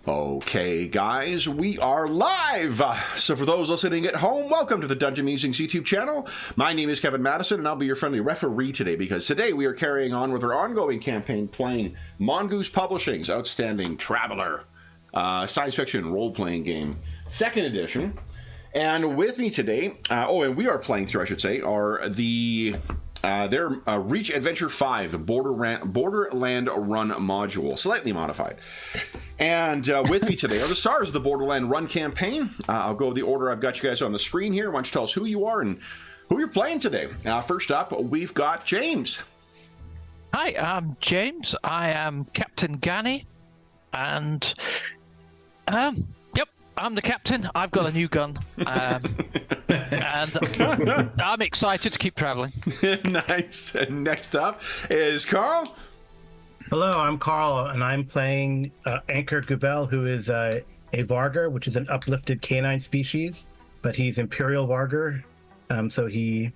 Okay, guys, we are live! So for those listening at home, welcome to the Dungeon Musings YouTube channel. My name is Kevin Madison, and I'll be your friendly referee today, because today we are carrying on with our ongoing campaign playing Mongoose Publishing's outstanding Traveler science fiction role-playing game, 2nd edition. And with me today, and we are playing through, I should say, are their Reach Adventure 5, the Borderland Run module, slightly modified. And with me today are the stars of the Borderland Run campaign. I'll go the order I've got you guys on the screen here. Why don't you tell us who you are and who you're playing today. First up, we've got James. Hi, I'm James. I am Captain Ganny. And, yep, I'm the captain. I've got a new gun. And I'm excited to keep traveling. Nice. And next up is Carl. Hello, I'm Carl, and I'm playing Anchor Gubel, who is a Vargar, which is an uplifted canine species, but he's Imperial Vargar. So he's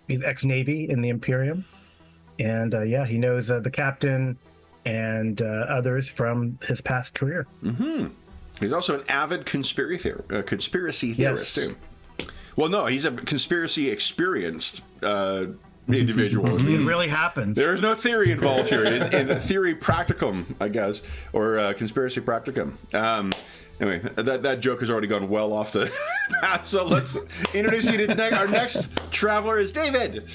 ex-Navy in the Imperium, and he knows the captain and others from his past career. Mm-hmm. He's also an avid conspiracy theorist too. Well, no, he's a conspiracy experienced individual. It really happens. There's no theory involved here. In theory practicum, I guess, or conspiracy practicum. Anyway, that joke has already gone well off the path. So let's introduce you to our next traveler is David.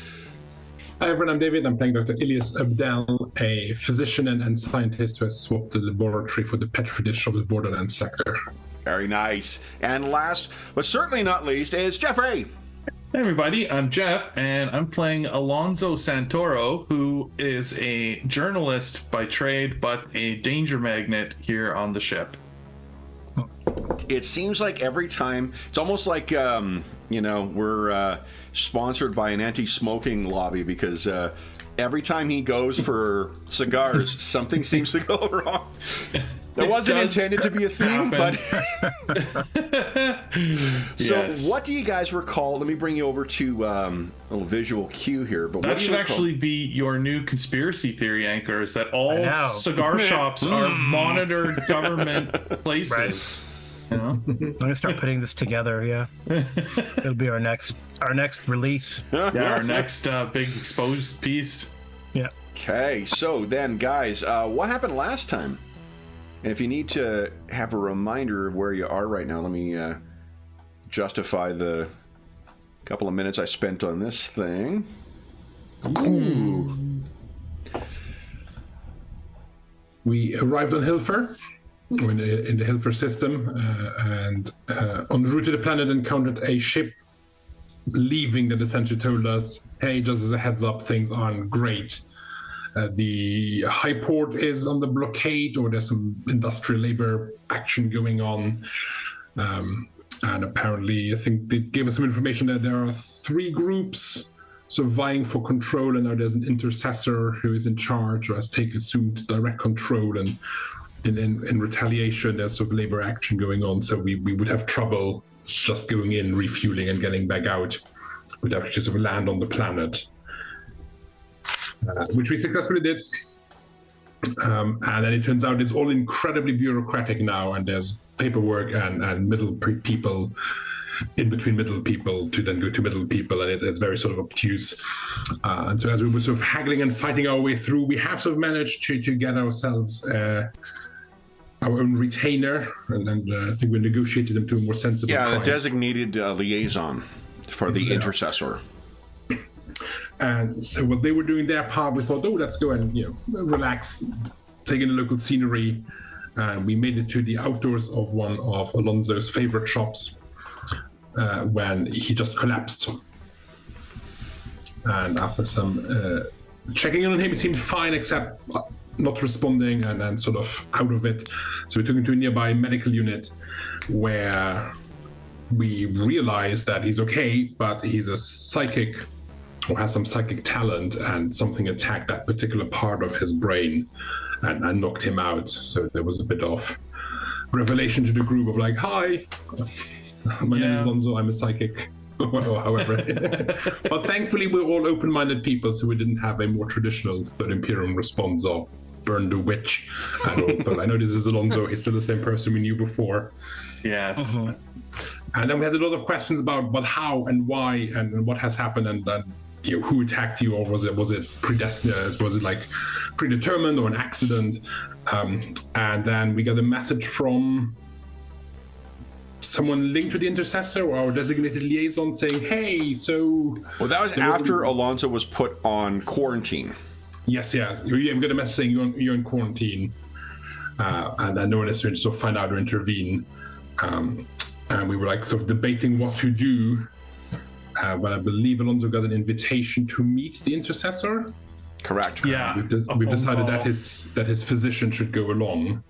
Hi everyone, I'm David. I'm playing Dr. Ilyas Abdel, a physician and scientist who has swapped the laboratory for the petri dish of the Borderland sector. Very nice. And last, but certainly not least, is Jeffrey. Hey everybody, I'm Jeff, and I'm playing Alonzo Santoro, who is a journalist by trade, but a danger magnet here on the ship. It seems like every time, it's almost like, we're sponsored by an anti-smoking lobby, because every time he goes for cigars, something seems to go wrong. That wasn't intended to be a theme, but... So yes. What do you guys recall? Let me bring you over to a little visual cue here. But that should actually be your new conspiracy theory anchor, is that all cigar shops are monitored government places. Right. You know? I'm gonna start putting this together. Yeah, it'll be our next release. Yeah, our next big exposed piece. Yeah. Okay, so then, guys, what happened last time? And if you need to have a reminder of where you are right now, let me justify the couple of minutes I spent on this thing. Ooh. We arrived on Hilfer, in the Hilfer system, and en route to the planet encountered a ship leaving that essentially told us, hey, just as a heads up, things aren't great. The high port is on the blockade, or there's some industrial labor action going on. And apparently, I think they gave us some information that there are 3 groups vying for control, and now there's an intercessor who is in charge or has assumed direct control. And in retaliation, there's sort of labor action going on. So we would have trouble just going in, refueling, and getting back out. We'd have to sort of land on the planet. Which we successfully did. And then it turns out it's all incredibly bureaucratic now, and there's paperwork and middle people in between middle people to then go to middle people, and it's very sort of obtuse. And so as we were sort of haggling and fighting our way through, we have sort of managed to get ourselves our own retainer, and I think we negotiated them to a more sensible price. Yeah, a designated liaison for the intercessor. And so what they were doing their part, we thought, let's go and relax, take in the local scenery. And we made it to the outdoors of one of Alonso's favorite shops when he just collapsed. And after some checking in on him, he seemed fine, except not responding and sort of out of it. So we took him to a nearby medical unit where we realized that he's okay, but he's a psychic, or has some psychic talent, and something attacked that particular part of his brain and knocked him out. So there was a bit of revelation to the group of like, hi, my name is Alonso, I'm a psychic, or however. But thankfully we're all open-minded people, so we didn't have a more traditional Third Imperium response of, burn the witch. And also, I know this is Alonso. He's still the same person we knew before. Yes. And then we had a lot of questions about but how and why and what has happened and who attacked you, or was it predestined? Was it like predetermined or an accident? And then we got a message from someone linked to the intercessor or our designated liaison saying, "Hey, so." Well, that was after Alonso was put on quarantine. Yes, yeah. We got a message saying you're in quarantine, and then no one is to sort of find out or intervene. And we were like sort of debating what to do. But I believe Alonso got an invitation to meet the intercessor. Correct. Yeah. We've decided that his physician should go along.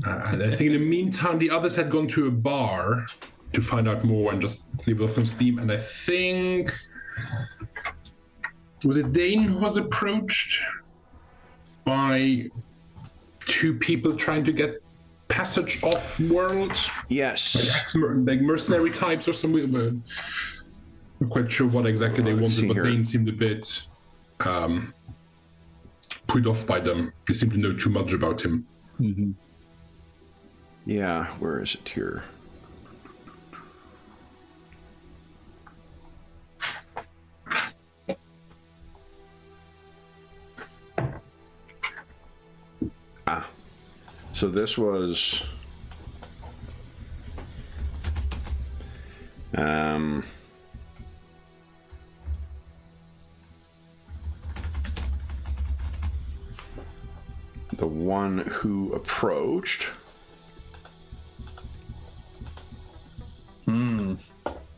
And I think in the meantime, the others had gone to a bar to find out more and just leave off some steam. And I think was it Dane who was approached by two people trying to get passage off world? Yes. Like mercenary types or something. But I'm not quite sure what exactly they wanted, but Dane seemed a bit put off by them. They seemed to know too much about him. Mm-hmm. Yeah, where is it here? So this was the one who approached.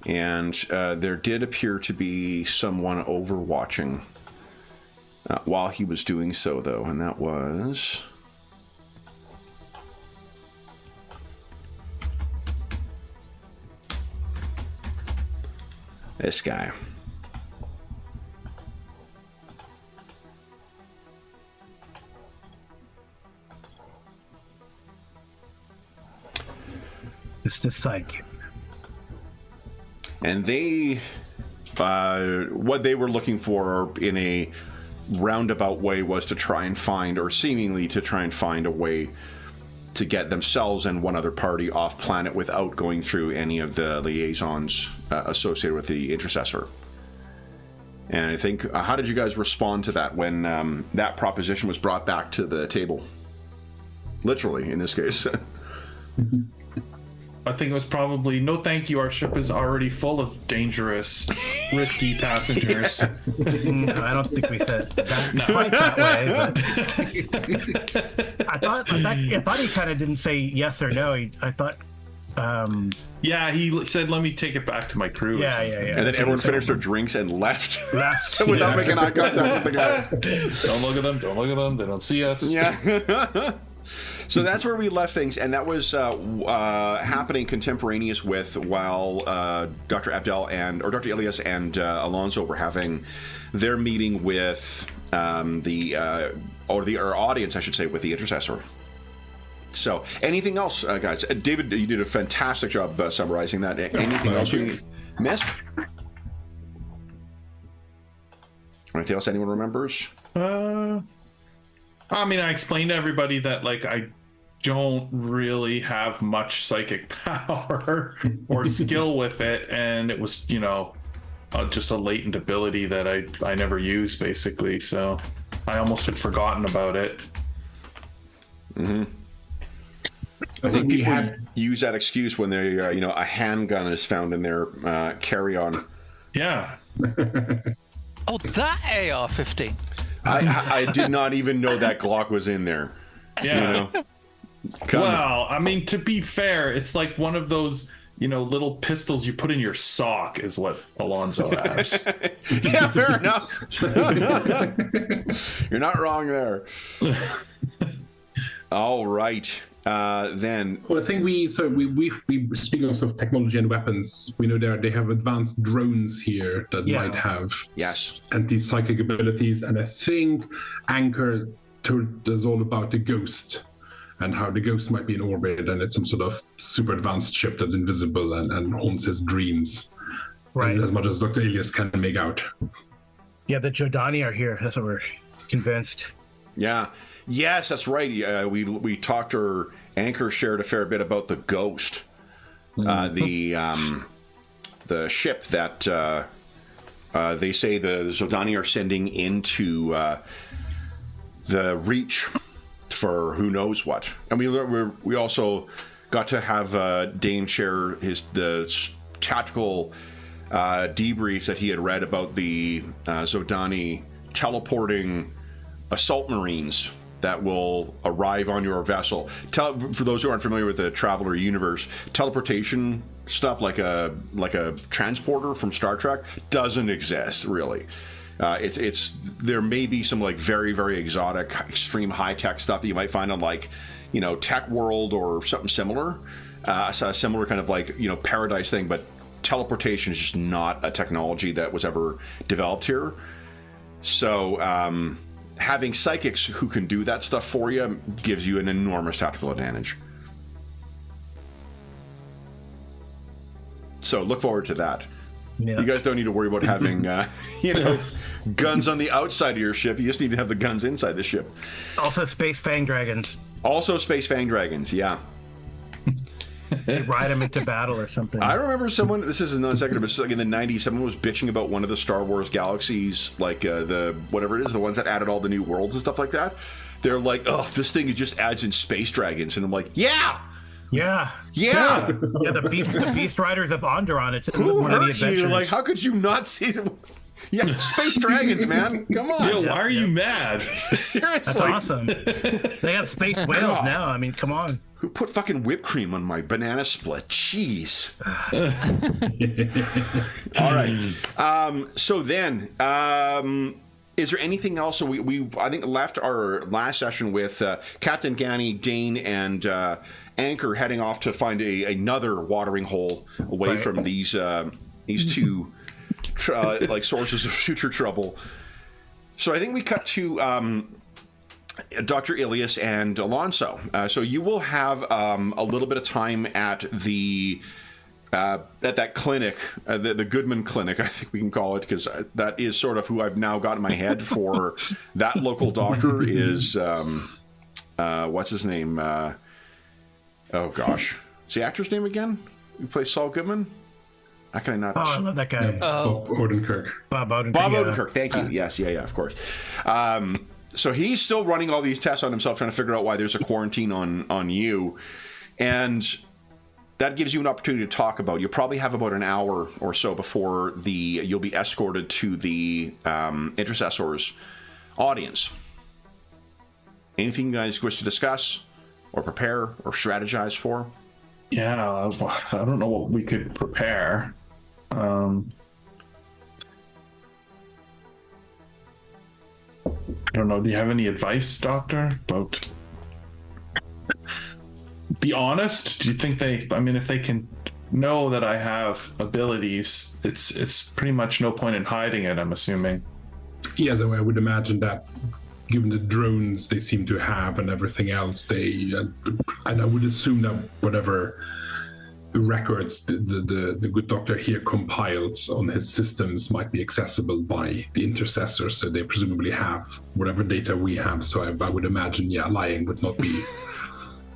And there did appear to be someone overwatching while he was doing so, though, and that was this guy. It's the sidekick. And they, what they were looking for in a roundabout way was to try and find, or seemingly to try and find a way to get themselves and one other party off planet without going through any of the liaisons associated with the intercessor. And I think, how did you guys respond to that when that proposition was brought back to the table? Literally, in this case. I think it was probably, no thank you, our ship is already full of dangerous, risky passengers. I don't think we said that quite that way. But I thought he kind of didn't say yes or no. I thought. Yeah, he said, "Let me take it back to my crew." Yeah. And then everyone finished their drinks and left. Without making eye contact with the guy. Don't look at them. Don't look at them. They don't see us. Yeah. So that's where we left things, and that was happening contemporaneous with while Dr. Abdel or Dr. Elias and Alonso were having their meeting with our audience, I should say, with the intercessor. So, anything else, guys? David, you did a fantastic job summarizing that. Anything else we missed? Anything else anyone remembers? I mean, I explained to everybody that, like, I don't really have much psychic power or skill with it, and it was, just a latent ability that I never used, basically. So I almost had forgotten about it. Mm-hmm. I think people use that excuse when they, a handgun is found in their carry-on. Yeah. Oh, that AR-15. I did not even know that Glock was in there. Yeah. Well, I mean, to be fair, it's like one of those, little pistols you put in your sock is what Alonso has. Yeah, fair enough. You're not wrong there. All right. Then. Well, I think we speaking of technology and weapons, we know they have advanced drones here that might have anti-psychic abilities, and I think Anchor told us all about the Ghost and how the Ghost might be in orbit, and it's some sort of super advanced ship that's invisible and haunts his dreams, right? As much as Dr. Elias can make out. Yeah, the Jordani are here. That's what we're convinced. Yeah. Yes, that's right. We talked, or Anchor shared a fair bit about the Ghost, the ship that they say the Zodani are sending into the Reach for who knows what. And we also got to have Dane share the tactical debriefs that he had read about the Zodani teleporting assault marines that will arrive on your vessel. For those who aren't familiar with the Traveler universe, teleportation stuff like a transporter from Star Trek doesn't exist really. It's there may be some like very, very exotic, extreme high tech stuff that you might find on like, Tech World or something similar, a similar kind of like paradise thing, but teleportation is just not a technology that was ever developed here. So having psychics who can do that stuff for you gives you an enormous tactical advantage. So look forward to that. Yeah. You guys don't need to worry about having, guns on the outside of your ship. You just need to have the guns inside the ship. Also, Space Fang Dragons. Yeah. They ride them into battle or something. I remember someone, this is another second, but like in the 90s, someone was bitching about one of the Star Wars galaxies, like the whatever it is, the ones that added all the new worlds and stuff like that. They're like, oh, this thing just adds in space dragons. And I'm like, yeah! The Beast Riders of Onderon. It's who one of the hurt adventures. you? Like, how could you not see them? Yeah, space dragons, man. Come on. Yeah, why are you mad? Seriously. That's awesome. They have space whales now. I mean, come on. Who put fucking whipped cream on my banana split? Jeez. All right. So then, is there anything else? So we I think left our last session with Captain Gani, Dane, and Anchor heading off to find another watering hole away from these two like sources of future trouble. So I think we cut to Dr. Ilias and Alonso. So you will have a little bit of time at the at that clinic, the Goodman Clinic, I think we can call it, because that is sort of who I've now got in my head for that local doctor is what's his name? Oh gosh, is the actor's name again? Who plays Saul Goodman? How can I not? Oh, I love that guy. Bob Odenkirk. Bob Odenkirk. Bob Odenkirk. Thank you. Yes, of course. So he's still running all these tests on himself, trying to figure out why there's a quarantine on you, and that gives you an opportunity to talk about. You'll probably have about an hour or so before you'll be escorted to the Intercessors audience. Anything you guys wish to discuss, or prepare, or strategize for? Yeah, I don't know what we could prepare. I don't know. Do you have any advice, Doctor? About be honest. Do you think if they can know that I have abilities, it's pretty much no point in hiding it, I'm assuming. Yeah, though I would imagine that given the drones they seem to have and everything else, and I would assume that whatever records the good doctor here compiles on his systems might be accessible by the intercessors, so they presumably have whatever data we have. So I would imagine, lying would not be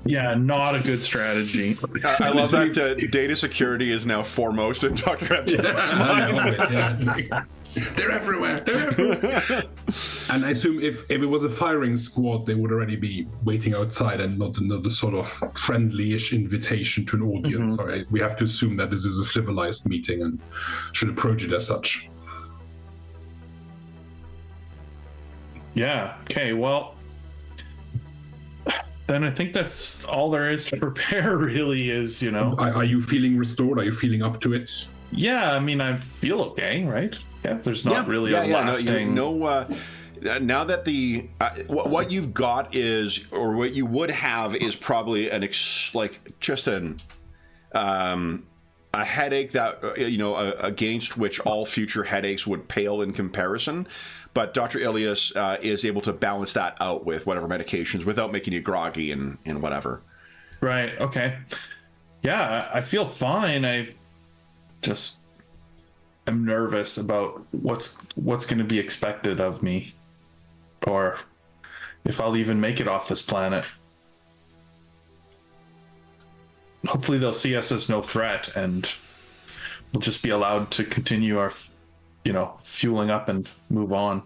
not a good strategy. I love that data security is now foremost in Dr. Epstein's mind. They're everywhere. And I assume if it was a firing squad, they would already be waiting outside and not another sort of friendly-ish invitation to an audience. Mm-hmm. We have to assume that this is a civilized meeting and should approach it as such. Yeah. Okay. Well, then I think that's all there is to prepare. Really, is Are you feeling restored? Are you feeling up to it? Yeah. I mean, I feel okay, right? Yeah, there's not really a lasting. Now that what you've got is, or what you would have is probably a headache that against which all future headaches would pale in comparison. But Dr. Ilias is able to balance that out with whatever medications without making you groggy and whatever. Right. Okay. Yeah, I feel fine. I just am nervous about what's going to be expected of me, or if I'll even make it off this planet. Hopefully they'll see us as no threat, and we'll just be allowed to continue our, fueling up and move on.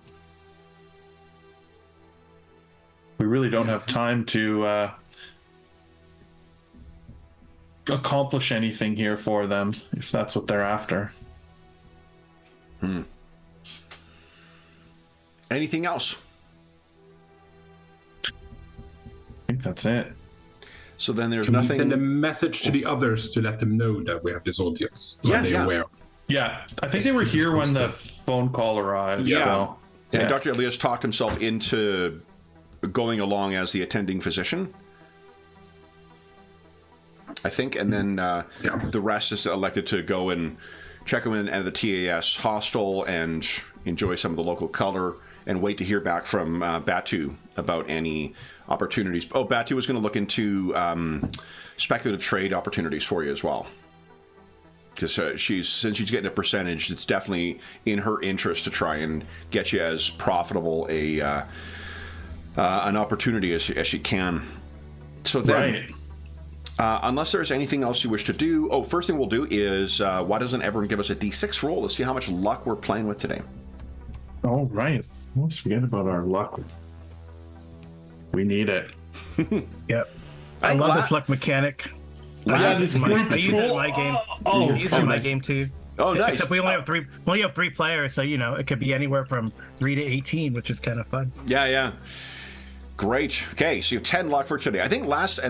We really don't have time to accomplish anything here for them, if that's what they're after. Anything else? I think that's it. So then there's Can nothing. we send a message to the others to let them know that we have this audience? Are they aware? Yeah, I think they were here when the phone call arrived. Yeah. So. And Dr. Elias talked himself into going along as the attending physician, I think, and then the rest is elected to go and check them in at the TAS hostel and enjoy some of the local color and wait to hear back from Batu about any opportunities. Oh, Batu was going to look into speculative trade opportunities for you as well. Because since she's getting a percentage, it's definitely in her interest to try and get you as profitable an opportunity as she can. So then, unless there's anything else you wish to do, first thing we'll do is why doesn't everyone give us a D6 roll? Let's see how much luck we're playing with today. All right. Let's forget about our luck. We need it. Yep. I love this luck mechanic. I use it in my game. I use it in my game too. Oh, nice. Except we only have three. We only have 3 players, so it could be anywhere from 3 to 18, which is kind of fun. Yeah. Great. Okay, so you have 10 luck for today. I think last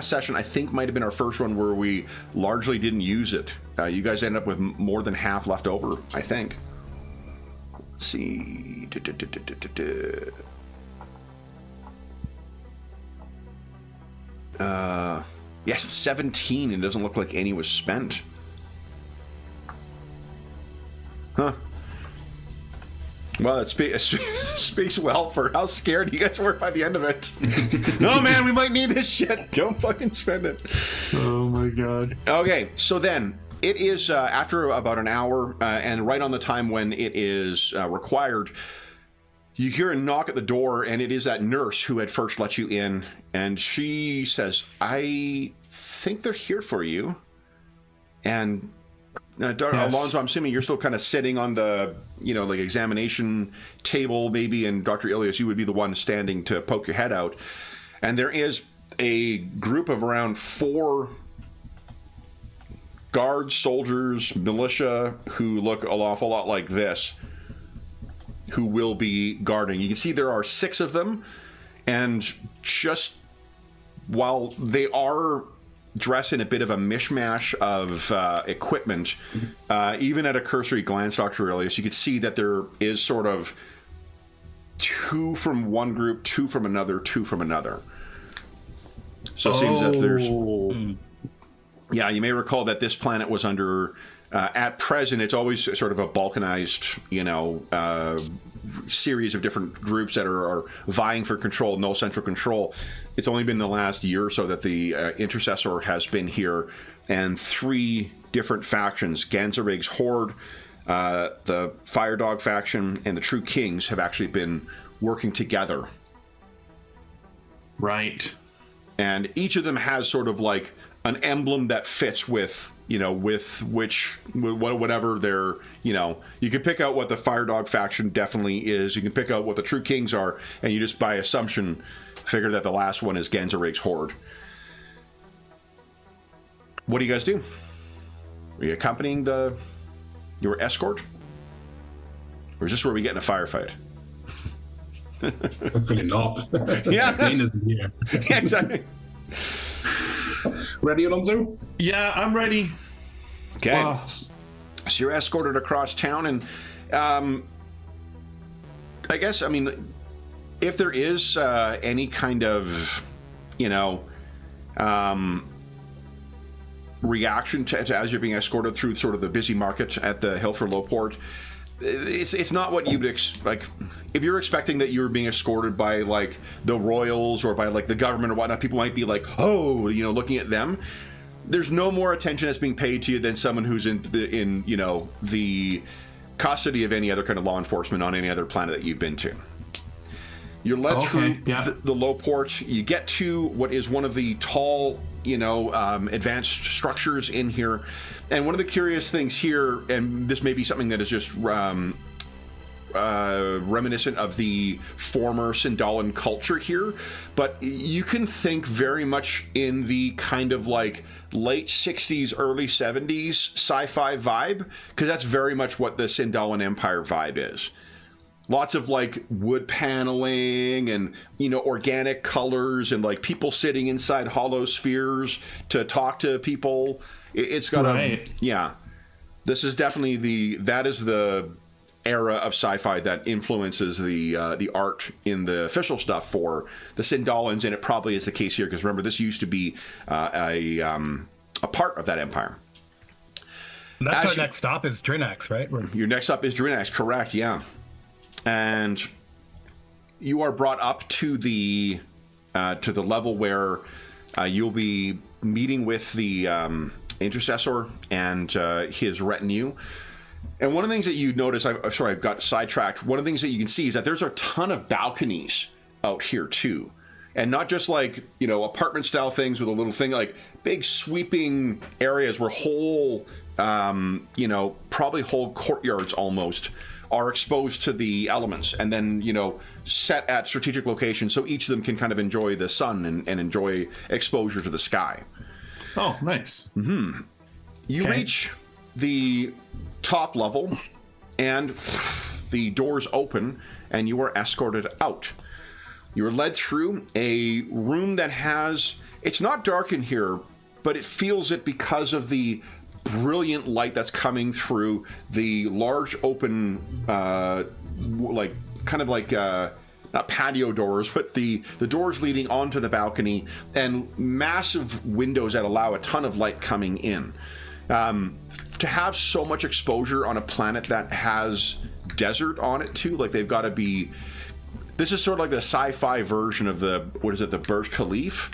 session, I think might have been our first one where we largely didn't use it. You guys ended up with more than half left over, I think. Let's see. Yes, 17. It doesn't look like any was spent. Huh. Well, it speaks well for how scared you guys were by the end of it. No, man, we might need this shit. Don't fucking spend it. Oh, my God. Okay, so then it is after about an hour and right on the time when it is required, you hear a knock at the door, and it is that nurse who had first let you in, and she says, I think they're here for you. And Alonzo, I'm assuming you're still kind of sitting on the, examination table maybe, and Dr. Ilias, you would be the one standing to poke your head out. And there is a group of around 4 guards, soldiers, militia, who look an awful lot like this, who will be guarding. You can see there are 6 of them, and just while they are dressed in a bit of a mishmash of equipment, even at a cursory glance, Dr. Elias, you could see that there is sort of 2 from one group, 2 from another, 2 from another. So it seems that there's... Yeah, you may recall that this planet was under... at present, it's always sort of a balkanized, series of different groups that are vying for control, no central control. It's only been the last year or so that the Intercessor has been here, and 3 different factions, Ganzerig's Horde, the Fire Dog faction, and the True Kings have actually been working together. Right. And each of them has sort of like an emblem that fits with whatever they're, you can pick out what the Fire Dog faction definitely is. You can pick out what the True Kings are, and you just by assumption figure that the last one is Ganzerig's Horde. What do you guys do? Are you accompanying your escort? Or is this where we get in a firefight? Hopefully not. Yeah. Dane isn't here. Yeah, exactly. Ready, Alonso? Yeah, I'm ready. Okay. Wow. So you're escorted across town, and I guess, if there is any kind of, reaction to as you're being escorted through sort of the busy market at the Hilfer Lowport, it's not what you'd like. If you're expecting that you're being escorted by like the royals or by like the government or whatnot, people might be like, oh, looking at them. There's no more attention that's being paid to you than someone who's in the custody of any other kind of law enforcement on any other planet that you've been to. You're led through yeah. the low port. You get to what is one of the tall, advanced structures in here. And one of the curious things here, and this may be something that is just reminiscent of the former Sindalan culture here, but you can think very much in the kind of like late 60s, early 70s sci-fi vibe, because that's very much what the Sindalan Empire vibe is. Lots of like wood paneling and, organic colors and like people sitting inside hollow spheres to talk to people. It's got this is definitely that is the era of sci-fi that influences the art in the official stuff for the Sindalans, and it probably is the case here because remember, this used to be a part of that empire. That's our next stop is Drinax, right? Your next stop is Drinax, correct? Yeah, and you are brought up to the level where you'll be meeting with the intercessor and his retinue. And one of the things that you notice, I got sidetracked. One of the things that you can see is that there's a ton of balconies out here too. And not just like, apartment style things with a little thing, like big sweeping areas where whole, probably whole courtyards almost are exposed to the elements and then, set at strategic locations so each of them can kind of enjoy the sun and enjoy exposure to the sky. Oh, nice. Mm-hmm. You reach the top level and the doors open and you are escorted out. You are led through a room that it's not dark in here, but it feels it because of the brilliant light that's coming through the large open, not patio doors, but the doors leading onto the balcony and massive windows that allow a ton of light coming in. To have so much exposure on a planet that has desert on it too, like they've got to be. This is sort of like the sci-fi version of the Burj Khalifa,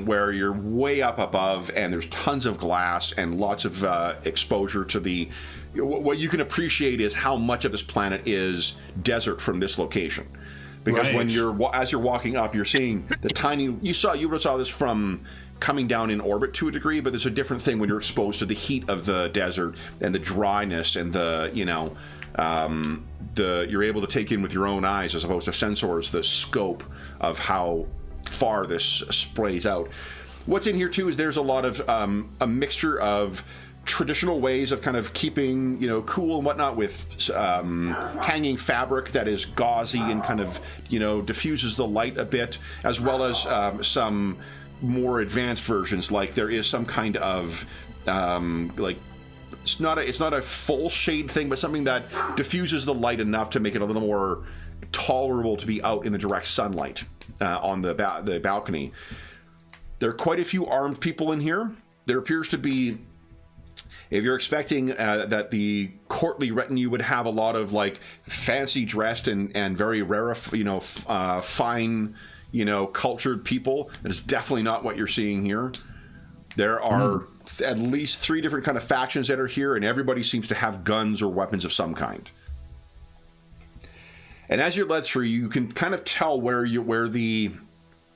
where you're way up above and there's tons of glass and lots of exposure to the. What you can appreciate is how much of this planet is desert from this location, because when as you're walking up, you're seeing the tiny. You would have saw this from coming down in orbit to a degree, but there's a different thing when you're exposed to the heat of the desert and the dryness and you're able to take in with your own eyes as opposed to sensors the scope of how far this sprays out. What's in here too is there's a lot of a mixture of traditional ways of kind of keeping cool and whatnot with hanging fabric that is gauzy and kind of diffuses the light a bit, as well as some more advanced versions, like there is some kind of it's not a full shade thing, but something that diffuses the light enough to make it a little more tolerable to be out in the direct sunlight on the balcony. There are quite a few armed people in here. There appears to be, if you're expecting that the courtly retinue would have a lot of like fancy dressed and very rare, fine, cultured people, that is definitely not what you're seeing here. There are at least 3 different kind of factions that are here, and everybody seems to have guns or weapons of some kind. And as you're led through, you can kind of tell where the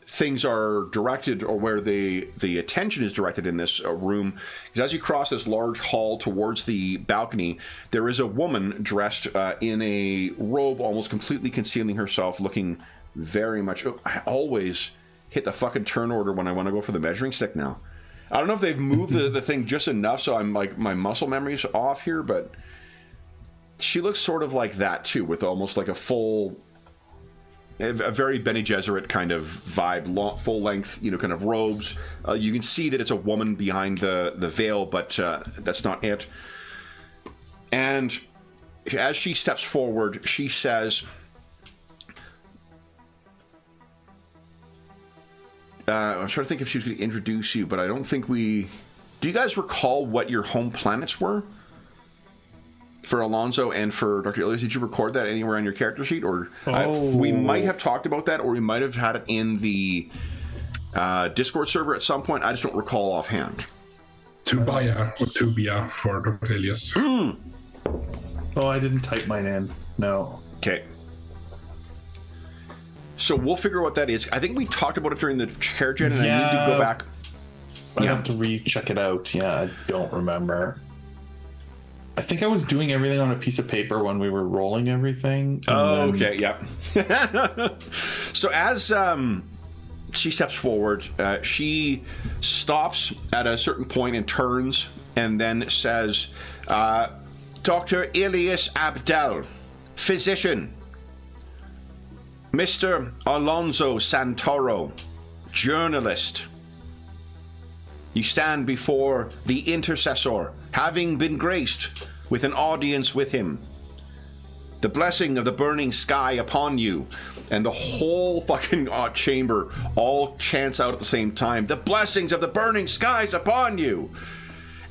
things are directed, or where the attention is directed in this room. Because as you cross this large hall towards the balcony, there is a woman dressed in a robe, almost completely concealing herself, looking very much. I always hit the fucking turn order when I want to go for the measuring stick now. I don't know if they've moved the thing just enough so I'm like my muscle memory's off here, but she looks sort of like that too, with almost like a very Bene Gesserit kind of vibe, full length, kind of robes. You can see that it's a woman behind the veil, but that's not it. And as she steps forward, she says, I'm trying to think if she was going to introduce you, but I don't think we... Do you guys recall what your home planets were? For Alonso and for Dr. Ilias, did you record that anywhere on your character sheet? Or we might have talked about that, or we might have had it in the Discord server at some point. I just don't recall offhand. Tubaya or Tubia for Dr. Ilias. Oh, I didn't type mine in. No. Okay. So we'll figure out what that is. I think we talked about it during the chair gen, and I need to go back. I have to recheck it out. Yeah, I don't remember. I think I was doing everything on a piece of paper when we were rolling everything. Okay, yeah. So as she steps forward, she stops at a certain point and turns, and then says, Dr. Elias Abdel, physician. Mr. Alonso Santoro, journalist. You stand before the intercessor, having been graced with an audience with him. The blessing of the burning sky upon you. And the whole fucking chamber all chants out at the same time, the blessings of the burning skies upon you.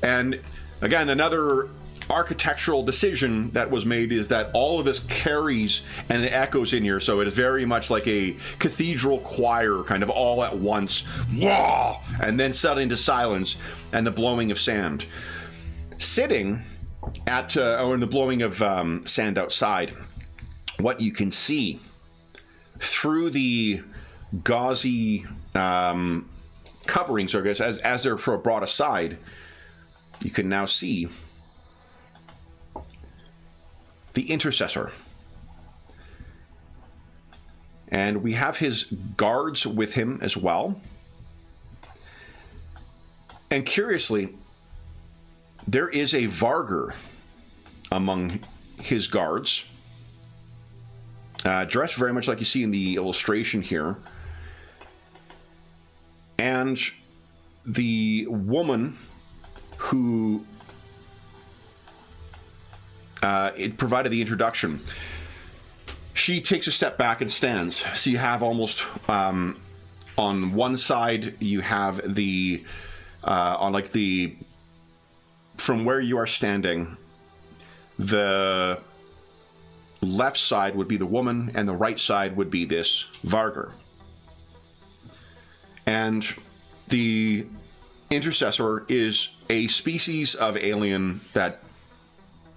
And again, another architectural decision that was made is that all of this carries and it echoes in here, so it is very much like a cathedral choir, kind of all at once, wah, and then settle into silence and the blowing of sand. Sitting at or in the blowing of sand outside, what you can see through the gauzy coverings, or I guess as they're brought aside, you can now see the intercessor. And we have his guards with him as well. And curiously, there is a Vargur among his guards, dressed very much like you see in the illustration here. And the woman who it provided the introduction, she takes a step back and stands. So you have almost on one side you have the on like the from where you are standing, the left side would be the woman and the right side would be this Vargur. And the intercessor is a species of alien that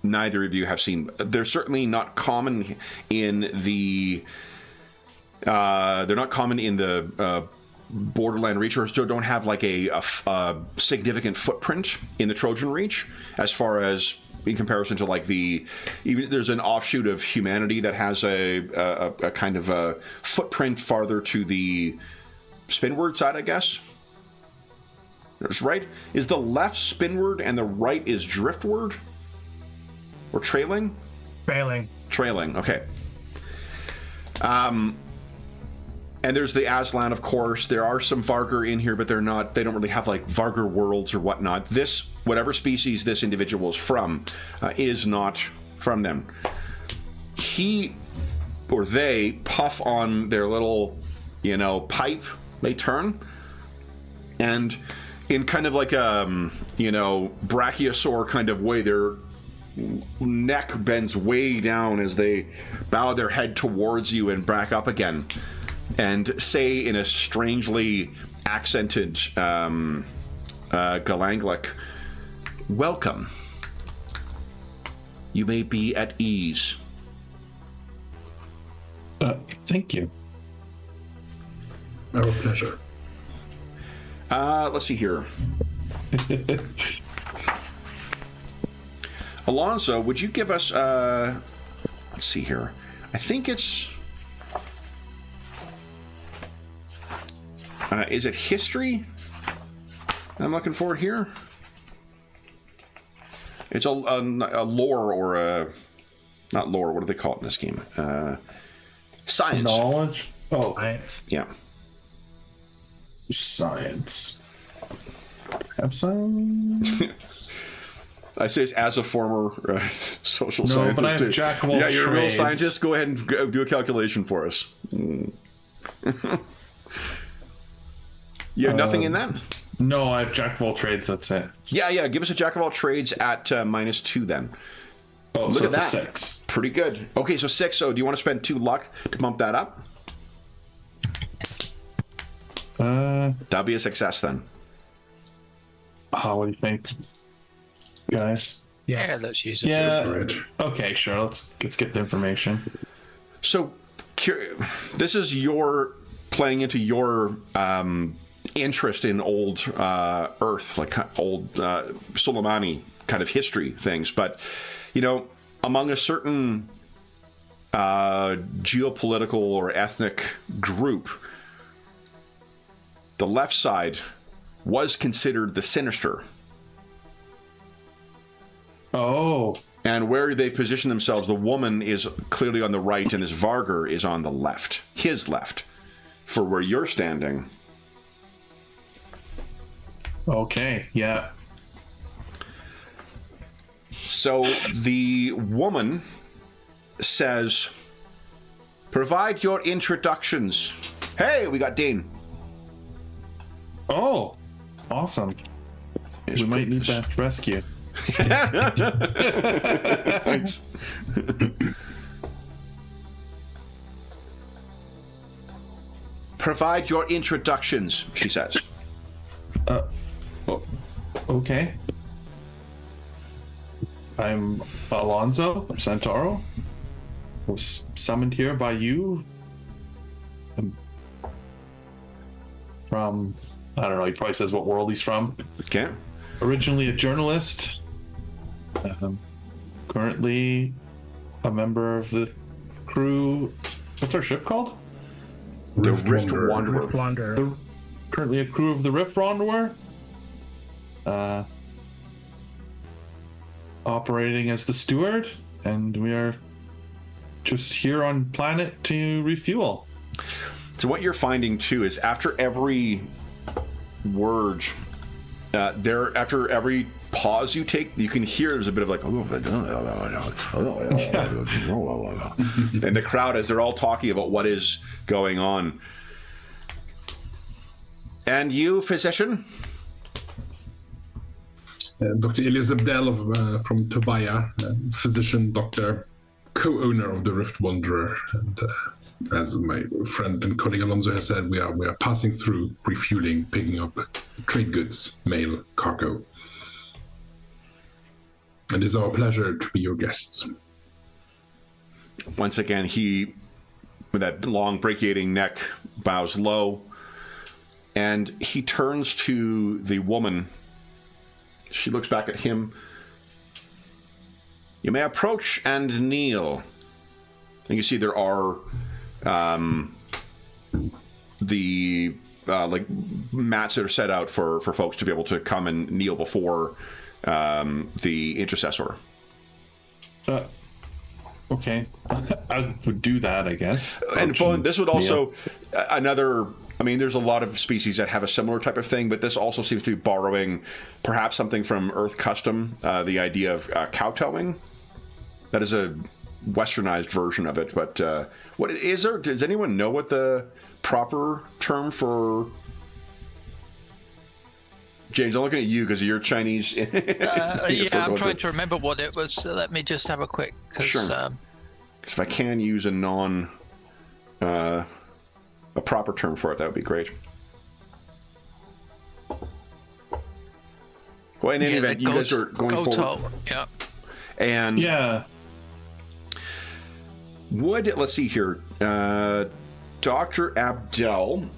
neither of you have seen. They're certainly not common in the Borderland Reach, or still don't have like a significant footprint in the Trojan Reach, as far as in comparison to like even there's an offshoot of humanity that has a kind of a footprint farther to the spinward side, I guess. That's right. Is the left spinward and the right is driftward? Or trailing? Trailing, okay. And there's the Aslan, of course. There are some Vargur in here, but they don't really have like Vargur worlds or whatnot. This, whatever species this individual is from, is not from them. He or they puff on their little, pipe. They turn, and in kind of like a, brachiosaur kind of way, their neck bends way down as they bow their head towards you and back up again, and say in a strangely accented Galanglic, "Welcome. You may be at ease." Thank you. Our pleasure. Let's see here. Alonso, would you give us, let's see here. I think it's, is it history I'm looking for here? It's a lore or a, not lore, what do they call it in this game? Science. Knowledge? Oh. Science. Yeah. Science. Have science? I say this as a former social No, scientist. but I have jack of all yeah, you're a real trades. scientist. Go ahead and do a calculation for us. You have nothing in that? No, I have jack of all trades. That's it. Yeah. Give us a jack of all trades at -2 then. Oh, Look so at it's that. a 6. Pretty good. Okay, so 6. So do you want to spend 2 luck to bump that up? That'll be a success then. What do you think, guys? Yeah, let's use it. Yeah. For it. Okay, sure. Let's get the information. So this is your playing into your interest in old Earth, like old Soleimani kind of history things. But, you know, among a certain geopolitical or ethnic group, the left side was considered the sinister. Oh. And where they've positioned themselves, the woman is clearly on the right and this Vargar is on the left, his left, for where you're standing. Okay, yeah. So the woman says, provide your introductions. Hey, we got Dane. Oh, awesome. We might need that rescue. Thanks. Provide your introductions, she says. Okay. I'm Alonzo Santoro. Was summoned here by you. From, I don't know, he probably says what world he's from. Okay. Originally a journalist. Currently a member of the crew. What's our ship called? The Rift Wanderer. Rift Wanderer. Currently a crew of the Rift Wanderer. Operating as the steward, and we are just here on planet to refuel. So what you're finding too is after every word, after every pause you take, you can hear there's a bit of like, and the crowd as they're all talking about what is going on. And you, physician? Dr. Elias Abdel from Tobiah, physician, doctor, co-owner of the Rift Wanderer. And as my friend and colleague Alonso has said, we are passing through, refueling, picking up trade goods, mail, cargo. And it's our pleasure to be your guests. Once again, he, with that long brachiating neck, bows low, and he turns to the woman. She looks back at him. You may approach and kneel. And you see there are the like mats that are set out for folks to be able to come and kneel before the intercessor. Okay. I would do that, I guess. And this would also another. I mean, there's a lot of species that have a similar type of thing, but this also seems to be borrowing perhaps something from Earth custom, the idea of kowtowing. That is a westernized version of it, but what is there? Does anyone know what the proper term for? James, I'm looking at you because you're Chinese. Yeah, I'm trying to remember what it was. So let me just have a quick. Sure. Because if I can use a proper term for it, that would be great. Well, in any event, you guys are going forward. Yeah. And yeah. Let's see here, Dr. Abdel,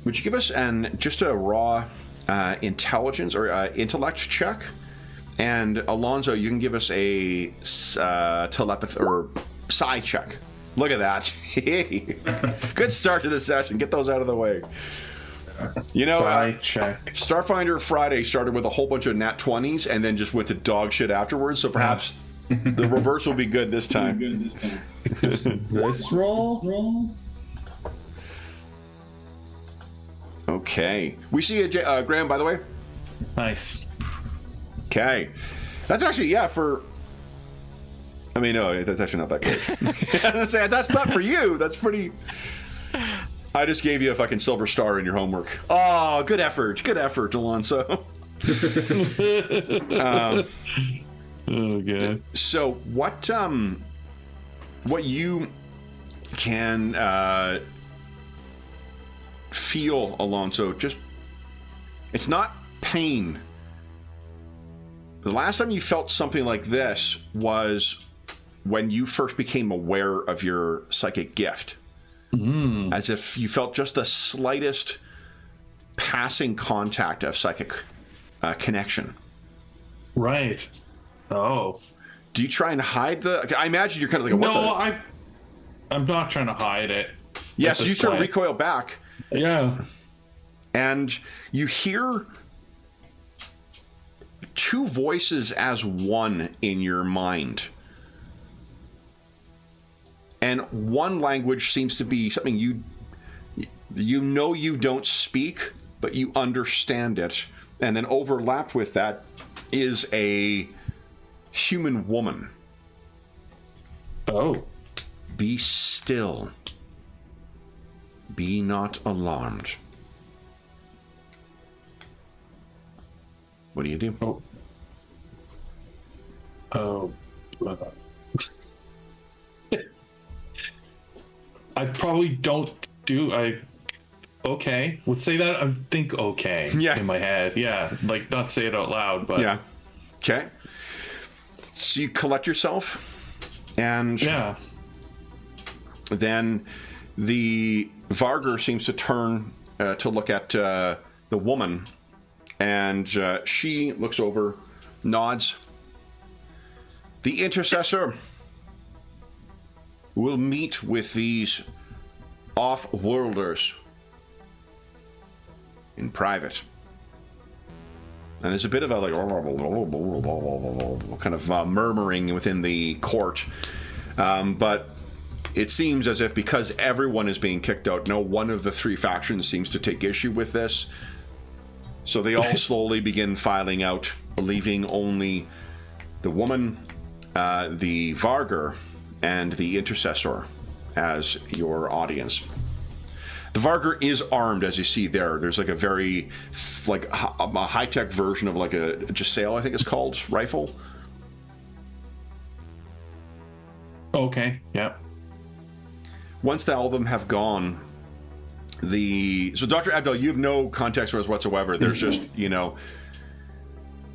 would you give us just a raw intelligence or intellect check? And Alonzo, you can give us a telepathy or psi check. Look at that. Good start to the session. Get those out of the way. You know, check. Starfinder Friday started with a whole bunch of nat 20s and then just went to dog shit afterwards, so perhaps the reverse will be good this time. This roll? Okay. We see Graham, by the way. Nice. Okay. That's actually, I mean, no, that's actually not that great. That's not for you. That's pretty... I just gave you a fucking silver star in your homework. Oh, good effort. Good effort, Alonso. Oh, God. So what you can feel, Alonso, just... It's not pain. The last time you felt something like this was when you first became aware of your psychic gift. as if you felt just the slightest passing contact of psychic connection. Right. Oh. Do you try and hide the... I imagine you're kind of like, what No, I'm not trying to hide it. Yes, you sort of recoil back. Yeah. And you hear two voices as one in your mind. And one language seems to be something you don't speak, but you understand it. And then overlapped with that is a human woman. Oh. Be still. Be not alarmed. What do you do? Oh. I probably don't do. Okay. Would say that. I think okay. Yeah. In my head. Yeah. Like not say it out loud, but yeah. Okay. So you collect yourself, and yeah. Then the Vargur seems to turn to look at the woman, and she looks over, nods. The intercessor will meet with these off-worlders in private. And there's a bit of a like kind of murmuring within the court, but it seems as if because everyone is being kicked out, no one of the three factions seems to take issue with this. So they all slowly begin filing out, leaving only the woman, the Vargur, and the intercessor as your audience. The Vargur is armed, as you see there. There's like a very, like a high-tech version of like a Giselle, I think it's called, rifle. Okay. Yeah. Once all of them have gone, so Dr. Abdel, you have no context for us whatsoever. There's just,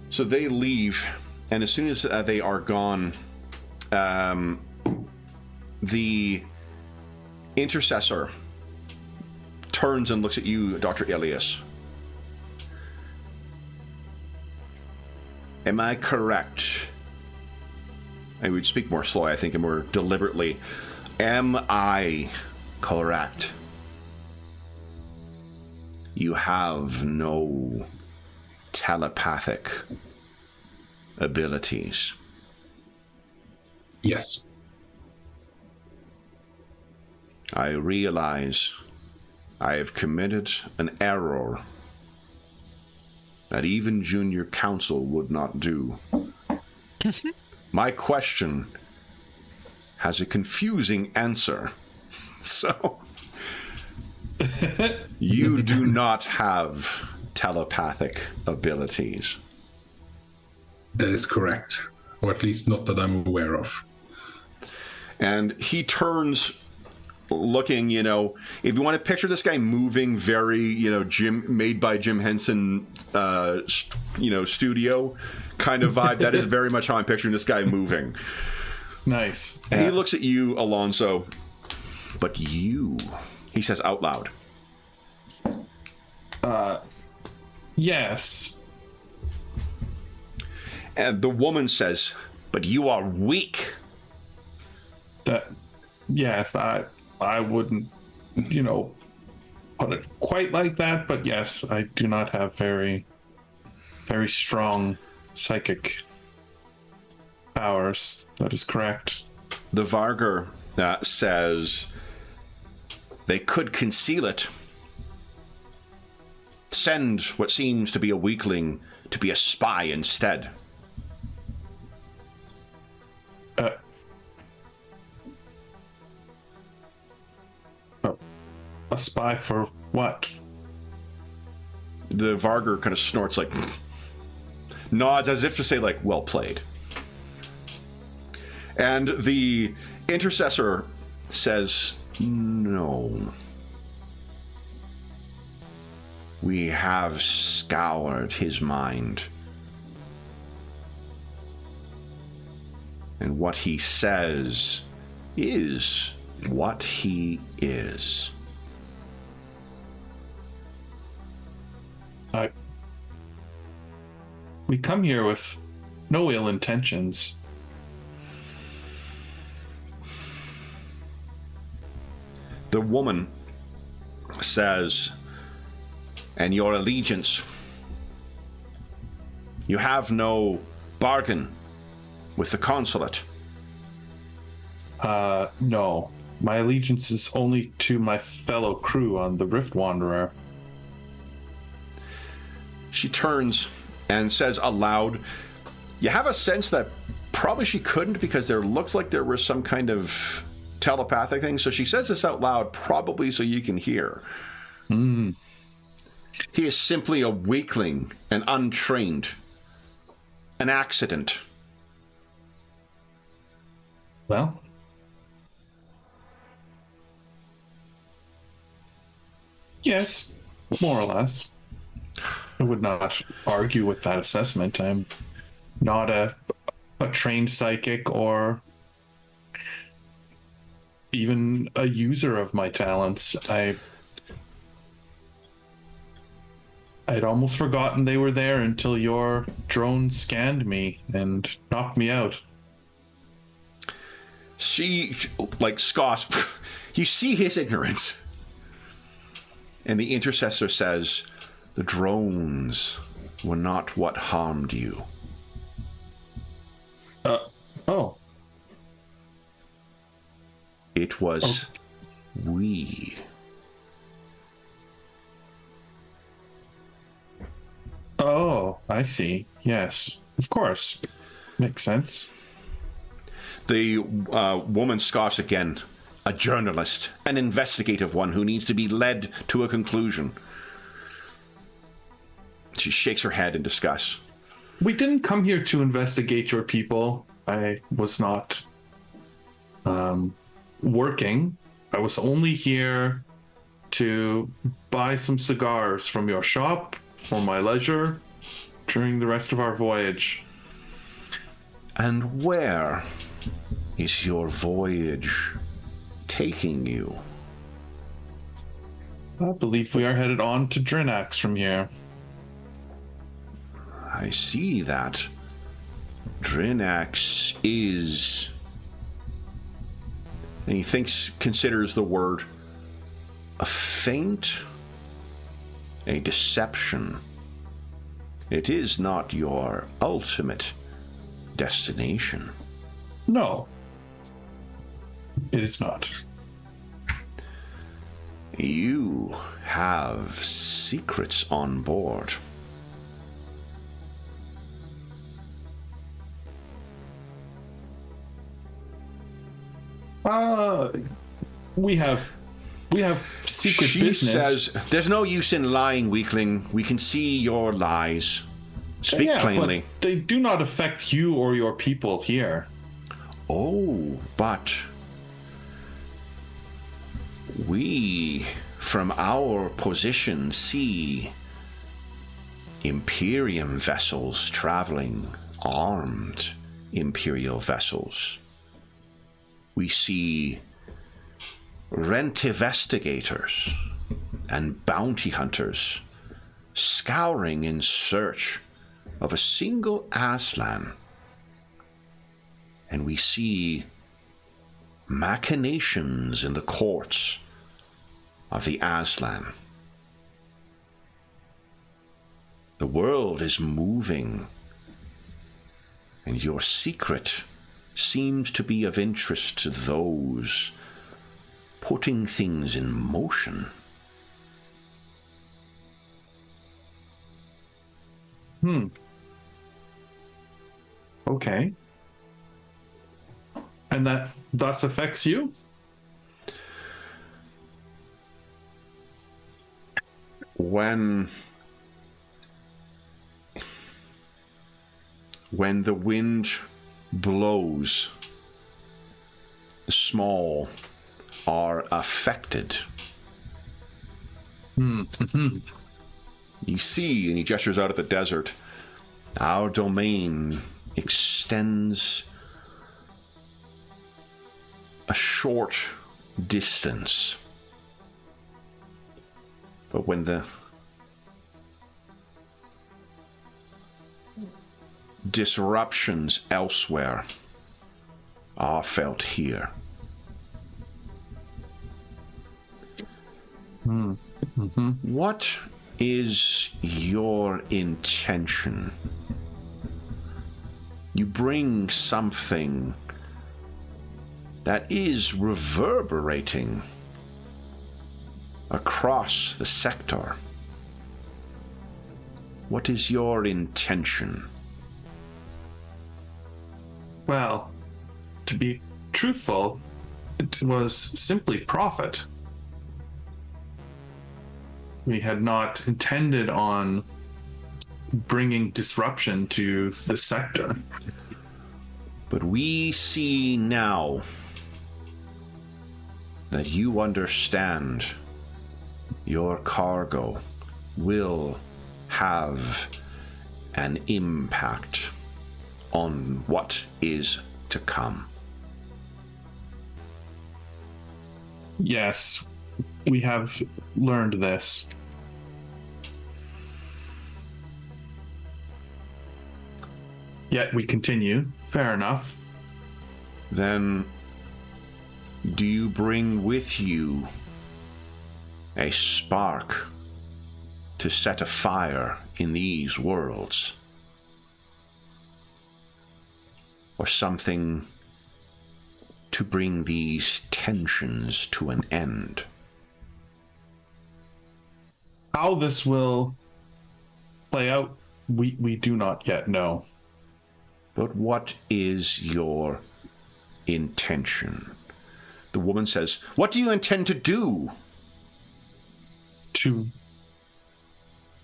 so they leave, and as soon as they are gone, the intercessor turns and looks at you, Dr. Elias. Am I correct? I would speak more slowly, I think, and more deliberately. Am I correct? You have no telepathic abilities. Yes. I realize I have committed an error that even Junior Council would not do. My question has a confusing answer. So, you do not have telepathic abilities. That is correct. Or at least not that I'm aware of. And he turns, looking, if you want to picture this guy moving very, made by Jim Henson, studio kind of vibe, that is very much how I'm picturing this guy moving. Nice. And he looks at you, Alonso, but you, he says out loud. Yes. And the woman says, but you are weak. Yes, I wouldn't, put it quite like that, but yes, I do not have very, very strong psychic powers. That is correct. The Vargur says they could conceal it. Send what seems to be a weakling to be a spy instead. A spy for what? The Vargur kind of snorts, like, nods as if to say, like, well played. And the intercessor says, no. We have scoured his mind. And what he says is what he is. We come here with no ill intentions. The woman says, and your allegiance. You have no bargain with the consulate. No. My allegiance is only to my fellow crew on the Rift Wanderer. She turns and says aloud, you have a sense that probably she couldn't, because there looks like there was some kind of telepathic thing. So she says this out loud, probably so you can hear. He is simply a weakling, an untrained, an accident. Well, yes, more or less. I would not argue with that assessment. I'm not a trained psychic or even a user of my talents. I'd almost forgotten they were there until your drone scanned me and knocked me out. She, like, scoffs. You see his ignorance. And the intercessor says, the drones were not what harmed you. Oh. It was we. Oh, I see. Yes, of course. Makes sense. The woman scoffs again. A journalist, an investigative one who needs to be led to a conclusion. She shakes her head in disgust. We didn't come here to investigate your people. I was not working. I was only here to buy some cigars from your shop for my leisure during the rest of our voyage. And where is your voyage taking you? I believe we are headed on to Drinax from here. I see that. Drinax is... And he considers the word a feint, a deception. It is not your ultimate destination. No, it is not. You have secrets on board. We have secret She business. says, there's no use in lying, weakling. We can see your lies. Speak Yeah, plainly. but they do not affect you or your people here. Oh, but we, from our position, see Imperium vessels traveling, armed Imperial vessels. We see rent-investigators and bounty hunters scouring in search of a single Aslan. And we see machinations in the courts of the Aslan. The world is moving, and your secret seems to be of interest to those putting things in motion. Okay. And that thus affects you? When the wind blows, the small are affected. You see, and he gestures out at the desert, our domain extends a short distance. But when the disruptions elsewhere are felt here. What is your intention? You bring something that is reverberating across the sector. What is your intention? Well, to be truthful, it was simply profit. We had not intended on bringing disruption to the sector. But we see now that you understand your cargo will have an impact on what is to come. Yes, we have learned this. Yet we continue. Fair enough. Then, do you bring with you a spark to set a fire in these worlds? Or something to bring these tensions to an end? How this will play out, we do not yet know. But what is your intention? The woman says, "What do you intend to do?"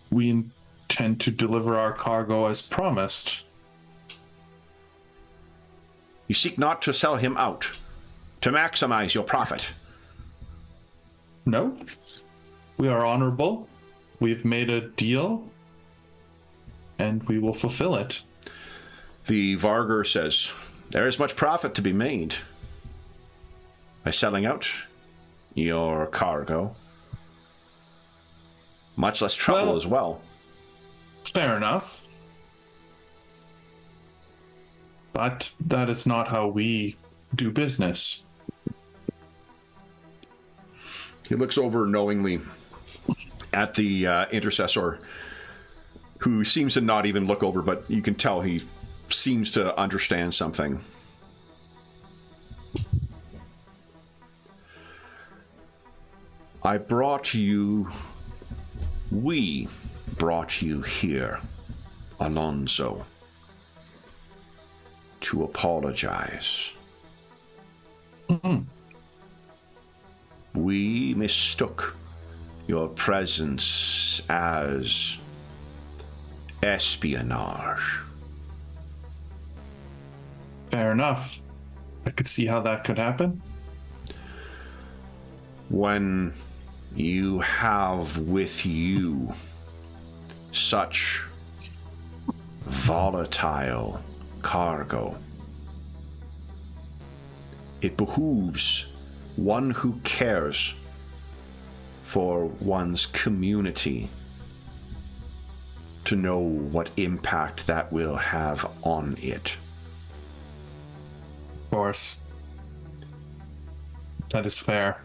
We intend to deliver our cargo as promised. You seek not to sell him out, to maximize your profit. No, we are honorable. We've made a deal, and we will fulfill it. The Vargur says, "There is much profit to be made by selling out your cargo. Much less trouble as well." Fair enough. But that is not how we do business. He looks over knowingly at the intercessor, who seems to not even look over, but you can tell he seems to understand something. We brought you here, Alonso, to apologize. We mistook your presence as espionage. Fair enough. I could see how that could happen. When you have with you such volatile cargo, it behooves one who cares for one's community to know what impact that will have on it. Of course. That is fair.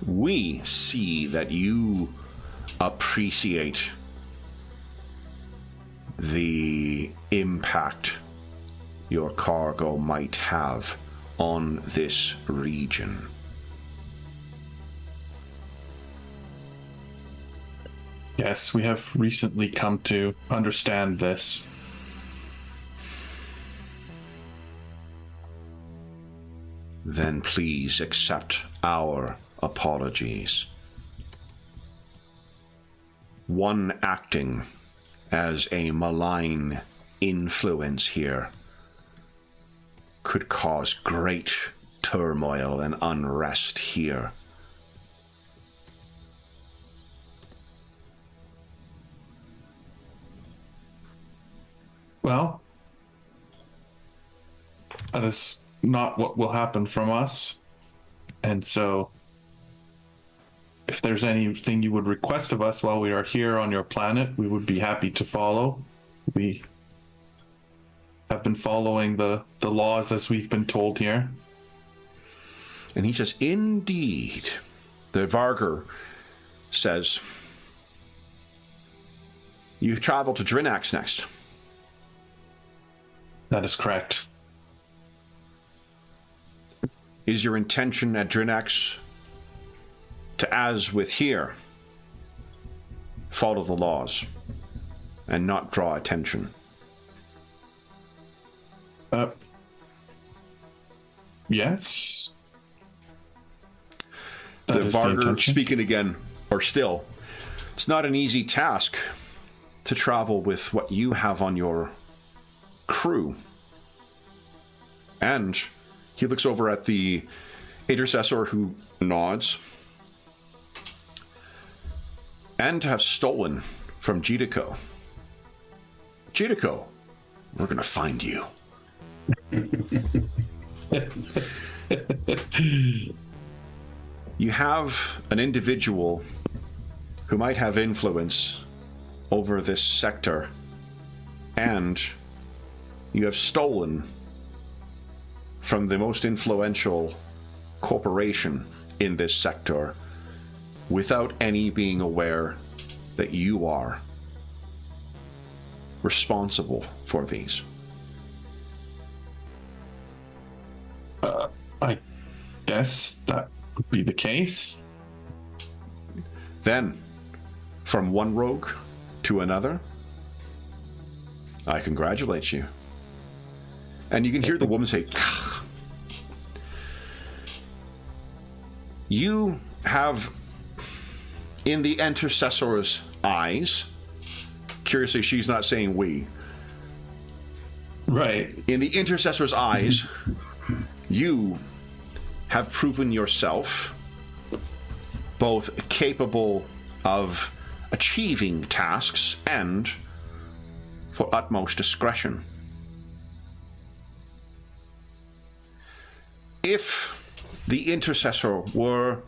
We see that you appreciate the impact your cargo might have on this region. Yes, we have recently come to understand this. Then please accept our apologies. One acting as a malign influence here could cause great turmoil and unrest here. Well, that is not what will happen from us. And so if there's anything you would request of us while we are here on your planet, we would be happy to follow. We have been following the laws as we've been told here. And he says, indeed. The Vargr says, you travel to Drinax next. That is correct. Is your intention at Drinax to, as with here, follow the laws and not draw attention? Yes. The That is the Vargr intention. speaking again, or still, it's not an easy task to travel with what you have on your crew. And he looks over at the intercessor who nods. And to have stolen from Jidako. Jidako, we're going to find you. You have an individual who might have influence over this sector, and you have stolen from the most influential corporation in this sector without any being aware that you are responsible for these. I guess that would be the case. Then, from one rogue to another, I congratulate you. And you can hear the woman say, "Kah." You have, in the intercessor's eyes, curiously, she's not saying we. Right. In the intercessor's eyes, you have proven yourself both capable of achieving tasks and for utmost discretion. If the intercessor were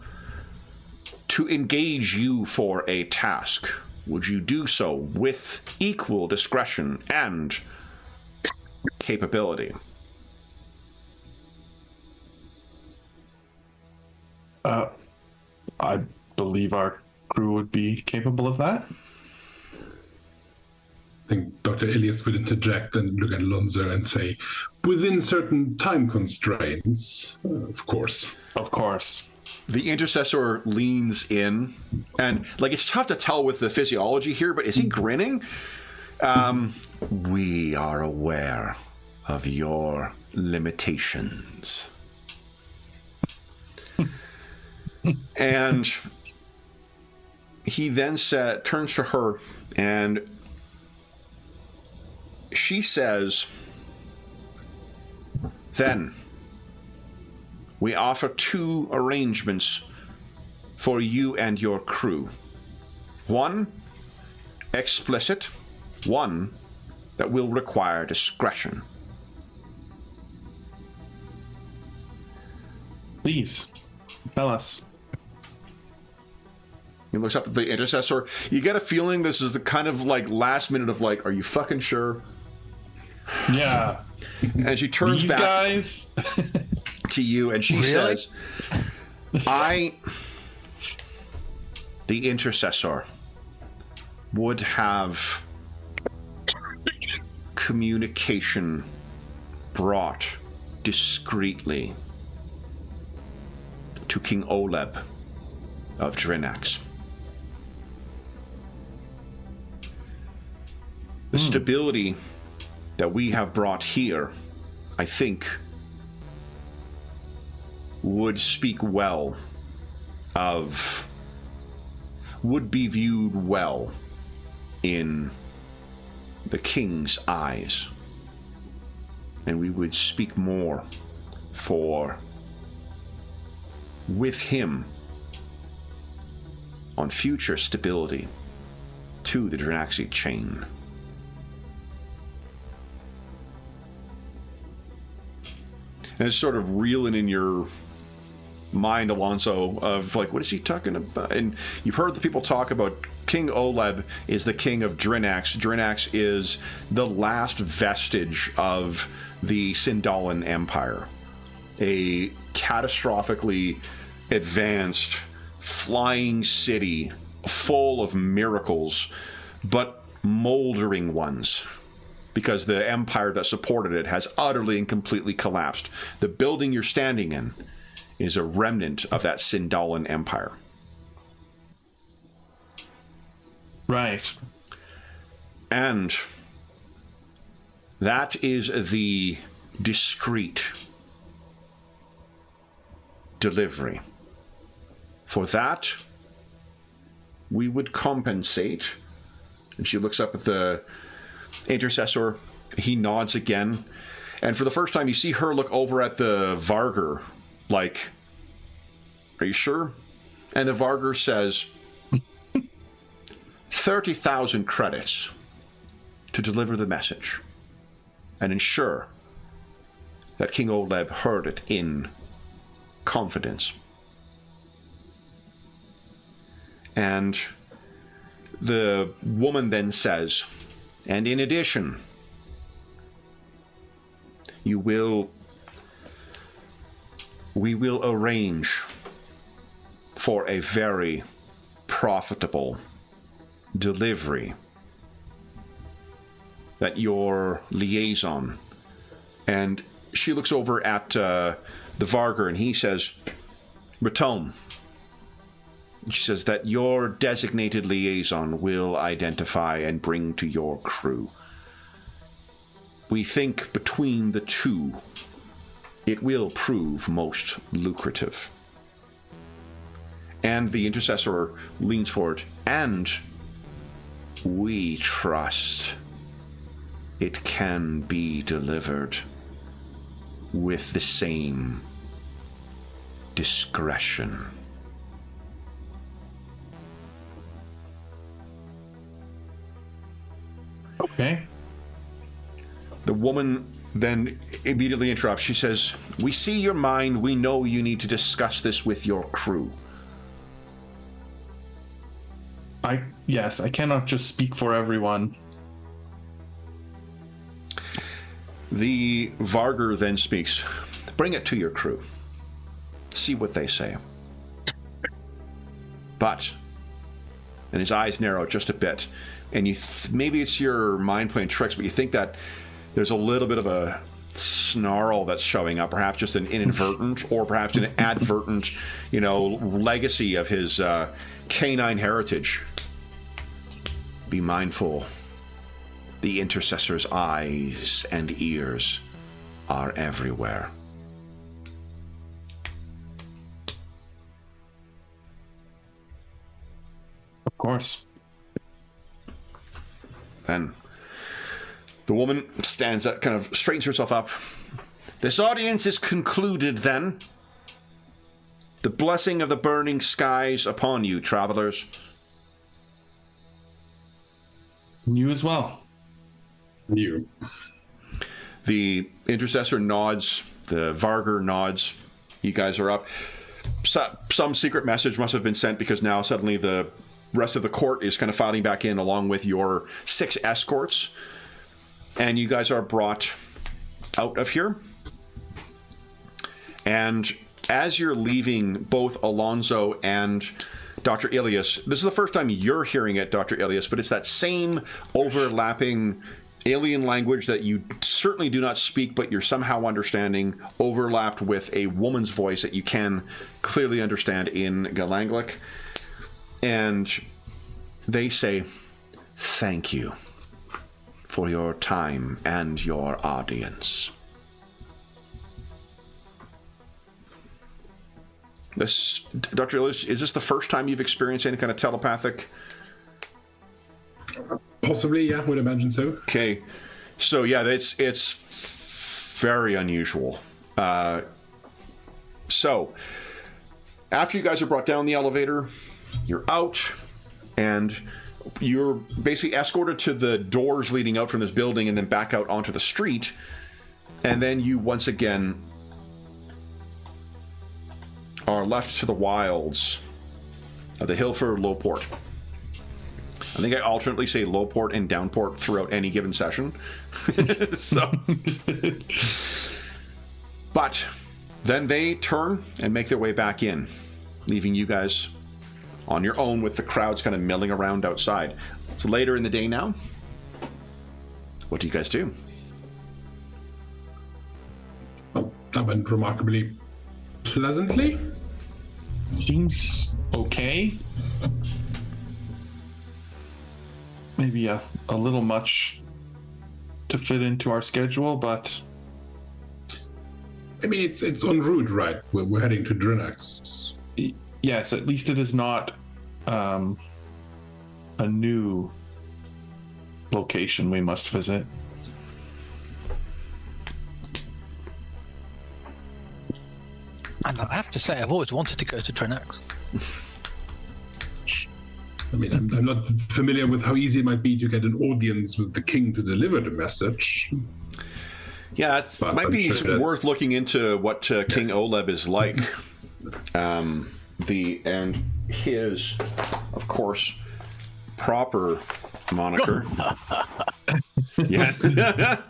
to engage you for a task, would you do so with equal discretion and capability? I believe our crew would be capable of that. I think Dr. Elias would interject and look at Lonzo and say, within certain time constraints, of course. Of course. The intercessor leans in, and like it's tough to tell with the physiology here, but is he grinning? We are aware of your limitations. And he then turns to her, and she says, then we offer two arrangements for you and your crew. One, explicit. One, that will require discretion. Please, tell us. He looks up at the intercessor. You get a feeling this is the kind of like last minute of like, are you fucking sure? Yeah. And she turns These back guys? to you and she Really? says, the intercessor, would have communication brought discreetly to King Oleb of Drinax. The stability that we have brought here, I think, would speak well of, would be viewed well in the king's eyes. And we would speak more for, with him, on future stability to the Drinaxi chain. And it's sort of reeling in your mind, Alonso, of like, what is he talking about? And you've heard the people talk about King Oleb is the king of Drinax. Drinax is the last vestige of the Sindalan Empire, a catastrophically advanced flying city full of miracles, but moldering ones, because the empire that supported it has utterly and completely collapsed. The building you're standing in is a remnant of that Sindalan Empire. Right. And that is the discreet delivery. For that, we would compensate. And she looks up at the intercessor. He nods again. And for the first time, you see her look over at the Vargur, like, are you sure? And the Vargur says, 30,000 credits to deliver the message and ensure that King Oleb heard it in confidence. And the woman then says, and in addition, we will arrange for a very profitable delivery that your liaison, and she looks over at the Vargur, and he says, Raton. She says that your designated liaison will identify and bring to your crew. We think between the two, it will prove most lucrative. And the intercessor leans forward, and we trust it can be delivered with the same discretion. Okay. The woman then immediately interrupts. She says, we see your mind. We know you need to discuss this with your crew. Yes, I cannot just speak for everyone. The Vargur then speaks. Bring it to your crew. See what they say. But, and his eyes narrow just a bit, and you maybe it's your mind playing tricks, but you think that there's a little bit of a snarl that's showing up, perhaps just an inadvertent or perhaps an advertent, legacy of his canine heritage. Be mindful. The intercessor's eyes and ears are everywhere. Of course. Then the woman stands up, kind of straightens herself up. This audience is concluded then. The blessing of the burning skies upon you, travelers. You as well. You. The intercessor nods. The Vargur nods. You guys are up. Some secret message must have been sent, because now suddenly the rest of the court is kind of filing back in along with your 6 escorts. And you guys are brought out of here. And as you're leaving, both Alonso and Dr. Ilias, this is the first time you're hearing it, Dr. Ilias, but it's that same overlapping alien language that you certainly do not speak, but you're somehow understanding, overlapped with a woman's voice that you can clearly understand in Galanglic. And they say, thank you for your time and your audience. This, Dr. Ilias, is this the first time you've experienced any kind of telepathic? Possibly, yeah, would imagine so. Okay, so yeah, it's very unusual. So after you guys are brought down the elevator, you're out, and you're basically escorted to the doors leading out from this building and then back out onto the street, and then you once again are left to the wilds of the Hilfer Lowport. I think I alternately say Lowport and Downport throughout any given session. So, but then they turn and make their way back in, leaving you guys on your own with the crowds kind of milling around outside. So later in the day now, what do you guys do? Well, that went remarkably pleasantly. Seems okay. Maybe a little much to fit into our schedule, but I mean, it's en route, right? We're heading to Drinax. yes, at least it is not a new location we must visit. And I have to say, I've always wanted to go to Drinax. I mean, I'm not familiar with how easy it might be to get an audience with the king to deliver the message. Yeah, it might be worth looking into what King Oleb is like. And his, of course, proper moniker. Yeah.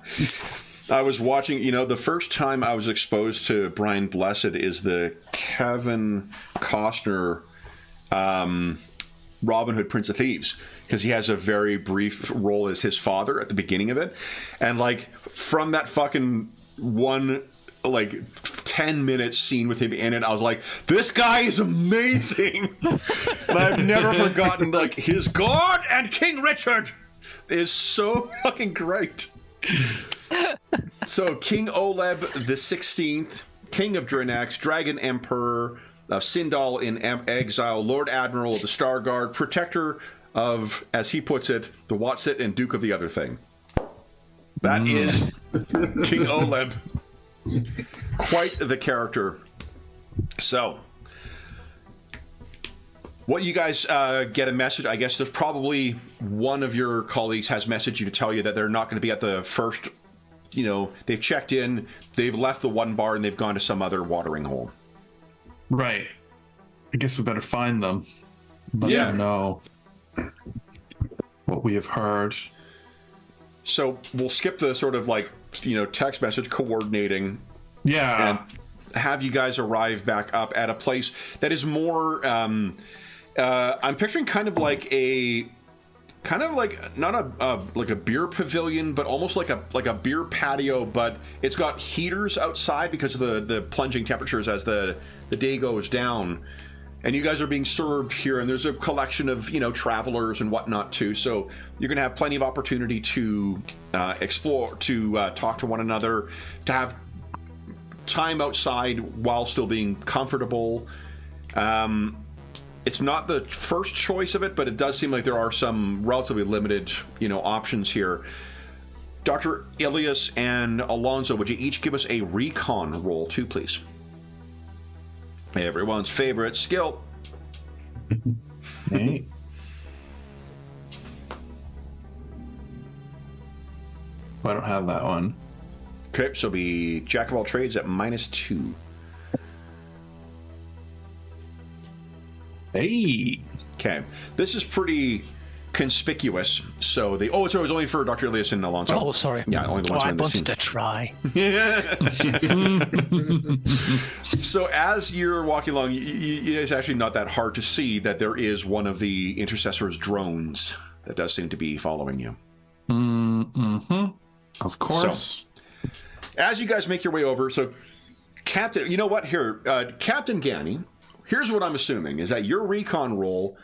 I was watching, the first time I was exposed to Brian Blessed is the Kevin Costner Robin Hood, Prince of Thieves, because he has a very brief role as his father at the beginning of it. And from that fucking 10-minute scene with him in it, I was like, this guy is amazing. And I've never forgotten his God and King Richard is so fucking great. So King Oleb the 16th, King of Drinax, Dragon Emperor of Sindal in exile, Lord Admiral of the Star Guard, protector of, as he puts it, the Watsit and Duke of the other thing. That is King Oleb. Quite the character. So, what you guys get a message, I guess there's probably one of your colleagues has messaged you to tell you that they're not going to be at the first, they've checked in, they've left the one bar and they've gone to some other watering hole. Right. I guess we better find them. Let them know what we have heard. So we'll skip the sort of text message coordinating. Yeah. And have you guys arrive back up at a place that is more, I'm picturing kind of like not a beer pavilion, but almost like a beer patio, but it's got heaters outside because of the plunging temperatures as the day goes down. And you guys are being served here, and there's a collection of, travelers and whatnot too. So you're going to have plenty of opportunity to explore, to talk to one another, to have time outside while still being comfortable. It's not the first choice of it, but it does seem like there are some relatively limited, options here. Dr. Ilias and Alonso, would you each give us a recon roll too, please? Everyone's favorite skill. Hey. I don't have that one. Okay, so be Jack of all trades at -2. Hey. Okay, this is pretty conspicuous. So it was only for Dr. Elias and Alonso. Oh, sorry. Yeah, only the ones I in the scene. wanted to try. So as you're walking along, it's actually not that hard to see that there is one of the Intercessor's drones that does seem to be following you. Mm-hmm. Of course. So, as you guys make your way over, so Captain, you know what? Here, Captain Ganny, here's what I'm assuming, is that your recon roll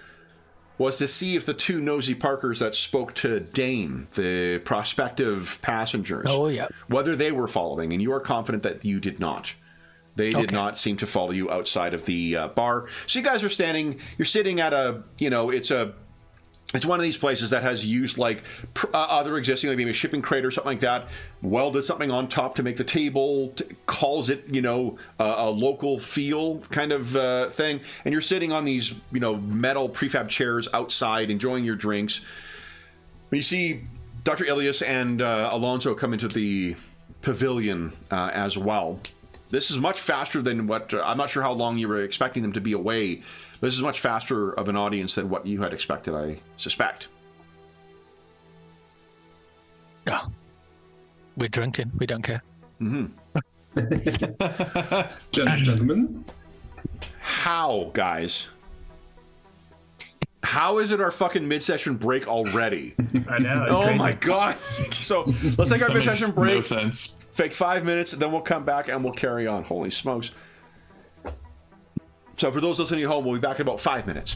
was to see if the two nosy Parkers that spoke to Dane, the prospective passengers, whether they were following, and you are confident that you did not. They did not seem to follow you outside of the bar. So you guys are you're sitting at it's one of these places that has used other existing, maybe a shipping crate or something like that, welded something on top to make the table, calls it, a local feel kind of thing. And you're sitting on these, metal prefab chairs outside enjoying your drinks. You see Dr. Ilias and Alonso come into the pavilion as well. This is much faster than what I'm not sure how long you were expecting them to be away. This is much faster of an audience than what you had expected, I suspect. Yeah. We're drinking. We don't care. Gentlemen, How, guys? How is it our fucking mid-session break already? I know. It's Oh crazy. my god! So let's take our That mid-session makes break. no sense. Fake 5 minutes, then we'll come back and we'll carry on. Holy smokes! So for those listening at home, we'll be back in about 5 minutes.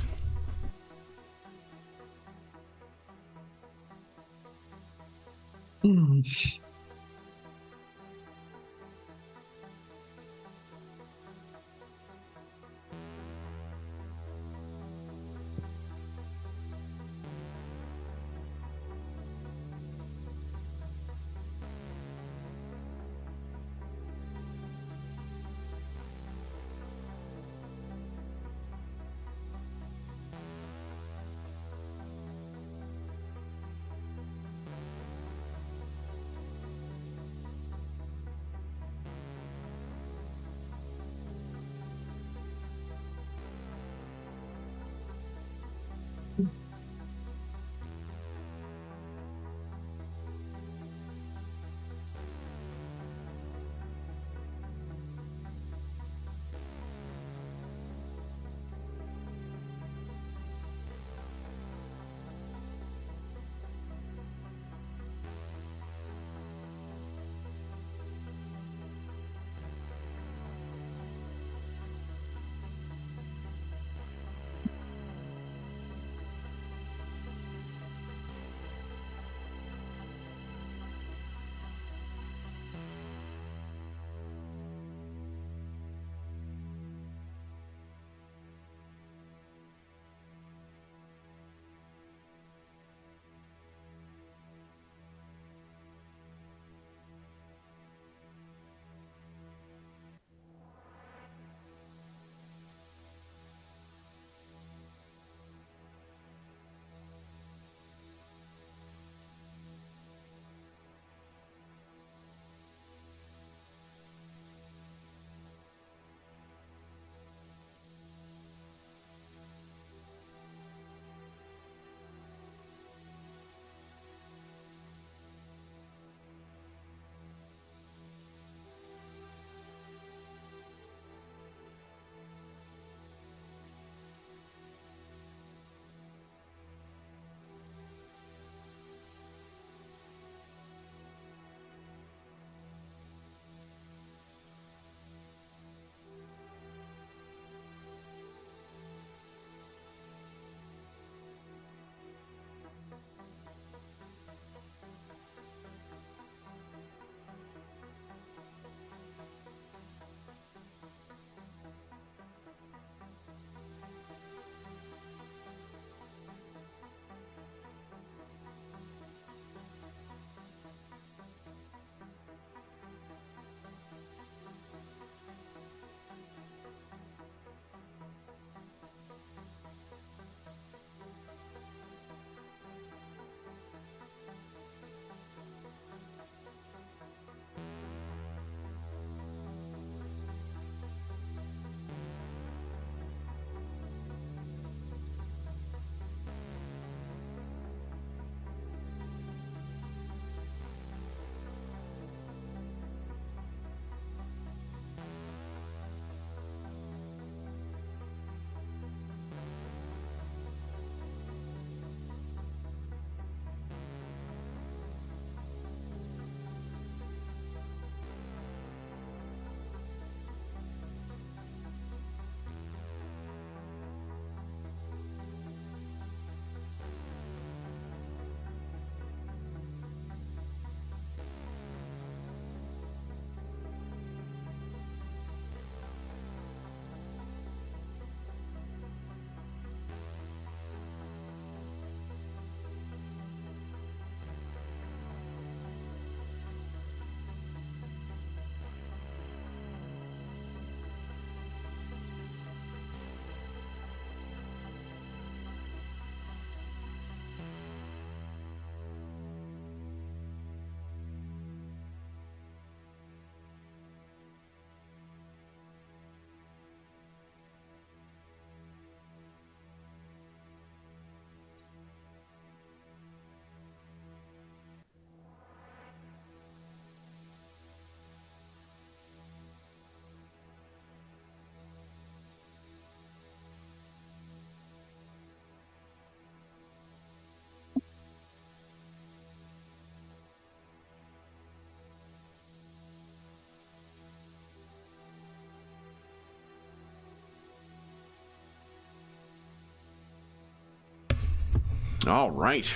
All right.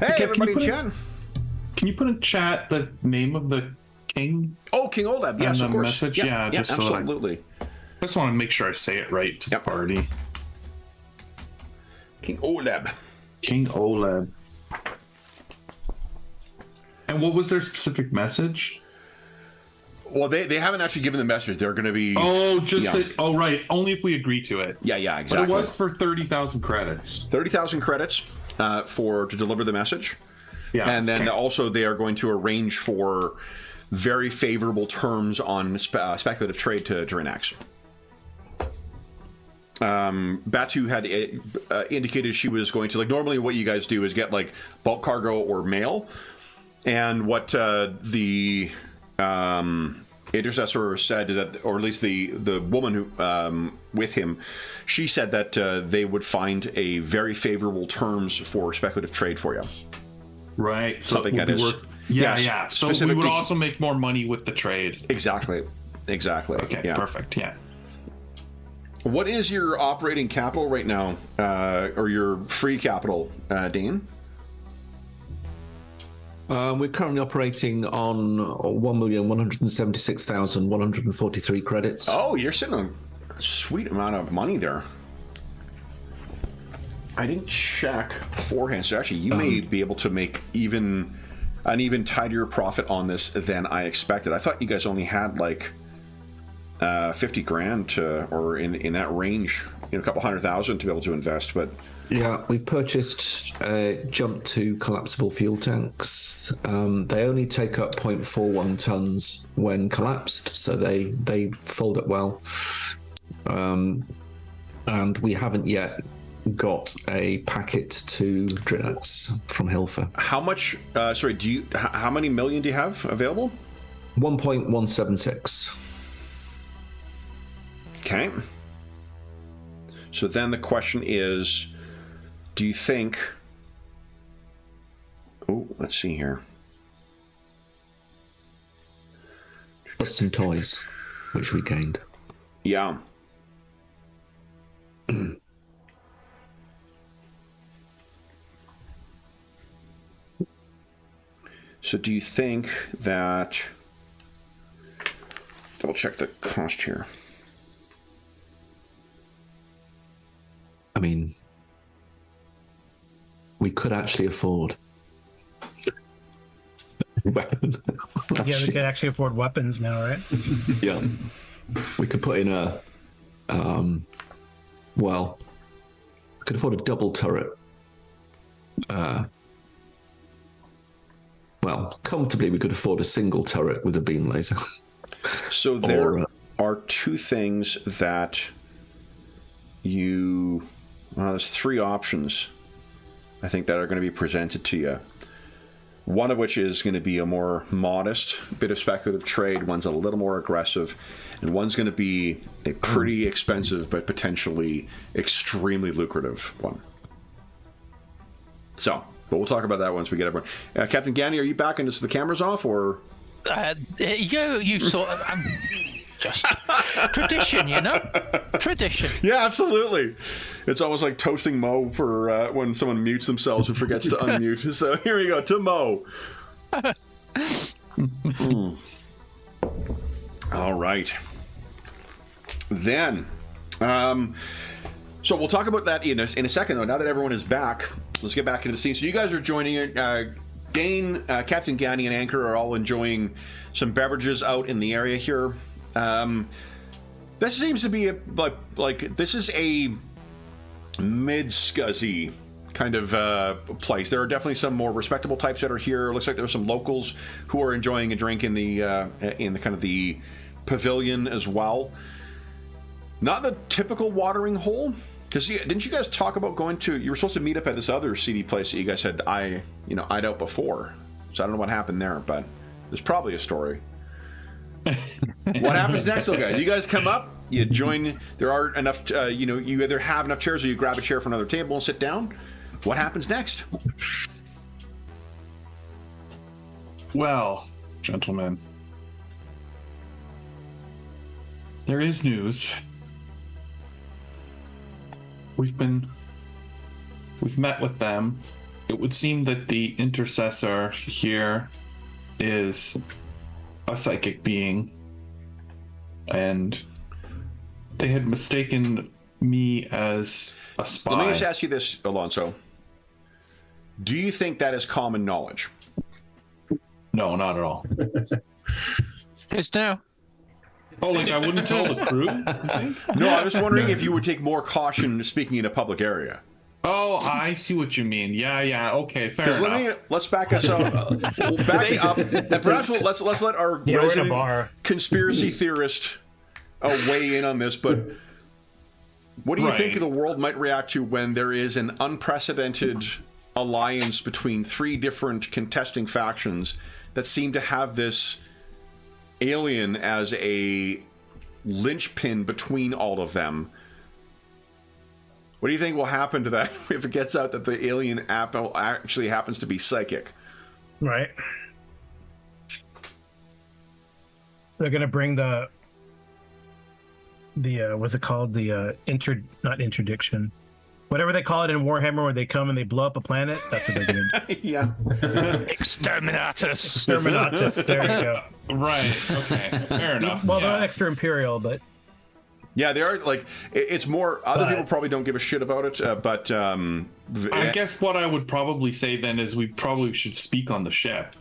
Hey, Okay, everybody in chat. Can you put in chat the name of the king? Oh, King Olab. Yes, and of the course. message? Yeah, just so absolutely. I just want to make sure I say it right to the party. King Olab. King Olab. And what was their specific message? Well, they haven't actually given the message. They're going to be... Oh, right. Only if we agree to it. Yeah, exactly. But it was for 30,000 credits. 30,000 credits to deliver the message. Yeah. And then also they are going to arrange for very favorable terms on speculative trade to Drinax. Batu had indicated she was going to, like, normally what you guys do is get, like, bulk cargo or mail. And what the intercessor said, that, or at least the woman who with him, she said that they would find a very favorable terms for speculative trade for you. Right. Something that is worth, yeah. So we would also make more money with the trade. Exactly. Okay. Yeah. Perfect. Yeah. What is your operating capital right now, or your free capital, Dean? We're currently operating on 1,176,143 credits. Oh, you're sitting on a sweet amount of money there. I didn't check beforehand, so actually you may be able to make an even tidier profit on this than I expected. I thought you guys only had like 50 grand or in that range, a couple 100,000 to be able to invest, but yeah, we purchased jump to collapsible fuel tanks. They only take up 0.41 tons when collapsed, so they fold up well. And we haven't yet got a packet to Drinax from Hilfer. How much? How many million do you have available? 1.176. Okay. So then the question is, do you think... Oh, let's see here. Plus some toys, which we gained. Yeah. So do you think that... Double check the cost here. I mean, we could actually afford a weapon. Yeah, we could actually afford weapons now, right? Yeah. We could put in a, we could afford a double turret. Comfortably we could afford a single turret with a beam laser. So there are two things that there's three options, I think, that are going to be presented to you. One of which is going to be a more modest bit of speculative trade, one's a little more aggressive, and one's going to be a pretty expensive but potentially extremely lucrative one. So, but we'll talk about that once we get everyone. Captain Ganny, are you back and is the camera's off, or? You sort of... just tradition, tradition. Yeah, absolutely. It's almost like toasting Mo for when someone mutes themselves and forgets to unmute. So here we go to Mo. All right. Then, so we'll talk about that in a second, though. Now that everyone is back, let's get back into the scene. So you guys are joining Dane, Captain Ganny, and Anchor are all enjoying some beverages out in the area here. This seems to be this is a mid-scuzzy kind of place. There are definitely some more respectable types that are here. It looks like there are some locals who are enjoying a drink in the kind of the pavilion as well. Not the typical watering hole, because didn't you guys talk about you were supposed to meet up at this other seedy place that you guys had eyed out before. So I don't know what happened there, but there's probably a story. What happens next, though, guys? You guys come up, you join. There are enough, you either have enough chairs or you grab a chair from another table and sit down. What happens next? Well, gentlemen, there is news. We've been we've met with them. It would seem that the intercessor here is a psychic being, and they had mistaken me as a spy. Let me just ask you this, Alonso. Do you think that is common knowledge? No, not at all. It's now. Oh, like I wouldn't tell the crew, you think? No, I was wondering if you would take more caution speaking in a public area. Oh, I see what you mean. Yeah, okay, fair enough. Let's back us up. We'll back it up, and perhaps let's let our we're in a resident bar. conspiracy theorist weigh in on this. But what do you think the world might react to when there is an unprecedented alliance between 3 different contesting factions that seem to have this alien as a linchpin between all of them? What do you think will happen to that if it gets out that the alien actually happens to be psychic? Right. They're gonna bring the what's it called? The not interdiction. Whatever they call it in Warhammer, where they come and they blow up a planet. That's what they're doing. Yeah. Exterminatus. Exterminatus. There you go. Right, okay, fair enough. Well, yeah. they're extra imperial, but Yeah, they are, like, it's more, other people probably don't give a shit about it, but I guess what I would probably say then is we probably should speak on the ship,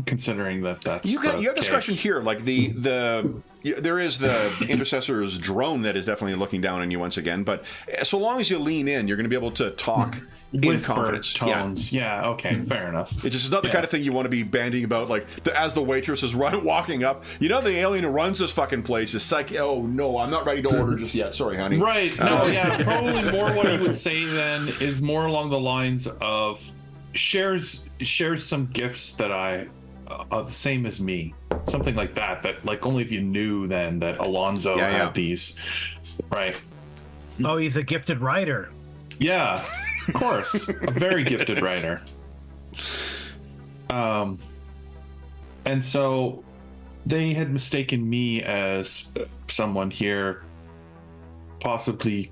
considering that's you have discussion here, like there is the intercessor's drone that is definitely looking down on you once again, but so long as you lean in, you're going to be able to talk in whisper confidence. tones. Yeah, okay, fair enough. It just is not the kind of thing you want to be bandying about, like as the waitress is walking up. You know, the alien who runs this fucking place is like, oh no, I'm not ready to order just yet. Sorry, honey. Right. No, yeah, probably more what you would say then is more along the lines of shares some gifts that are the same as me. Something like that, like only if you knew then that Alonso had these. Right. oh, he's a gifted writer. Yeah, of course. A very gifted writer. And so they had mistaken me as someone here possibly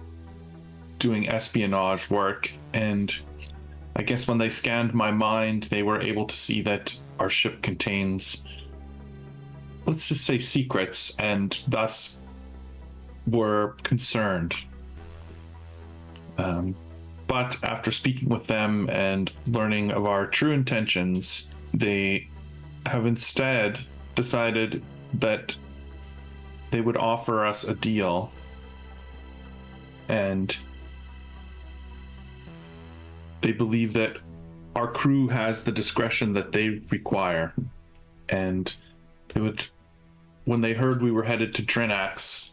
doing espionage work, and I guess when they scanned my mind, they were able to see that our ship contains, let's just say, secrets, and thus were concerned. But after speaking with them and learning of our true intentions, they have instead decided that they would offer us a deal, and they believe that our crew has the discretion that they require, and they would, when they heard we were headed to Drinax,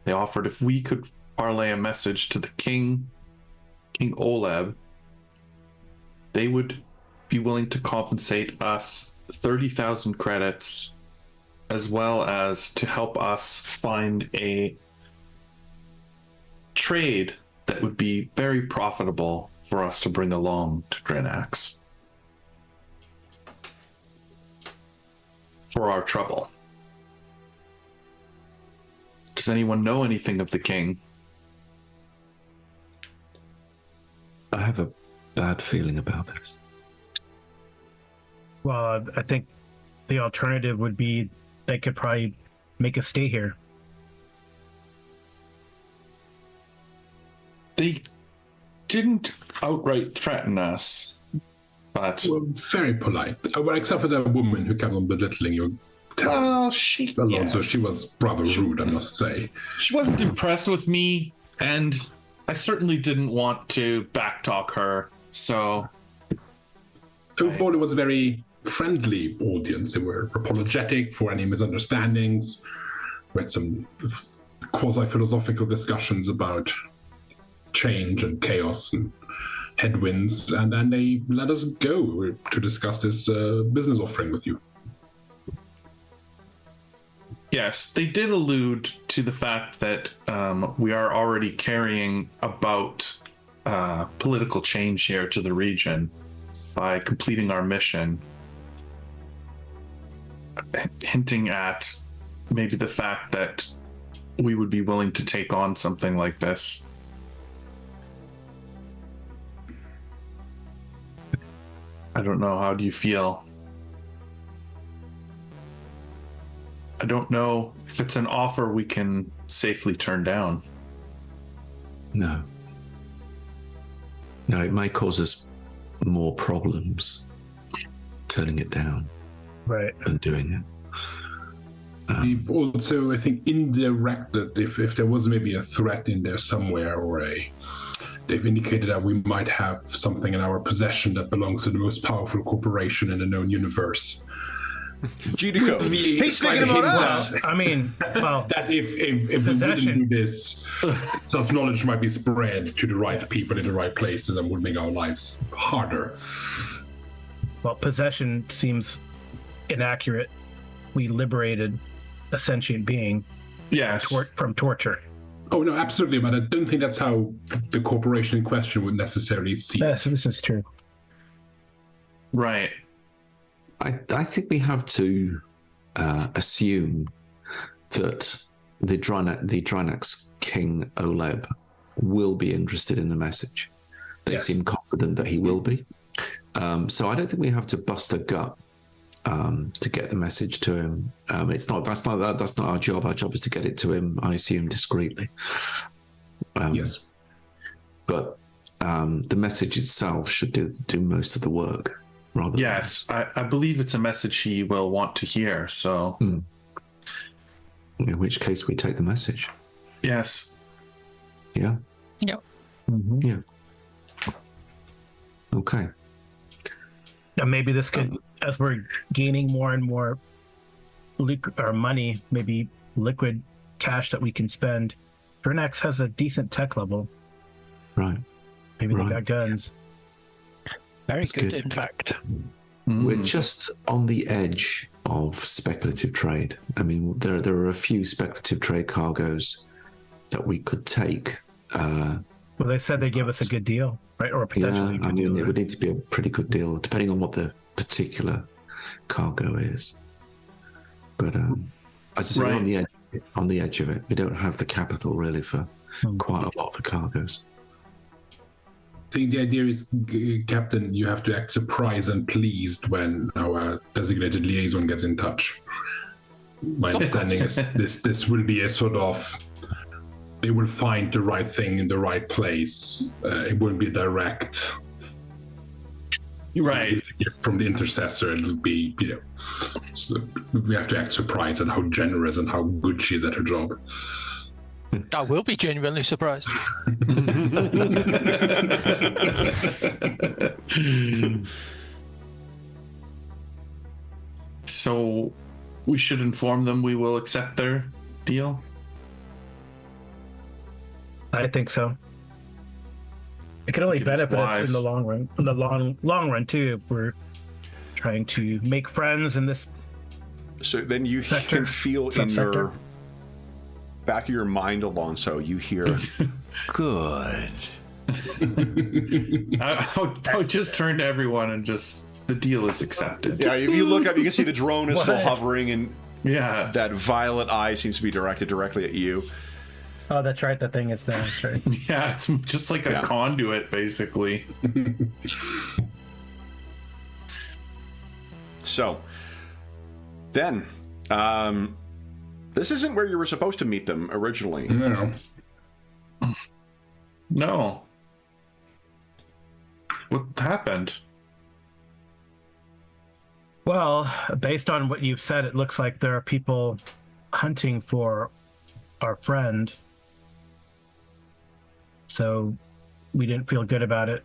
they offered if we could parlay a message to the King Oleb, they would be willing to compensate us 30,000 credits, as well as to help us find a trade that would be very profitable for us to bring along to Drinax for our trouble. Does anyone know anything of the king? I have a bad feeling about this. Well, I think the alternative would be they could probably make us stay here. They didn't outright threaten us, but Well, very polite. Well, except for the woman who kept on belittling your talents. she Alonso, yes. she was rather rude, I must say. She wasn't impressed with me, and I certainly didn't want to backtalk her. So Overall, it was a very friendly audience. They were apologetic for any misunderstandings. We had some quasi-philosophical discussions about change and chaos and headwinds, and then they let us go to discuss this business offering with you. yes, they did allude to the fact that we are already carrying about political change here to the region by completing our mission, hinting at maybe the fact that we would be willing to take on something like this. I don't know. How do you feel? I don't know if it's an offer we can safely turn down. No. No, it may cause us more problems turning it down than doing it. We've also, I think, indirected, if there was maybe a threat in there somewhere, or they've indicated that we might have something in our possession that belongs to the most powerful corporation in the known universe. Gidico, he's speaking about us. Well, I mean, That if we wouldn't do this, such knowledge might be spread to the right people in the right places and would make our lives harder. well, possession seems inaccurate. We liberated a sentient being Yes. from torture. Oh, no, absolutely, but I don't think that's how the corporation in question would necessarily see it. Yes, this is true. Right. I think we have to assume that the Drynax King Oleb will be interested in the message. They seem confident that he will be. So I don't think we have to bust a gut to get the message to him. That's not our job. Our job is to get it to him, I assume, discreetly. Yes. But the message itself should do most of the work. Rather Yes, I believe it's a message he will want to hear. So, in which case we take the message. yes. Yeah. Yep. Yeah. Okay. And maybe this could, as we're gaining more and more money, maybe liquid cash that we can spend. Vernex has a decent tech level. Right. Maybe Right. they got guns. Very That's good, good. in fact. We're just on the edge of speculative trade. I mean, there are a few speculative trade cargoes that we could take. Well, they said they give us a good deal, right? Or potentially a good deal. it would need to be a pretty good deal, depending on what the particular cargo is. But as I say, we're on the edge of it. We don't have the capital really for quite a lot of the cargoes. I think the idea is, Captain, you have to act surprised and pleased when our designated liaison gets in touch. My understanding is this will be a sort of, they will find the right thing in the right place. It won't be direct. Right. It's a gift from the intercessor. It'll be, so we have to act surprised at how generous and how good she is at her job. I will be genuinely surprised. So, we should inform them we will accept their deal. I think so. It could only Think it's benefit us wise. in the long run. In the long run, too, if we're trying to make friends in this. So then you Sector. can feel in Subsector. your back of your mind, Alonso, you hear, good. I would just turn to everyone and just, the deal is accepted. Yeah, if you look up, you can see the drone is still What? hovering, and Yeah. that violet eye seems to be directed directly at you. Oh, that's right. The thing is there. That's right. Yeah, it's just like a Yeah. conduit, basically. So, then, this isn't where you were supposed to meet them originally. No. No. What happened? Well, based on what you've said, it looks like there are people hunting for our friend. So we didn't feel good about it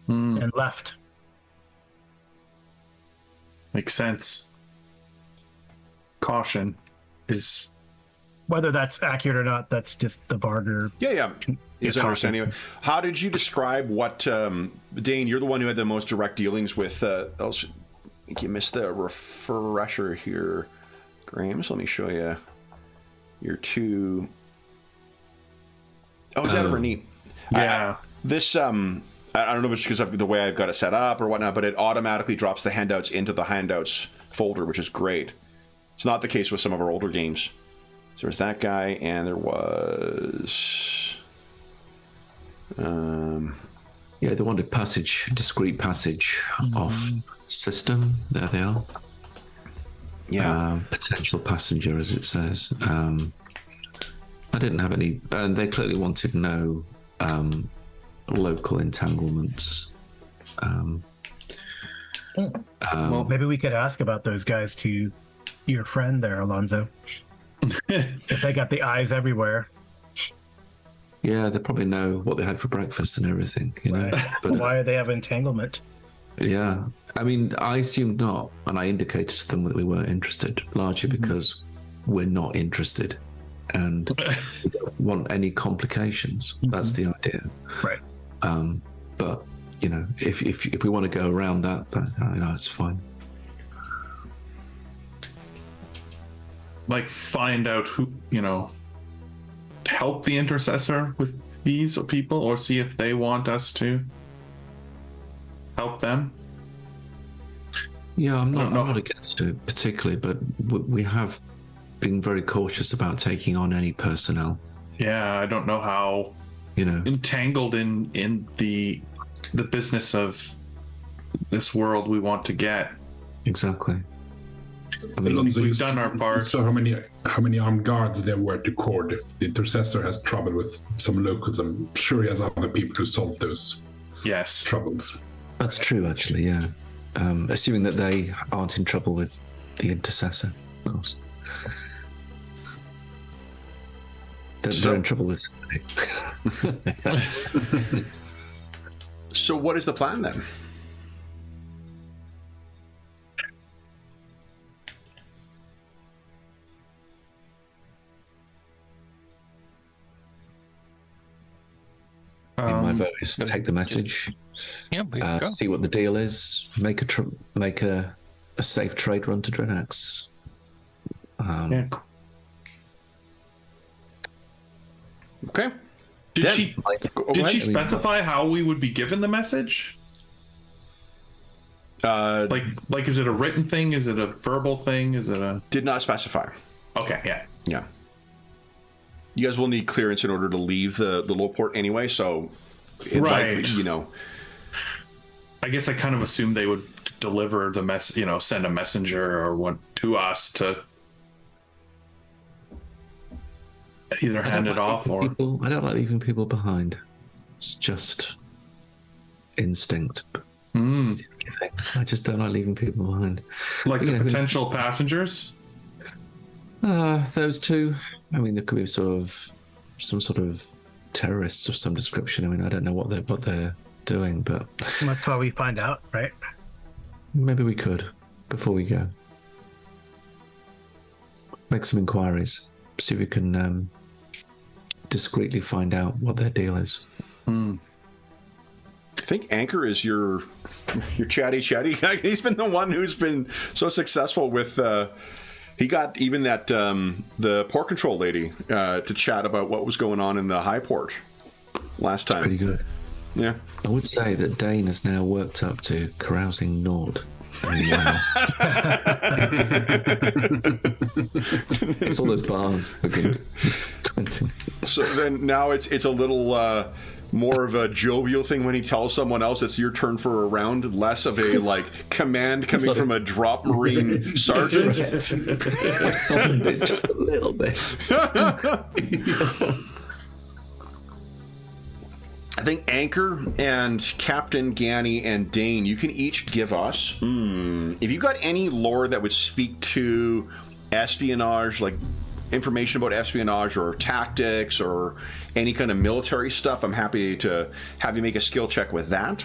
and left. Makes sense. Caution is. Whether that's accurate or not, that's just the Varger. Yeah. Is talking. understanding. How did you describe what, Dane, you're the one who had the most direct dealings with, I think you missed the refresher here, Graham, so let me show you your two. Oh, is that ever neat? Yeah. This, I don't know if it's because of the way I've got it set up or whatnot, but it automatically drops the handouts into the handouts folder, which is great. It's not the case with some of our older games. So there's that guy, and there was... Yeah, they wanted discrete passage off system. There they are. Yeah. Potential passenger, as it says. I didn't have any, and they clearly wanted no local entanglements. Well, maybe we could ask about those guys to your friend there, Alonzo. If they got the eyes everywhere. Yeah, they probably know what they had for breakfast and everything, you know. Right. But Why do they have entanglement? yeah, I mean, I assumed not, and I indicated to them that we weren't interested, largely because we're not interested and we don't want any complications. That's the idea. Right. But you know, if we want to go around that, you know, it's fine. Like, find out who, you know, help the intercessor with these people, or see if they want us to help them. Yeah, I'm not against it particularly, but we have been very cautious about taking on any personnel. Yeah, I don't know how, you know, entangled in the business of this world we want to get. Exactly. I mean, Alonso, we've done our part. So how many armed guards there were to court if the intercessor has trouble with some locals? I'm sure he has other people to solve those Yes. troubles. that's true, actually. Yeah, assuming that they aren't in trouble with the intercessor, of course. They're in trouble with somebody. So what is the plan then? My vote is to take the message, Yeah, we can go. see what the deal is, make a safe trade run to Drenax. Yeah. Okay. Did Then- she Go did ahead. she specify how we would be given the message? Like is it a written thing? Is it a verbal thing? Is it a Did not specify. Okay, yeah. Yeah. You guys will need clearance in order to leave the low port anyway, so it's Right. likely, you know. I guess I kind of assumed they would deliver the mess, you know, send a messenger or what to us to either hand it off or I don't like leaving people behind. It's just instinct. I just don't like leaving people behind. like You the know, potential passengers. Those two. I mean, there could be some sort of terrorists of some description. I mean, I don't know what they're doing, but That's why we find out, right? maybe we could before we go make some inquiries, see if we can discreetly find out what their deal is. I think Anchor is your chatty guy. He's been the one who's been so successful with he got even that the port control lady to chat about what was going on in the high port last time. Pretty good. Yeah. I would say that Dane has now worked up to carousing Nord. And wow. It's all those bars. Okay. So then now it's a little more of a jovial thing when he tells someone else it's your turn for a round, less of a like command coming from a drop marine sergeant. I've softened it just a little bit. I think Anchor and Captain Ganny and Dane, you can each give us, if you got any lore that would speak to espionage, like information about espionage or tactics or any kind of military stuff, I'm happy to have you make a skill check with that.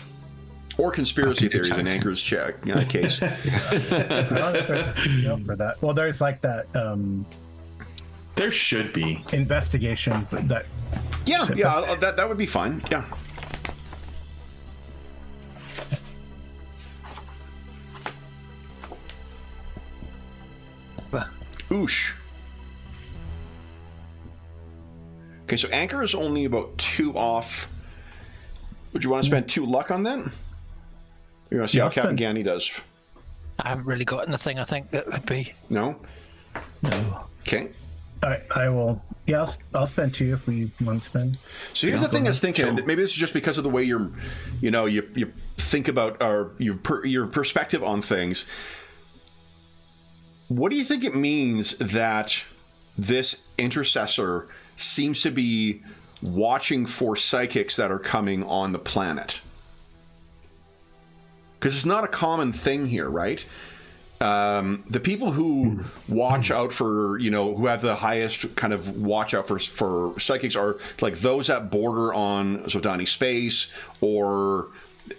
Or conspiracy theories in Anchor's check case. I don't know if there's a CEO for that. Well, there's like that There should be. investigation that. Yeah, that would be fine. Yeah. Oosh. Okay, so Anchor is only about 2 off. Would you want to spend 2 luck on that? You want to see how I'll Captain spend- Ganny does? I haven't really got anything I think that would be. No? No. Okay. I will. Yeah, I'll spend 2 if we want to spend. So here's the thing I was thinking. Maybe this is just because of the way you think about your perspective on things. What do you think it means that this intercessor seems to be watching for psychics that are coming on the planet? Because it's not a common thing here, right? The people who watch out for, who have the highest kind of watch out for psychics are like those that border on Zodani space or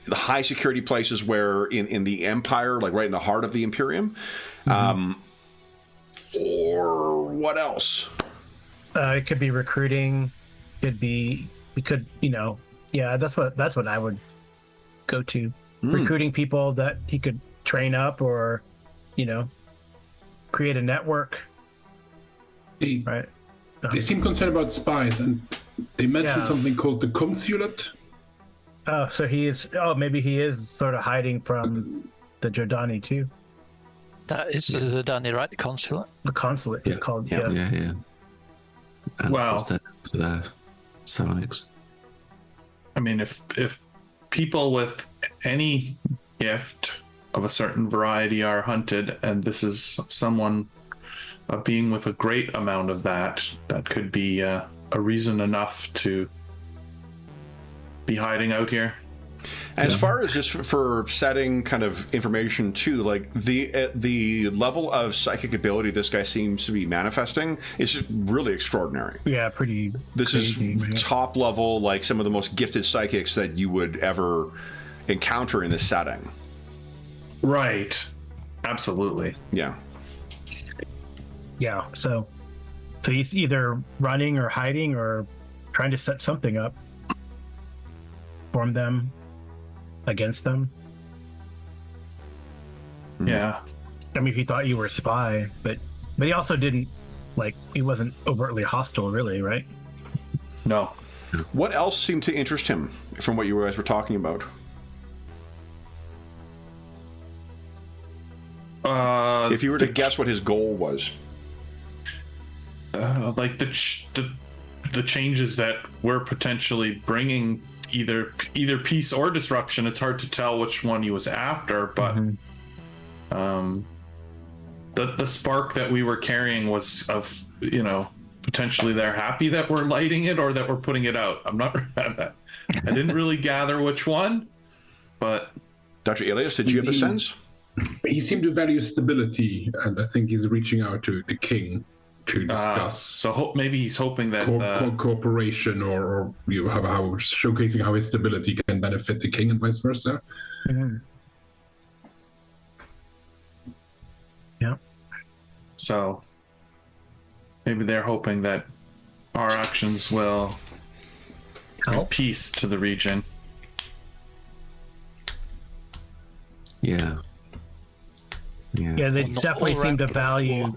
the high security places where in the Empire, like right in the heart of the Imperium. Or what else? It could be recruiting. That's what I would go to. Recruiting people that he could train up or, create a network. Right. They seem concerned about spies, and they mentioned something called the consulate. Oh, so maybe he is sort of hiding from the Jordani too. That is the Danny, right? The consulate. The consulate is called. Yeah. And Wow. for their psionics. I mean, if people with any gift of a certain variety are hunted, and this is someone, a being with a great amount of that could be a reason enough to be hiding out here. As far as just for setting kind of information too, like the level of psychic ability this guy seems to be manifesting is really extraordinary. Yeah, pretty. This crazy, is right? top level, like some of the most gifted psychics that you would ever encounter in this setting. Right. Absolutely. Yeah. Yeah. So he's either running or hiding or trying to set something up, form them against them. Yeah. I mean, if he thought you were a spy, but he also didn't, he wasn't overtly hostile, really, right? No. What else seemed to interest him from what you guys were talking about? If you were to guess what his goal was. Like the changes that we're potentially bringing, either peace or disruption. It's hard to tell which one he was after, but the spark that we were carrying was of, potentially they're happy that we're lighting it or that we're putting it out. I didn't really gather which one, but Dr. Elias, did you have a sense? He seemed to value stability, and I think he's reaching out to the king to discuss. So maybe he's hoping that cooperation or you have how showcasing how his stability can benefit the king and vice versa. Yeah. So maybe they're hoping that our actions will bring peace to the region. Yeah. Yeah, they definitely seem to value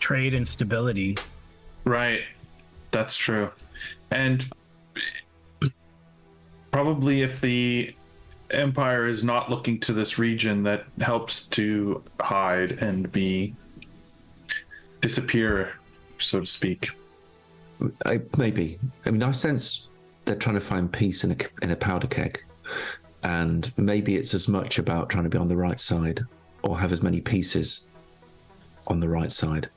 trade and stability. Right. That's true. And probably if the Empire is not looking to this region, that helps to hide and disappear, so to speak. Maybe. I mean, I sense they're trying to find peace in a powder keg. And maybe it's as much about trying to be on the right side or have as many pieces on the right side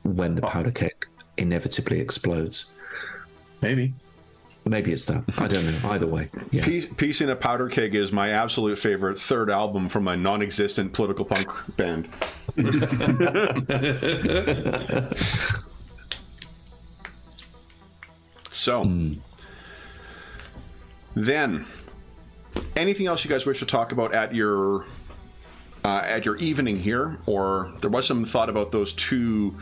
when the powder keg inevitably explodes. Maybe it's that. I don't know. Either way. Yeah. Peace in a Powder Keg is my absolute favorite third album from a non-existent political punk band. So, then, anything else you guys wish to talk about at your evening here? Or there was some thought about those two,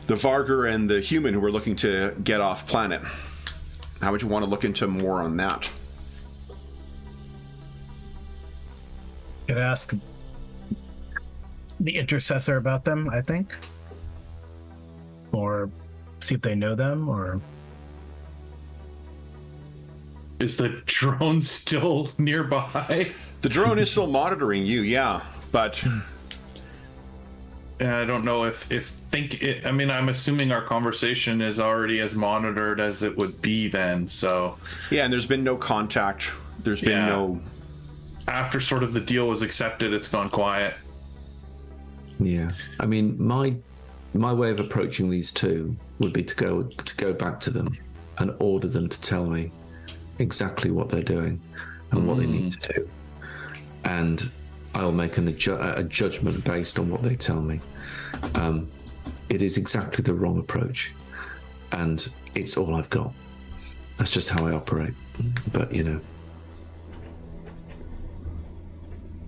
the Vargur and the human who were looking to get off planet. How would you want to look into more on that? Could ask the intercessor about them, I think. Or see if they know them, or... Is the drone still nearby? The drone is still monitoring you, yeah, but I don't know if I mean, I'm assuming our conversation is already as monitored as it would be then. So yeah, and there's been no contact. There's been no. After sort of the deal was accepted, it's gone quiet. Yeah, I mean, my way of approaching these two would be to go back to them and order them to tell me exactly what they're doing and what they need to do, and I'll make a judgment based on what they tell me. It is exactly the wrong approach, and it's all I've got. That's just how I operate. But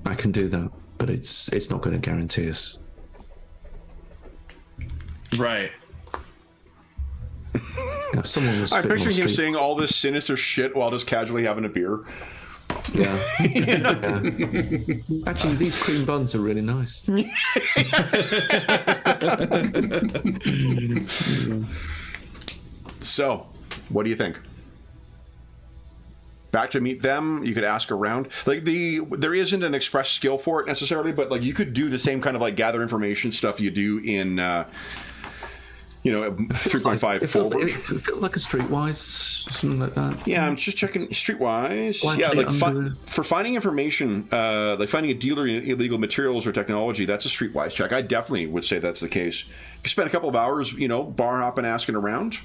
I can do that, but it's not going to guarantee us. Right. If someone was I'm spitting on picturing him street- saying all this sinister shit while just casually having a beer. Yeah. Yeah. Actually, these cream buns are really nice. So, what do you think? Back to meet them, you could ask around. Like there isn't an express skill for it necessarily, but like you could do the same kind of like gather information stuff you do in 3.5 forward. It feels like a Streetwise, something like that. Yeah, I'm just checking Streetwise. Blankly Yeah, like under- for finding information, like finding a dealer in illegal materials or technology, that's a Streetwise check. I definitely would say that's the case. You spend a couple of hours, bar hopping, asking around.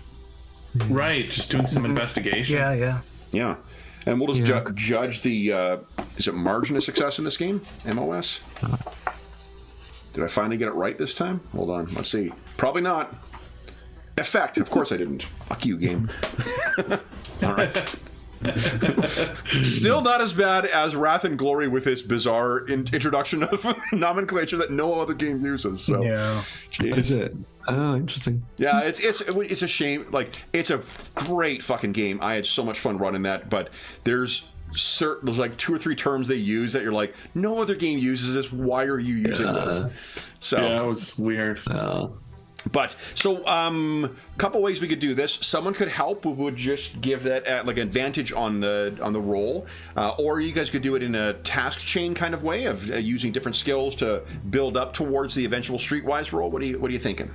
Right, just doing some investigation. Yeah. Yeah. And we'll just judge the, is it margin of success in this game? MOS? Did I finally get it right this time? Hold on, let's see. Probably not. Effect, of course I didn't. Fuck you, game. All right. Still not as bad as Wrath and Glory with its bizarre introduction of nomenclature that no other game uses. So, Yeah. Jeez. Is it? Oh, interesting. Yeah, it's a shame. Like, it's a great fucking game. I had so much fun running that, but there's like 2 or 3 terms they use that you're like, no other game uses this. Why are you using this? So Yeah, it was weird. But so, couple ways we could do this. Someone could help. We would just give that like advantage on the roll, or you guys could do it in a task chain kind of way of using different skills to build up towards the eventual streetwise roll. What are you thinking?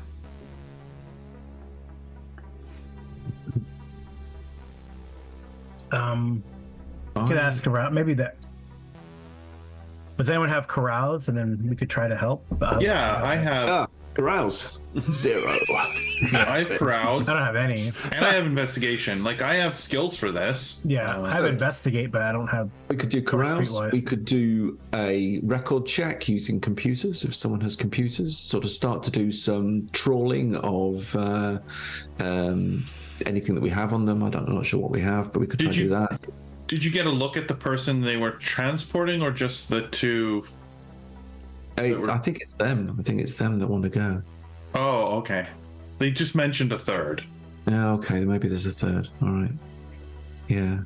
You could ask around. Maybe that. Does anyone have corrals, and then we could try to help? Yeah, I have. Carouse. 0. I have carouse, I don't have any. and I have investigation. Like, I have skills for this. Yeah, I have investigate, but I don't have. We could do carouse. Streetwise. We could do a record check using computers if someone has computers. Sort of start to do some trawling of anything that we have on them. I'm not sure what we have, but we could try to do that. Did you get a look at the person they were transporting, or just the two? I think it's them. I think it's them that want to go. Oh, okay. They just mentioned a third. Yeah, okay. Maybe there's a third. All right. Yeah.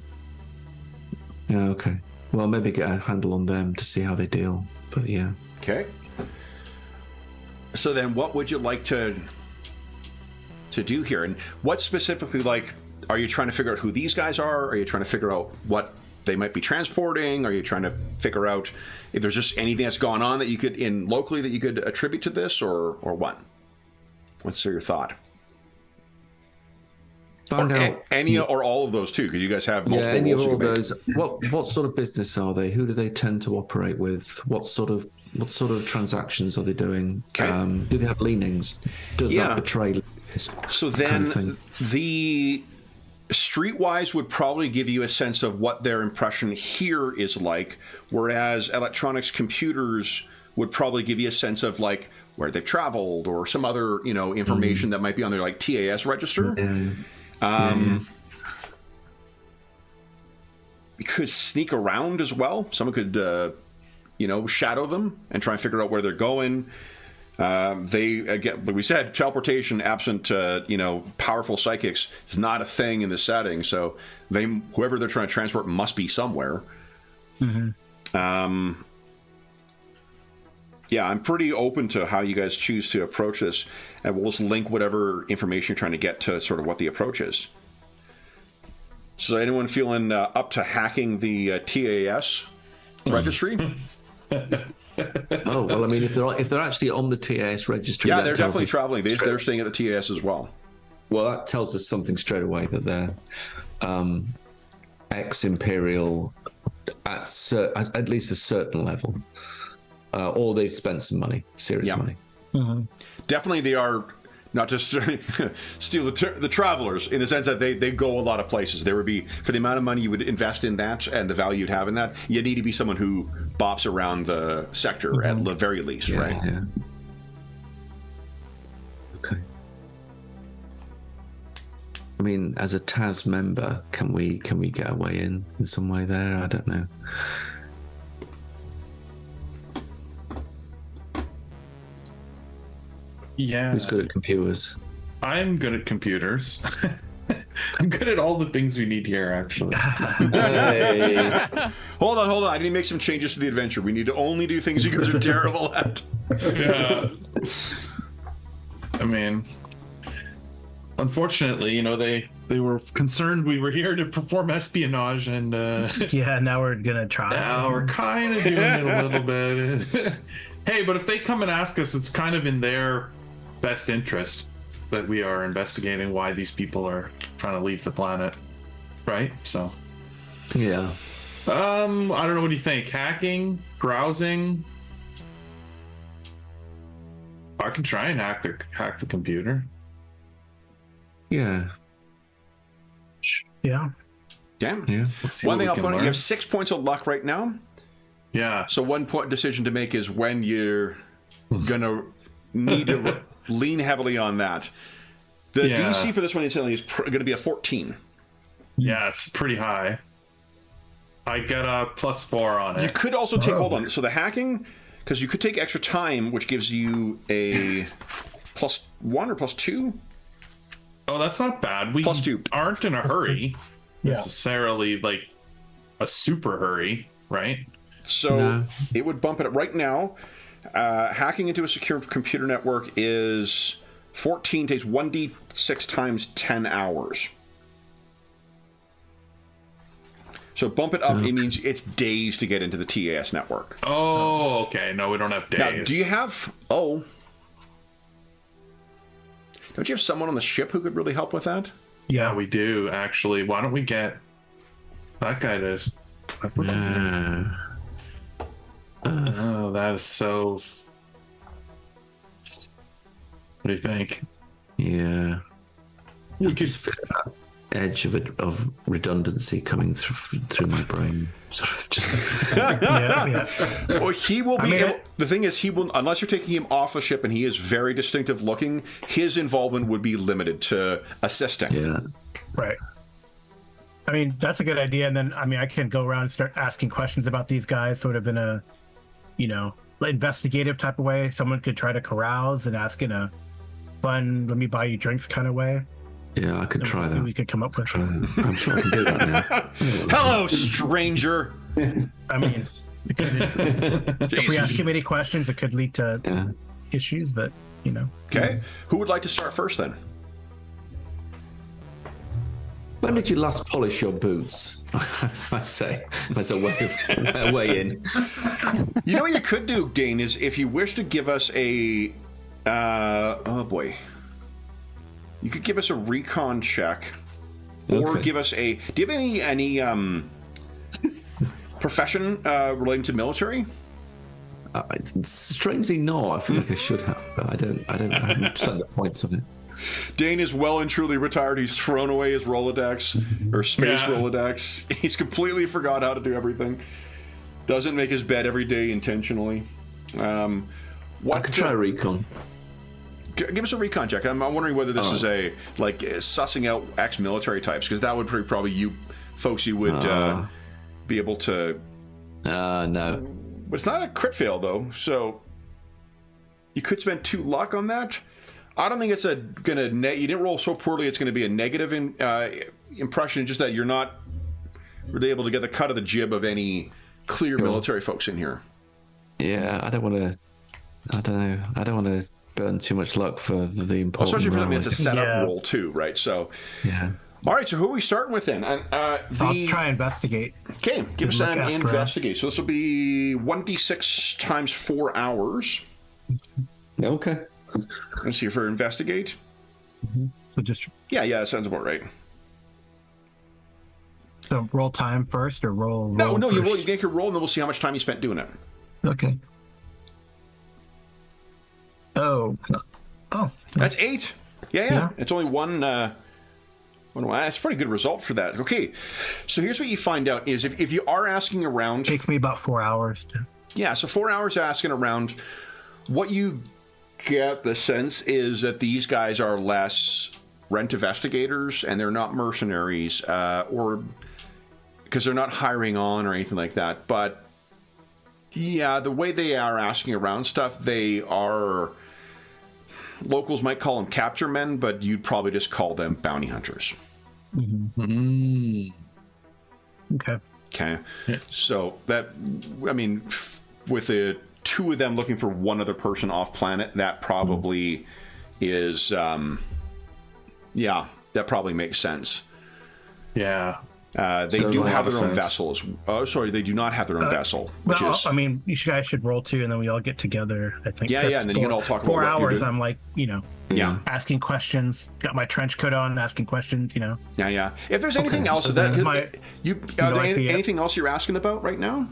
Yeah, okay. Well, maybe get a handle on them to see how they deal. But yeah. Okay. So then, what would you like to do here, and what specifically, like, are you trying to figure out who these guys are? Are you trying to figure out what they might be transporting? Are you trying to figure out if there's just anything that's gone on that you could locally that you could attribute to this, or what? What's your thought? Find out any or all of those too, because you guys have multiple. any of roles you all can make. those. What sort of business are they? Who do they tend to operate with? What sort of transactions are they doing? Okay. Do they have leanings? Does that betray leanings? So kind of then thing? the Streetwise would probably give you a sense of what their impression here is like, whereas electronics computers would probably give you a sense of like where they've traveled or some other information that might be on their like TAS register. You could sneak around as well. Someone could shadow them and try and figure out where they're going. They, again, like we said, teleportation absent powerful psychics is not a thing in this setting, so whoever they're trying to transport must be somewhere. Yeah, I'm pretty open to how you guys choose to approach this, and we'll just link whatever information you're trying to get to sort of what the approach is. So anyone feeling up to hacking the TAS registry? Oh well, I mean, if they're actually on the TAS registry, Yeah, that they're tells definitely us- traveling. They're staying at the TAS as well. Well, that tells us something straight away that they're ex-imperial at least a certain level, or they've spent some money, serious money. Definitely, they are not just steal the travelers in the sense that they go a lot of places. There would be, for the amount of money you would invest in that and the value you'd have in that, you need to be someone who bops around the sector at the very least, right? Yeah. Okay. I mean, as a TAS member, can we get a way in some way there? I don't know. Yeah. Who's good at computers? I'm good at computers. I'm good at all the things we need here, actually. Hey. Hold on. I need to make some changes to the adventure. We need to only do things you guys are terrible at. Yeah. I mean, unfortunately, they were concerned we were here to perform espionage, and Yeah, now we're gonna try. now we're kind of doing it a little bit. Hey, but if they come and ask us, it's kind of in their best interest that we are investigating why these people are trying to leave the planet, right? So, Yeah. I don't know. What do you think? Hacking, browsing. I can try and hack the computer. Yeah. Damn. Yeah. Let's see One what thing we I'll can point out, you learn. have 6 points of luck right now. Yeah. So 1 point decision to make is when you're gonna need to lean heavily on that. The Yeah. DC for this one incidentally is going to be a 14. Yeah, it's pretty high. I got a +4 on You it. could also take, hold on, so the hacking, because you could take extra time, which gives you a +1 or +2. Oh, that's not bad. We +2. aren't in a hurry Yeah. necessarily, like a super hurry, right? So No. it would bump it up right now. Hacking into a secure computer network is 14, takes 1d6 times 10 hours. So bump it up, it means it's days to get into the TAS network. Oh, okay. No, we don't have days. Now, do you have... Oh. Don't you have someone on the ship who could really help with that? Yeah, we do actually. Why don't we get that guy to? What's his name? Oh, that is so. What do you think? Yeah. We could. Edge of redundancy coming through my brain. Sort of just. Yeah. Well, he will be. mean, The thing is, he will, unless you're taking him off the ship and he is very distinctive looking, his involvement would be limited to assisting. Yeah. Right. I mean, that's a good idea. And then, I mean, I can go around and start asking questions about these guys, sort of in a, investigative type of way. Someone could try to carouse and ask in a fun, let me buy you drinks kind of way. Yeah, I could And try we'll see that. what we could come up with. Try that. I'm sure I can do that now. Hello, stranger. I mean, it could, if we ask Jesus. too many questions, it could lead to Yeah. issues, but, Okay, who would like to start first then? When did you last polish your boots? I say, as a way in. You know what you could do, Dane, is if you wish to give us a... oh boy. You could give us a recon check. Or Okay. give us a... Do you have any profession relating to military? It's strangely not. I feel like I should have, but I haven't spent the points of it. Dane is well and truly retired. He's thrown away his Rolodex, or space Yeah. Rolodex. He's completely forgot how to do everything. Doesn't make his bed every day intentionally. I could try a recon. Give us a recon check. I'm wondering whether this is a sussing out ex-military types, because that would probably you folks you would be able to. No. It's not a crit fail though, so you could spend 2 luck on that. I don't think it's you didn't roll so poorly it's going to be a negative impression. Just that you're not really able to get the cut of the jib of any clear military folks in here. Yeah, I don't want to. I don't know. I don't want to burn too much luck for the important. Especially for them, it's a setup Yeah. roll too, right? So Yeah. All right, so who are we starting with then? I'll try investigate. Okay, give us Look, an ask investigate. So this will be 1d6 times 4 hours. Okay. Let's see for investigate. So just Yeah, that sounds about right. so roll time first, or roll. No, first? you make your roll, and then we'll see how much time you spent doing it. Okay. Oh. That's 8. Yeah. Yeah. It's only one. That's a pretty good result for that. Okay, so here's what you find out is if you are asking around. Takes me about 4 hours to. Yeah, so 4 hours asking around. What you get the sense is that these guys are less rent investigators and they're not mercenaries, or because they're not hiring on or anything like that. But yeah, the way they are asking around stuff, they are. Locals might call them capture men, but you'd probably just call them bounty hunters. Okay. Okay. So that, I mean, with the two of them looking for one other person off planet, that probably is, that probably makes sense. Yeah. They So do a lot have of their own sense. vessels. Oh, sorry, they do not have their own vessel, which Well, is. I mean, you guys should roll too, and then we all get together. I think. Yeah, That's and then you can all talk about 4 what you're hours. doing. I'm like, Yeah. asking questions. Got my trench coat on, asking questions. Yeah. If there's anything else, so that then my- anything else you're asking about right now?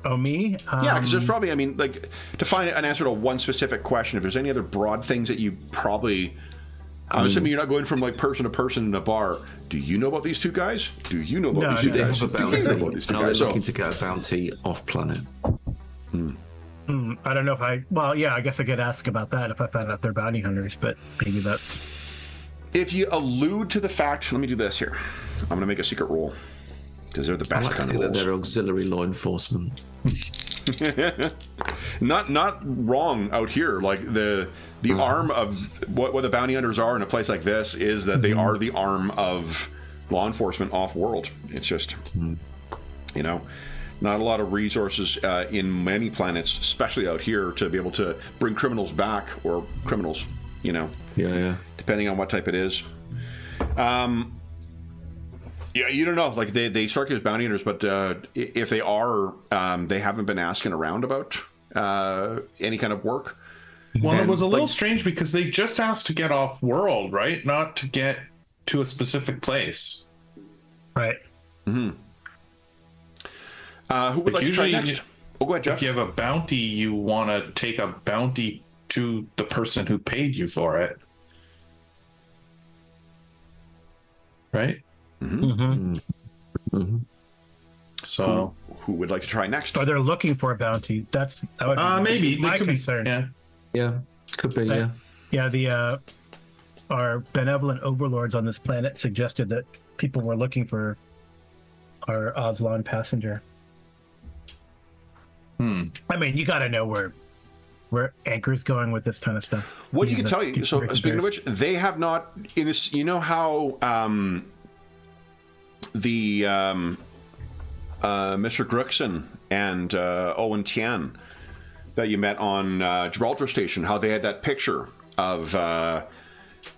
Oh, me? Yeah, because there's probably, I mean, like, to find an answer to one specific question, if there's any other broad things that you probably... I'm assuming you're not going from, like, person to person in a bar. Do you know about these two guys? Do you know about No, these Do two they guys? have a Do you bounty? know about these two And are they guys? So, looking to get a bounty off planet? I don't know if I. Well, yeah, I guess I could ask about that if I found out they're bounty hunters, but maybe that's. if you allude to the fact... Let me do this here. I'm going to make a secret roll. Because they're the I best like to kind of think that rolls. they're auxiliary law enforcement. Not wrong out here. Like the arm of what the bounty hunters are in a place like this is that they are the arm of law enforcement off world. It's just not a lot of resources in many planets, especially out here, to be able to bring criminals back or criminals. Yeah. Depending on what type it is. Yeah, you don't know. Like they strike as bounty hunters, but if they are, they haven't been asking around about any kind of work. Well, And, it was a little like- strange because they just asked to get off world, right? Not to get to a specific place. Right. Who would like to try usually next? Oh, go ahead, Jeff. If you have a bounty, you want to take a bounty to the person who paid you for it. Right? So Who would like to try next? Or they're looking for a bounty. That would be maybe my they could concern. be. Yeah. Yeah. Could be, yeah. Yeah, the our benevolent overlords on this planet suggested that people were looking for our Oslan passenger. I mean, you got to know where Anchor's going with this kind of stuff. What you can Because tell it you. So keeps speaking of raising which, they have not in this. You know how the Mr. Gruxon and Owen Tian that you met on Gibraltar Station, how they had that picture of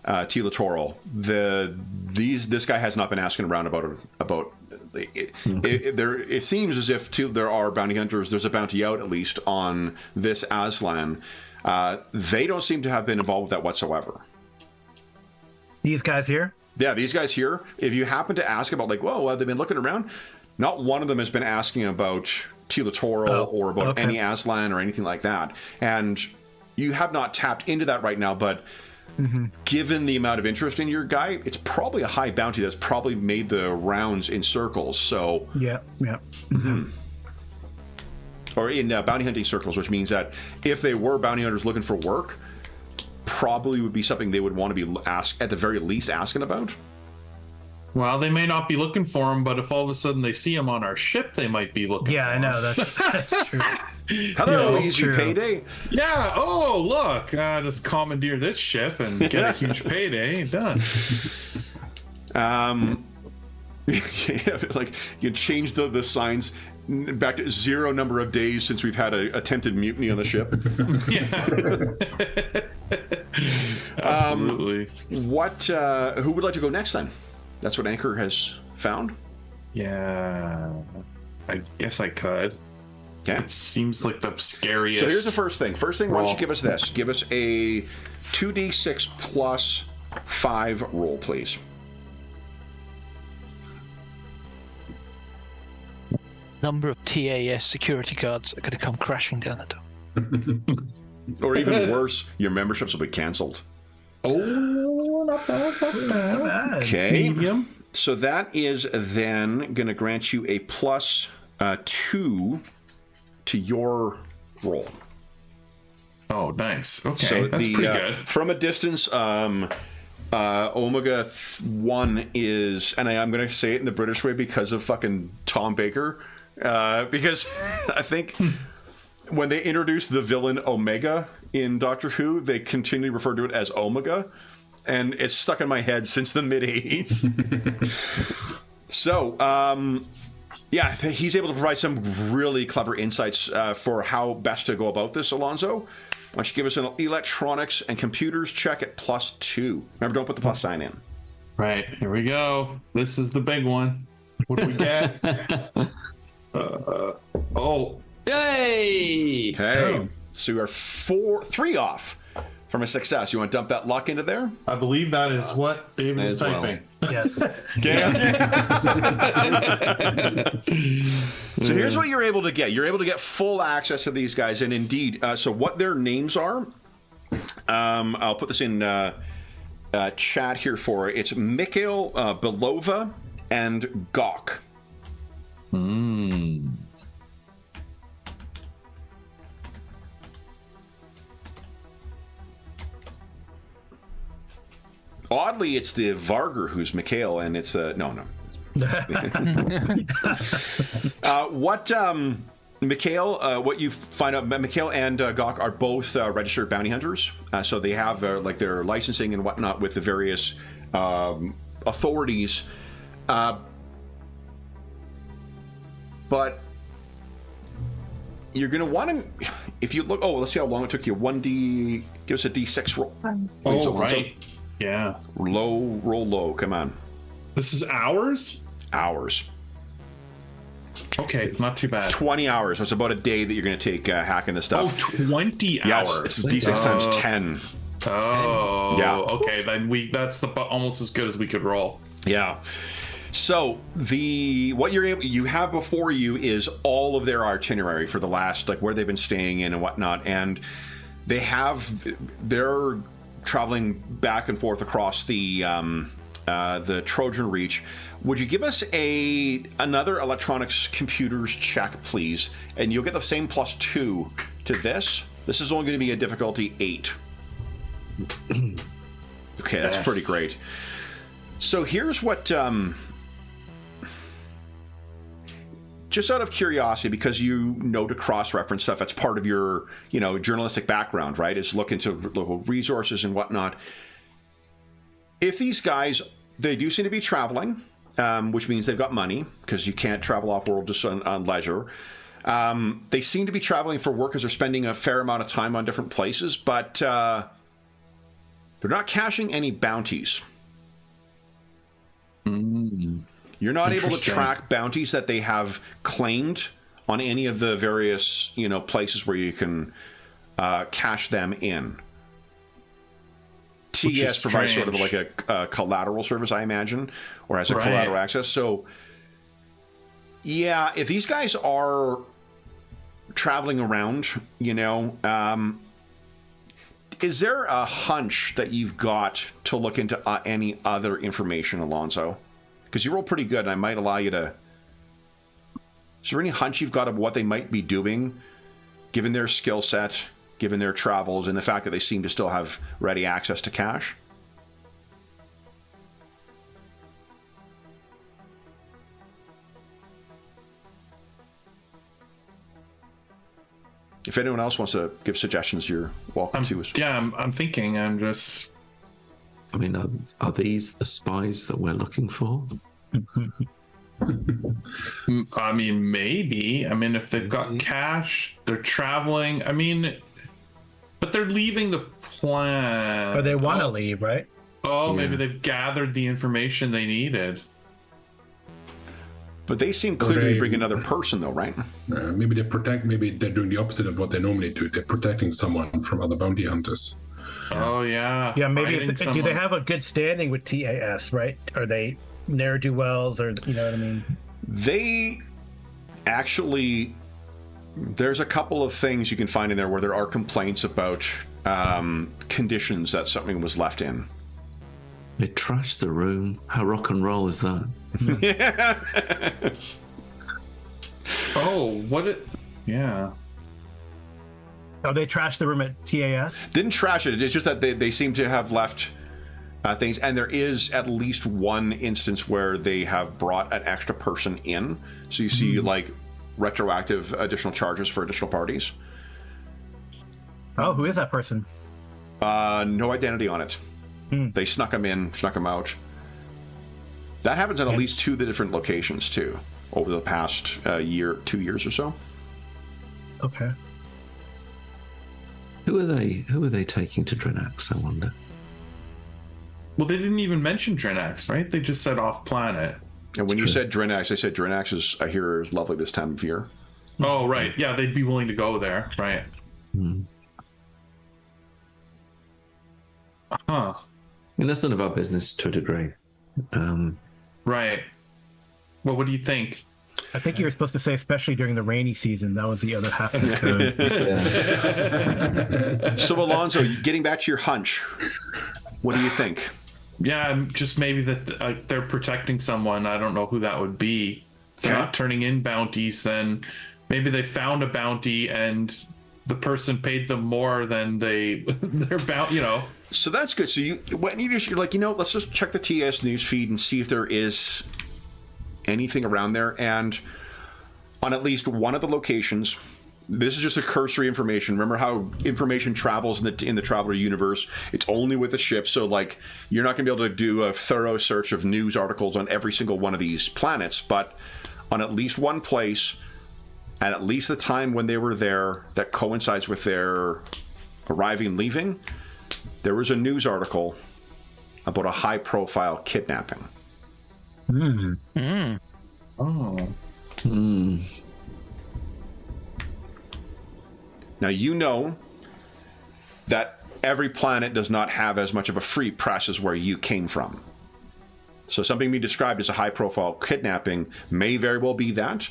Tila Toral. This guy has not been asking around about. It seems as if there are bounty hunters. There's a bounty out at least on this Aslan. They don't seem to have been involved with that whatsoever. These guys here? Yeah, these guys here. If you happen to ask about like, whoa, have they been looking around? Not one of them has been asking about Tila Toral or about any Aslan or anything like that. And you have not tapped into that right now, but. Given the amount of interest in your guy, it's probably a high bounty that's probably made the rounds in circles. So, Yeah. or in bounty hunting circles, which means that if they were bounty hunters looking for work, probably would be something they would want to be at the very least asking about. Well, they may not be looking for him, but if all of a sudden they see him on our ship, they might be looking. Yeah, for I him. know that's true. Hello, Yeah, easy true. payday. Yeah. Oh, look! Just commandeer this ship and get a huge payday. Done. Yeah, like you change the signs back to 0 number of days since we've had a attempted mutiny on the ship. Absolutely. Who would like to go next then? That's what Anchor has found. Yeah. I guess I could. Okay. It seems like the scariest. So here's the first thing. Why don't you give us this? Give us a 2d6 plus 5 roll, please. Number of TAS security guards are going to come crashing down the door. Or even worse, your memberships will be cancelled. Oh, not bad, not bad. Okay. Medium. So that is then going to grant you a plus 2 to your roll. Oh, nice. Okay, So that's pretty good. From a distance, Omega 1 is, and I'm going to say it in the British way because of fucking Tom Baker, because I think when they introduced the villain Omega in Doctor Who, they continually refer to it as Omega, and it's stuck in my head since the mid-'80s. So, yeah, he's able to provide some really clever insights for how best to go about this, Alonso. Why don't you give us an electronics and computers check at +2. Remember, don't put the plus sign in. Right, here we go. This is the big one. What do we get? Yay! Okay, so you are 3 off from a success. You want to dump that luck into there? I believe that is what David is typing. Yes. So here's what you're able to get. You're able to get full access to these guys, and indeed, so what their names are, I'll put this in chat here for it. It's Mikhail Belova and Gawk. Oddly, it's the Varger who's Mikhail, and it's no. What you find out, Mikhail and Gawk are both registered bounty hunters, so they have like their licensing and whatnot with the various authorities. But you're going to want to, if you look, let's see how long it took you. 1D, give us a D6 roll. Oh, right. Yeah. Roll low, come on. This is hours? Hours. Okay, not too bad. 20 hours. So it's about a day that you're going to take hacking this stuff. 20 Yes, hours. it's D6 times 10. Oh, Yeah. Okay, then that's almost as good as we could roll. Yeah. So what you have before you is all of their itinerary for the last, like where they've been staying in and whatnot, and they're traveling back and forth across the Trojan Reach. Would you give us another electronics computers check, please? And you'll get the same +2 to this. This is only going to be a difficulty 8. Okay, that's pretty great. So here's what. Just out of curiosity, because you know to cross-reference stuff, that's part of your, journalistic background, right? Is look into local resources and whatnot. If these guys, they do seem to be traveling, which means they've got money, because you can't travel off-world just on leisure. They seem to be traveling for work because they're spending a fair amount of time on different places, but they're not cashing any bounties. You're not able to track bounties that they have claimed on any of the various, places where you can cash them in. TES provides sort of like a collateral service, I imagine, or has a collateral access. So, yeah, if these guys are traveling around, is there a hunch that you've got to look into any other information, Alonso? Because you roll pretty good, and I might allow you to... Is there any hunch you've got of what they might be doing, given their skill set, given their travels, and the fact that they seem to still have ready access to cash? If anyone else wants to give suggestions, you're welcome to. Yeah, I'm thinking. I'm just... I mean, are these the spies that we're looking for? I mean, maybe. I mean, if they've got cash, they're traveling. I mean, But they're leaving the planet. Or they want to leave, right? Oh, maybe Yeah. they've gathered the information they needed. But they seem clear to they- be bringing another person, though, right? Maybe they're doing the opposite of what they normally do. They're protecting someone from other bounty hunters. Oh, yeah. Yeah, maybe. Fighting Do they someone. have a good standing with TAS, right? Are they ne'er-do-wells, or you know what I mean? They actually, there's a couple of things you can find in there where there are complaints about conditions that something was left in. They trashed the room. How rock and roll is that? Oh, what it... Yeah. Oh, they trashed the room at TAS? Didn't trash it. It's just that they seem to have left things, and there is at least one instance where they have brought an extra person in. So you see like retroactive additional charges for additional parties. Oh, who is that person? No identity on it. They snuck them in, snuck them out. That happens in at least 2 of the different locations too, over the past 2 years or so. Okay. Who are they taking to Drenax, I wonder? Well, they didn't even mention Drenax, right? They just said off planet. And when you said Drenax, I said Drenax is, I hear, is lovely this time of year. Oh, right. Yeah, they'd be willing to go there, right? Huh. I mean, that's none of our business to a degree. Right. Well, what do you think? I think you were supposed to say, especially during the rainy season. That was the other half of the code. So, Alonzo, getting back to your hunch, what do you think? Yeah, just maybe that they're protecting someone. I don't know who that would be. If they're Okay. not turning in bounties, then maybe they found a bounty and the person paid them more than their bounty, you know. So that's good. So you're like, let's just check the TS news feed and see if there is anything around there. And on at least one of the locations, this is just a cursory information. Remember how information travels in the Traveler universe? It's only with the ship. So like, you're not going to be able to do a thorough search of news articles on every single one of these planets, but on at least one place, and at least the time when they were there that coincides with their arriving and leaving, there was a news article about a high-profile kidnapping. Oh. Now, you know that every planet does not have as much of a free press as where you came from. So something being described as a high-profile kidnapping may very well be that,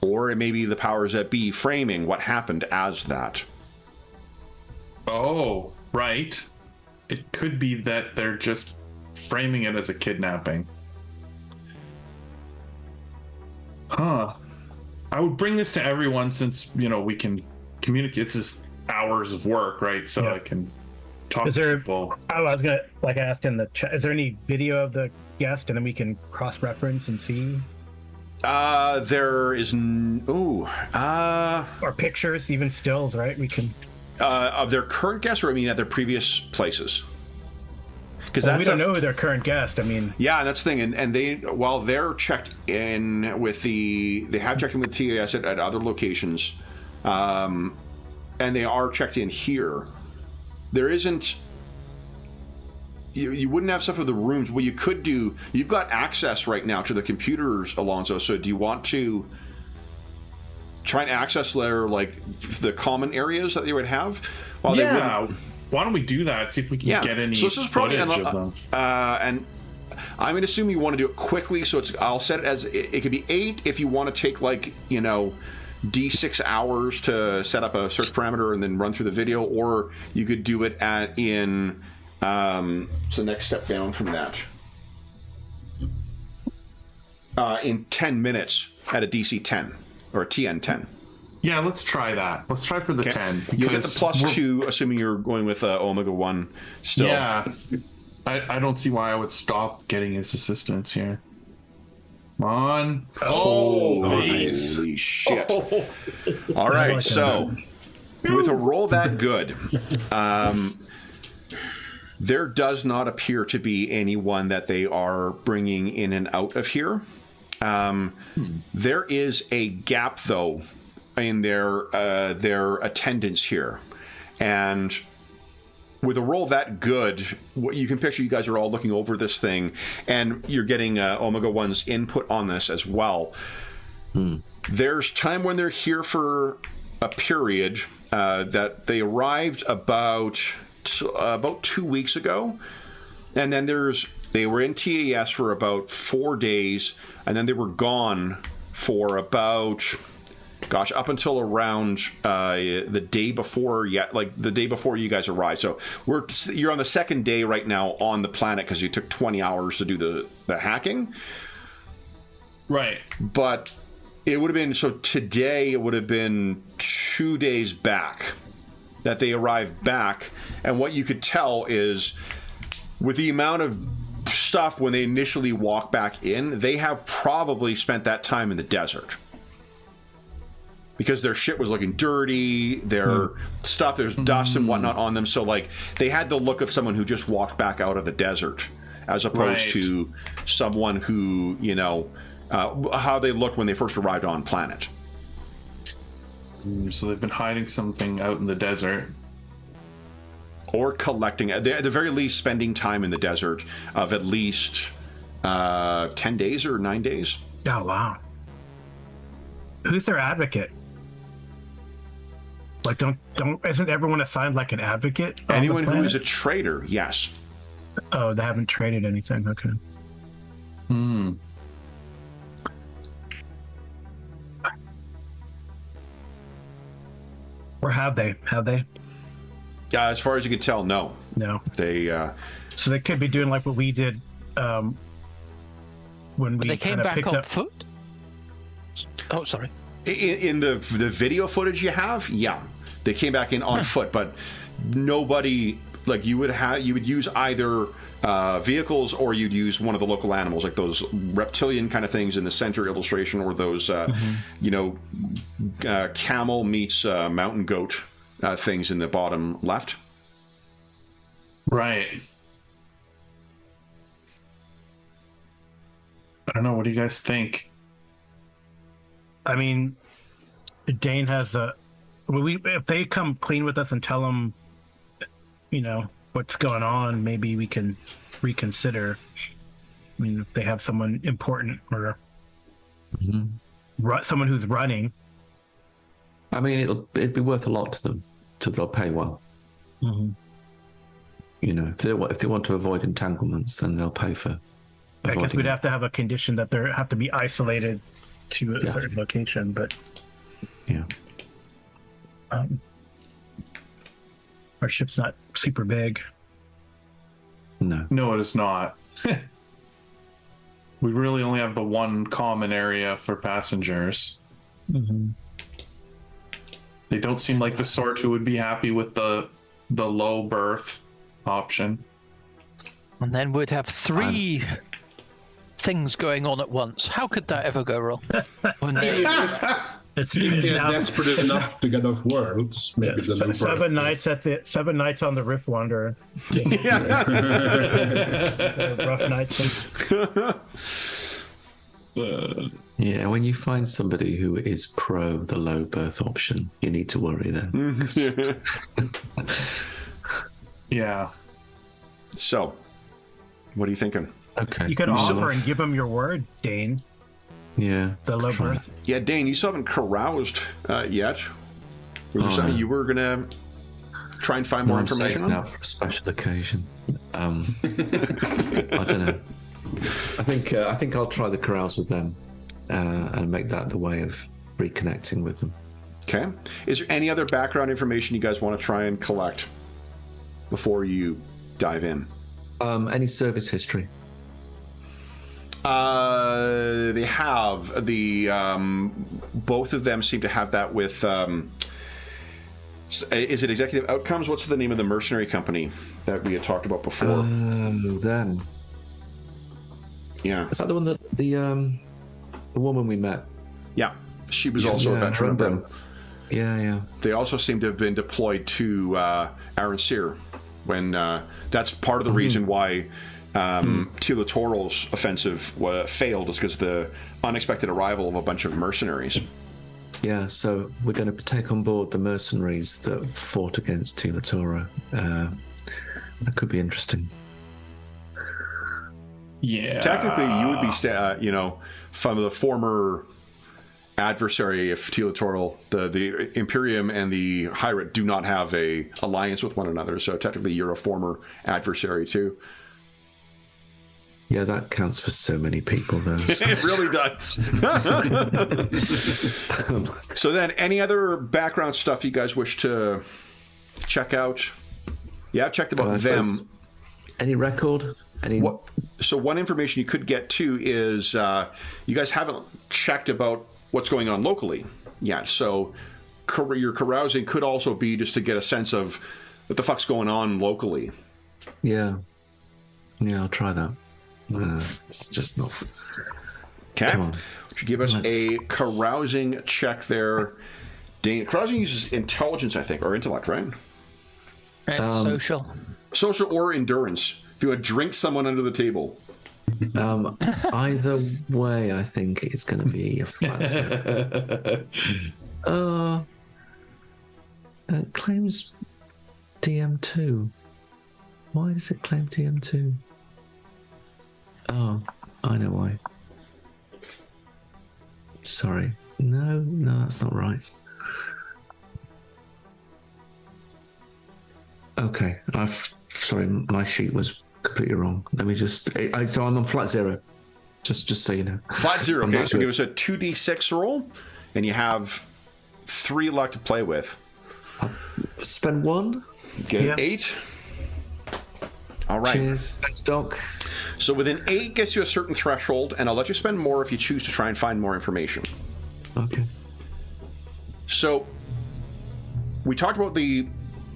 or it may be the powers that be framing what happened as that. Oh, right. It could be that they're just framing it as a kidnapping. Huh. I would bring this to everyone since, we can communicate. This is hours of work, right? So Yeah. I can talk Is to there- people. I was gonna ask in the chat. Is there any video of the guest, and then we can cross-reference and see, There is... or pictures, even stills, right? We can. of their current guests, or I mean at their previous places? Because Well, we don't know who their current guest. I mean, Yeah, that's the thing, and they, while they're checked in with they have checked in with TAS at other locations, and they are checked in here. There isn't. You wouldn't have stuff of the rooms. What you could do, you've got access right now to the computers, Alonzo. So do you want to try and access their the common areas that they would have? While they wouldn't. Why don't we do that? See if we can get any So this is probably footage of them. and I'm going to assume you want to do it quickly. So I'll set it as it could be 8 if you want to take D6 hours to set up a search parameter and then run through the video, or you could do it so next step down from that in 10 minutes at a DC 10 or a TN 10. Yeah, let's try that. Let's try for the 10. You'll get the because +2, assuming you're going with Omega 1 still. Yeah. I don't see why I would stop getting his assistance here. Come on. Holy nice. shit. All right, so with a roll that good, there does not appear to be anyone that they are bringing in and out of here. There is a gap, though, in their attendance here. And with a roll that good, what you can picture, you guys are all looking over this thing, and you're getting Omega 1's input on this as well. There's time when they're here for a period that they arrived about 2 weeks ago, and then they were in TAS for about 4 days, and then they were gone for about, up until around the day before, the day before you guys arrived. So you're on the second day right now on the planet because you took 20 hours to do the hacking. Right. But it would have been, so today it would have been 2 days back that they arrived back. And what you could tell is with the amount of stuff when they initially walk back in, they have probably spent that time in the desert. Because their shit was looking dirty, their stuff, there's dust and whatnot on them. So, like, they had the look of someone who just walked back out of the desert, as opposed to someone who, how they looked when they first arrived on planet. So they've been hiding something out in the desert. Or collecting, at the very least, spending time in the desert of at least 10 days or 9 days. Oh, wow. Who's their advocate? Like, isn't everyone assigned like an advocate? Anyone who is a trader, yes. Oh, they haven't traded anything. Okay. Or have they? As far as you can tell, no. No. They. So they could be doing like what we did when we they came back picked on up foot. Oh, sorry. In the video footage you have, yeah, they came back in on foot, but nobody, like, you would use either vehicles or you'd use one of the local animals, like those reptilian kind of things in the center illustration, or those camel meets mountain goat things in the bottom left. Right. I don't know. What do you guys think? I mean, Dane has if they come clean with us and tell them, what's going on, maybe we can reconsider. I mean, if they have someone important or someone who's running. I mean, it'd be worth a lot to them, so they'll pay well. If they want to avoid entanglements, then they'll pay for. I guess we'd have to have a condition that they have to be isolated to a certain location, but our ship's not super big. No, it is not. We really only have the one common area for passengers. They don't seem like the sort who would be happy with the low berth option. And then we'd have three things going on at once. How could that ever go wrong? It's desperate enough to get off worlds. Maybe the seven nights on the Rift Wanderer. Rough nights. Yeah, when you find somebody who is pro the low berth option, you need to worry then. Yeah. So, what are you thinking? Okay. You could offer and give them your word, Dane. Yeah. The low berth. Yeah, Dane, you still haven't caroused yet. Was there something you were gonna try and find more information on? Now for a special occasion. I don't know. I think I'll try the carouse with them and make that the way of reconnecting with them. Okay. Is there any other background information you guys want to try and collect before you dive in? Any service history? They have the both of them seem to have that with. Is it Executive Outcomes? What's the name of the mercenary company that we had talked about before? Then. Yeah. Is that the one that the woman we met? Yeah, she was also a veteran of them. Yeah. They also seem to have been deployed to Aaron Sear when that's part of the reason why Tila Toral's offensive failed, is because the unexpected arrival of a bunch of mercenaries. Yeah, so we're going to take on board the mercenaries that fought against Tila Tora. That could be interesting. Yeah. Technically, you would be, from the former adversary if Tila Tora, the Imperium and the Hyrate do not have a alliance with one another. So technically, you're a former adversary too. Yeah, that counts for so many people, though. It really does. So then, any other background stuff you guys wish to check out? Yeah, I've checked about them. Any record? So one information you could get too is you guys haven't checked about what's going on locally yet. So your carousing could also be just to get a sense of what the fuck's going on locally. Yeah, I'll try that. It's just not. Okay. Come on. Would you give us a carousing check there? Carousing uses intelligence, I think, or intellect, right? And social. Social or endurance. If you would drink someone under the table. Either way, I think it's going to be a flat zero. It claims DM2. Why does it claim DM2? Oh, I know why. Sorry. No, that's not right. Okay, sorry, my sheet was completely wrong. Let me just. So I'm on flat zero. Just so you know. Flat zero. Okay, so give us a 2d6 roll, and you have 3 luck to play with. Spend 1. Get an 8. All right. Cheers. Thanks, Doc. So within 8 gets you a certain threshold, and I'll let you spend more if you choose to try and find more information. Okay. So we talked about the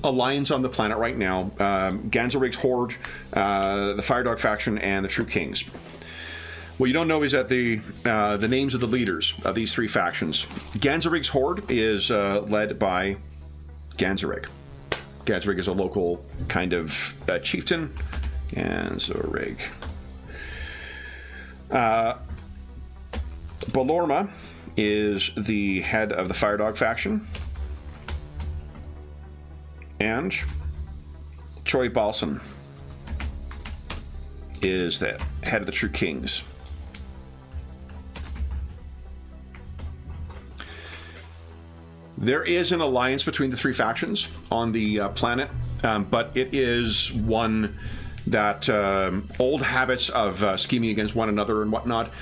alliance on the planet right now. Ganzerig's Horde, the Firedog faction, and the True Kings. What you don't know is that the names of the leaders of these 3 factions. Ganzerig's Horde is led by Ganzerig. Ganzerig is a local kind of chieftain. Ganzerig. Balorma is the head of the Firedog faction. And Choi Balsan is the head of the True Kings. There is an alliance between the 3 factions on the planet, but it is one that old habits of scheming against one another and whatnot,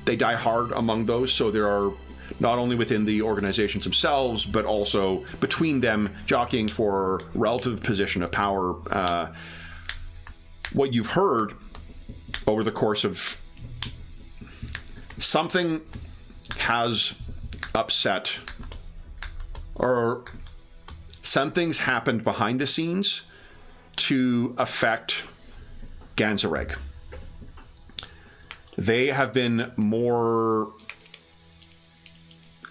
they die hard among those. So there are not only within the organizations themselves, but also between them jockeying for relative position of power. What you've heard over the course of something has upset, or something's happened behind the scenes to affect Ganzerig. They have been more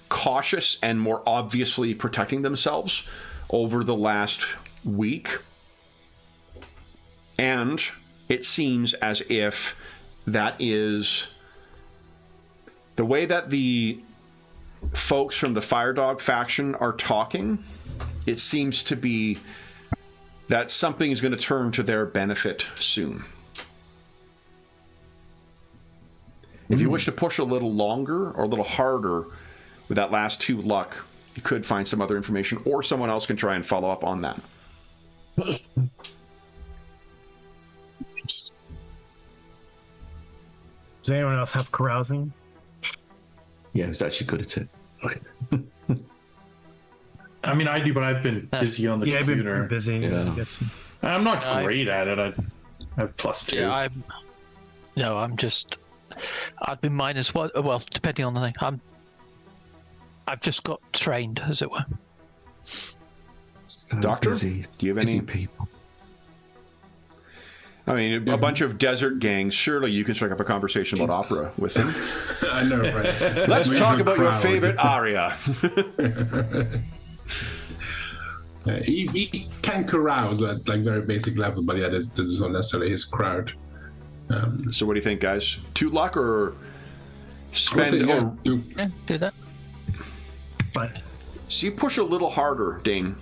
cautious and more obviously protecting themselves over the last week. And it seems as if that is the way that the folks from the Firedog faction are talking. It seems to be that something is going to turn to their benefit soon. If you wish to push a little longer or a little harder with that last 2 luck, you could find some other information, or someone else can try and follow up on that. Does anyone else have carousing? Yeah, who's actually good at it? I mean, I do, but I've been busy on the computer. I've been busy. Yeah. I guess. I'm not great at it. I have +2. Yeah, I'd be -1. Well, depending on the thing. I've just got trained, as it were. So Doctor, busy, do you have busy any people? I mean, a bunch of desert gangs. Surely you can strike up a conversation about opera with them. I know, right? Let's talk about your crowd. favorite aria. He can carouse at like very basic level, but yeah, this is not necessarily his crowd. So what do you think, guys? 2 luck or I would say, spend? yeah, Or do- Yeah, do that. fine. So you push a little harder, Dane.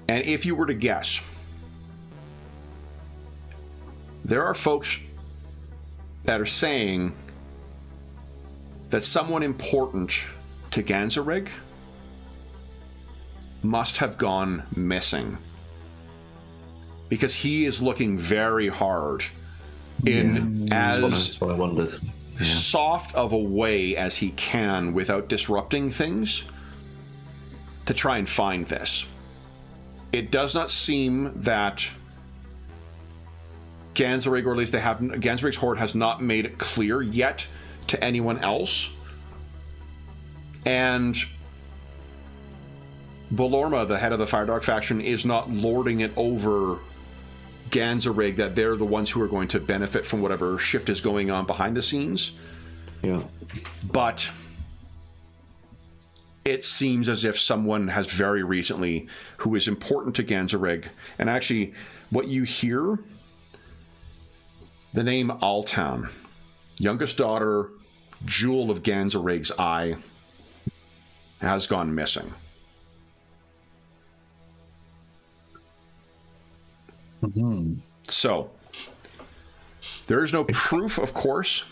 And if you were to guess, there are folks that are saying that someone important to Ganzarig must have gone missing. Because he is looking very hard in That's what I wondered. Yeah. soft of a way as he can without disrupting things to try and find this. It does not seem that Ganzarig, or at least Ganzarig's horde has not made it clear yet to anyone else. And Bolorma, the head of the Firedog faction, is not lording it over Ganzarig, that they're the ones who are going to benefit from whatever shift is going on behind the scenes. Yeah. But it seems as if someone has very recently, who is important to Ganzarig, and actually what you hear, the name Altan, youngest daughter, jewel of Ganzarig's eye, has gone missing. So, there is no proof, of course,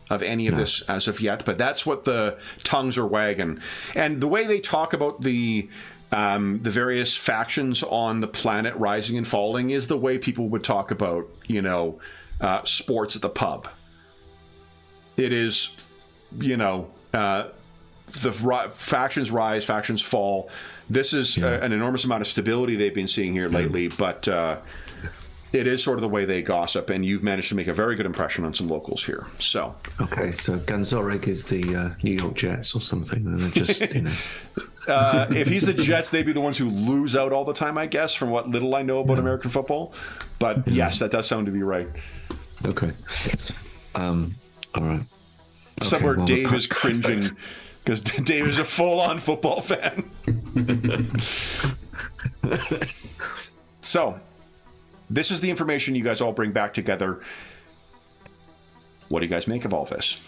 of any of this as of yet, but that's what the tongues are wagging. And the way they talk about the various factions on the planet rising and falling is the way people would talk about, sports at the pub. It is, the factions rise, factions fall. This is an enormous amount of stability they've been seeing here lately, but it is sort of the way they gossip, and you've managed to make a very good impression on some locals here. So Okay, so Ganzorig is the New York Jets or something, and they're just, if he's the Jets, they'd be the ones who lose out all the time, I guess, from what little I know about American football. But yes, that does sound to be right. Okay. All right. Somewhere well, Dave is cringing because Dave is a full-on football fan. So, this is the information you guys all bring back together. What do you guys make of all this?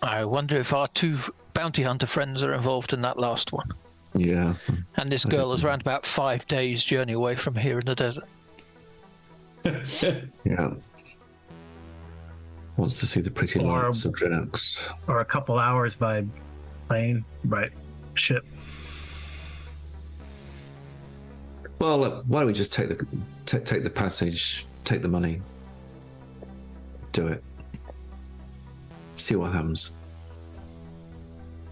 I wonder if our two bounty hunter friends are involved in that last one. Yeah. And this girl is around about 5 days' journey away from here in the desert. Yeah. Wants to see the pretty Or- lights of Drinox. Or a couple hours by plane, right? Ship. Well, look, why don't we just take the passage, take the money, do it, see what happens.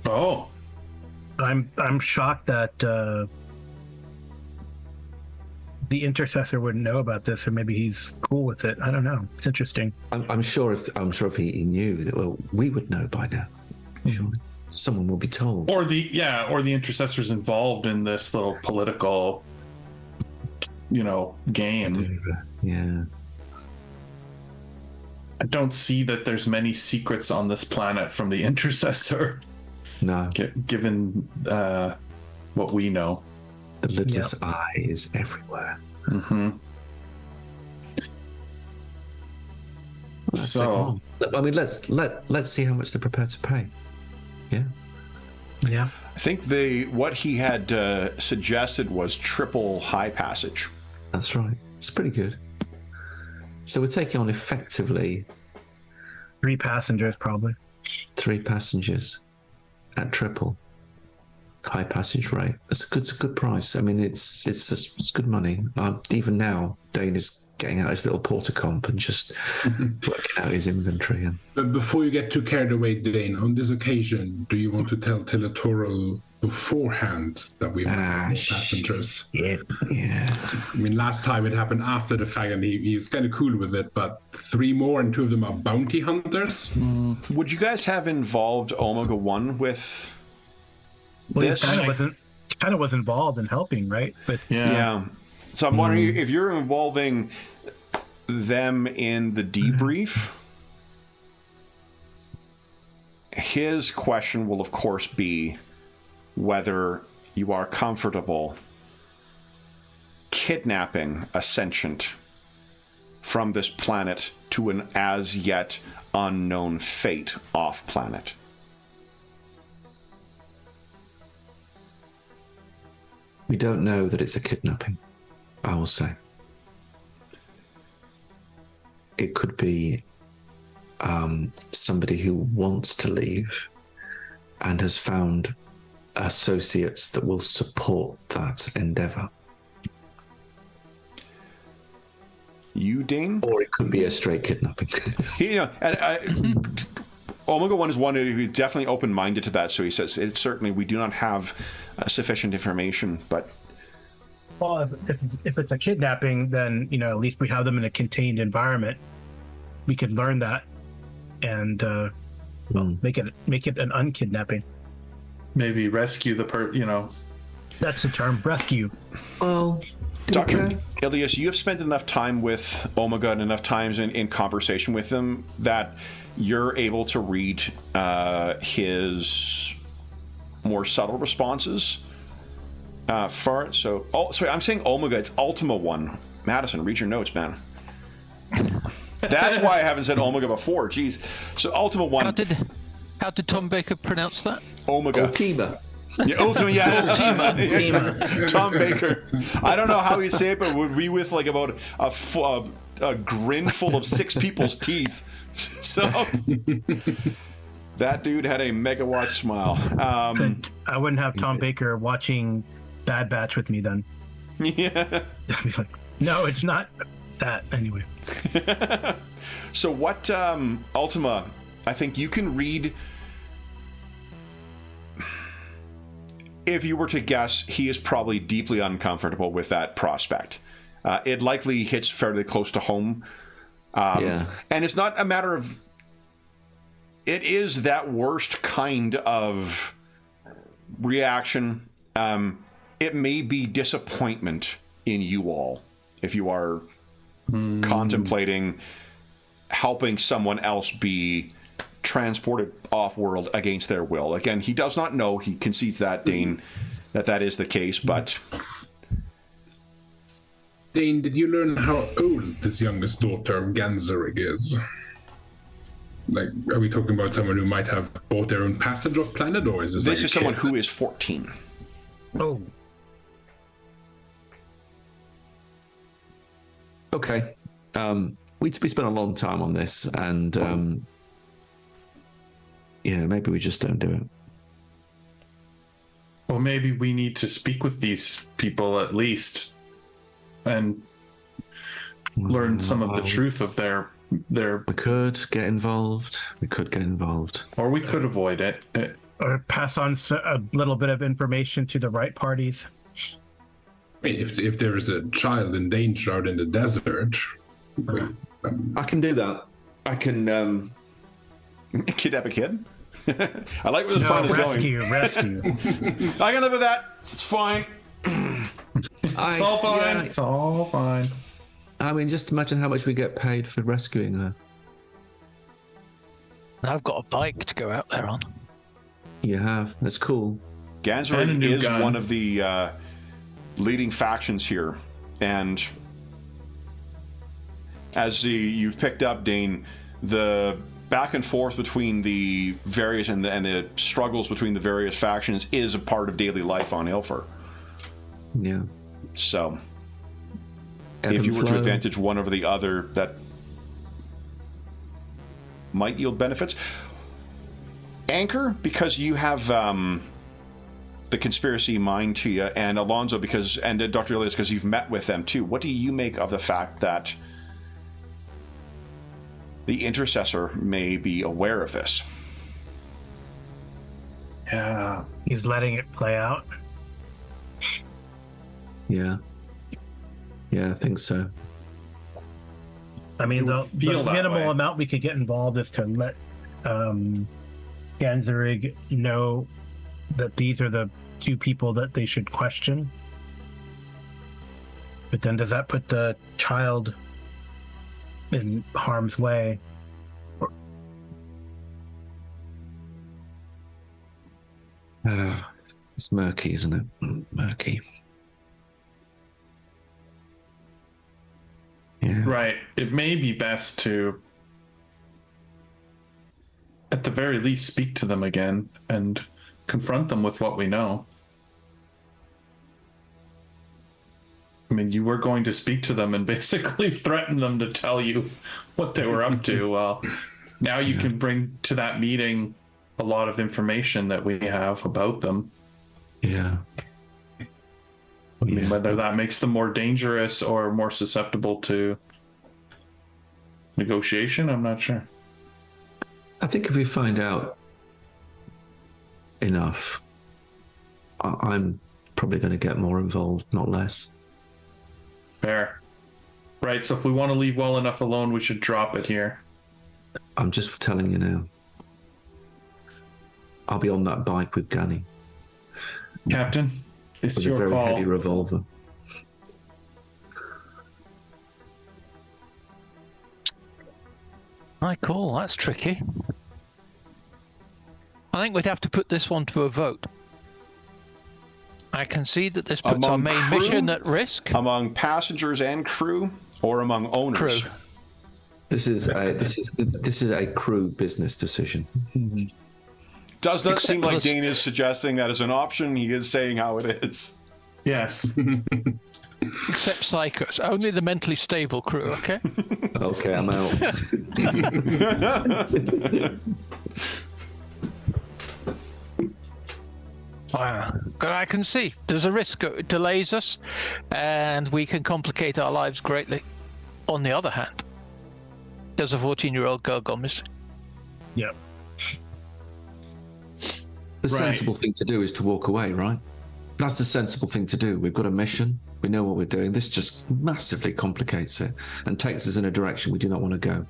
Oh, I'm shocked that the intercessor wouldn't know about this, or maybe he's cool with it. I don't know. It's interesting. I'm sure if he knew that, well, we would know by now. Surely someone will be told. or the intercessors involved in this little political, game. Yeah. I don't see that there's many secrets on this planet from the intercessor, No, given what we know. the lidless eye is everywhere. Mm-hmm. So, I mean, let's see how much they're prepared to pay. Yeah. Yeah. I think what he had suggested was triple high passage. That's right. It's pretty good. So we're taking on effectively 3 passengers, probably. 3 passengers at triple high passage rate. It's a good price. I mean, it's good money. Even now, Dane is getting out his little porter-comp and just working out his inventory. And But before you get too carried away, Dane, on this occasion, do you want to tell Teletoro beforehand that we have more passengers? yeah. I mean, last time it happened after the fact, and he was kind of cool with it, but 3 more and 2 of them are bounty hunters? Would you guys have involved Omega 1 with Well, this? he kind of was involved in helping, right? But Yeah. So I'm wondering if you're involving them in the debrief. His question will, of course, be whether you are comfortable kidnapping a sentient from this planet to an as yet unknown fate off planet. We don't know that it's a kidnapping, I will say. It could be somebody who wants to leave and has found associates that will support that endeavor. You, Dane? Or it could be a straight kidnapping. And Omega 1 is one who's definitely open-minded to that, so he says, it's certainly, we do not have sufficient information, but... Well, if it's a kidnapping, then, at least we have them in a contained environment. We could learn that and make it an unkidnapping. Maybe rescue the That's the term, rescue. Well, Dr. Ilias, you have spent enough time with Omega and enough times in conversation with him that you're able to read his more subtle responses for it. So, sorry, I'm saying Omega, it's Ultima 1. Madison, read your notes, man. That's why I haven't said Omega before. Jeez. So Ultima 1. How did Tom Baker pronounce that? Omega. Ultima. Yeah, Ultima, yeah. Ultima. Tom Baker. I don't know how he'd say it, but would be with like about a grin full of 6 people's teeth. So that dude had a megawatt smile. I wouldn't have Tom Baker watching Bad Batch with me then. Yeah. I'd be like, no, it's not that anyway. So what, Ultima, I think you can read... If you were to guess, he is probably deeply uncomfortable with that prospect. It likely hits fairly close to home. And it's not a matter of... It is that worst kind of reaction. It may be disappointment in you all if you are contemplating helping someone else be transported off-world against their will. Again, he does not know. He concedes that, Dane, that is the case, but... Dane, did you learn how old his youngest daughter, Ganzerig, is? Like, are we talking about someone who might have bought their own passage off planet, or is this This like is someone who is 14. Oh. Okay. We spent a long time on this, and maybe we just don't do it. Well, maybe we need to speak with these people at least and learn some of the truth of their. We could get involved. Or we could avoid it. Or pass on a little bit of information to the right parties. I mean, if there is a child in danger out in the desert... I can do that. I can... Kidnap a kid? I like where this plan is going. Rescue. I can live with that. It's fine. It's all fine. Yeah. It's all fine. I mean, just imagine how much we get paid for rescuing her. I've got a bike to go out there on. You have. That's cool. Ganzerig is one of the leading factions here, and as you've picked up, Dane, the back and forth between the various and the struggles between the various factions is a part of daily life on Ilfur. Yeah. So, Ebb if you and were to flow. advantage one over the other, that might yield benefits. Anchor, because you have the conspiracy mind to you, and Alonzo, and Dr. Elias, because you've met with them too. What do you make of the fact that the intercessor may be aware of this? Yeah. He's letting it play out. Yeah. Yeah, I think so. I mean, the feel that minimal way. amount we could get involved is to let Ganzerig know that these are the 2 people that they should question. But then does that put the child in harm's way? It's murky, isn't it? Murky. Yeah. Right. It may be best to at the very least, speak to them again and confront them with what we know. I mean, you were going to speak to them and basically threaten them to tell you what they were up to. Well, now you can bring to that meeting a lot of information that we have about them. Yeah. I mean, whether that makes them more dangerous or more susceptible to negotiation, I'm not sure. I think if we find out enough, I'm probably going to get more involved, not less. Fair. Right, so if we want to leave well enough alone, we should drop it here. I'm just telling you now. I'll be on that bike with Gani. Captain, it's with a your very call. heavy revolver. My call, that's tricky. I think we'd have to put this one to a vote. I can see that this puts our Among main crew? mission at risk. Among passengers and crew, or among owners? Crew. This is a crew business decision. Does not Except seem like for- Dane is suggesting that as an option. He is saying how it is. Yes. Except psychos. Only the mentally stable crew, okay? Okay, I'm out. But I can see there's a risk. It delays us, and we can complicate our lives greatly. On the other hand, there's a 14-year-old girl gone missing. Yep. The Right. sensible thing to do is to walk away, right? That's the sensible thing to do. We've got a mission. We know what we're doing. This just massively complicates it and takes us in a direction we do not want to go.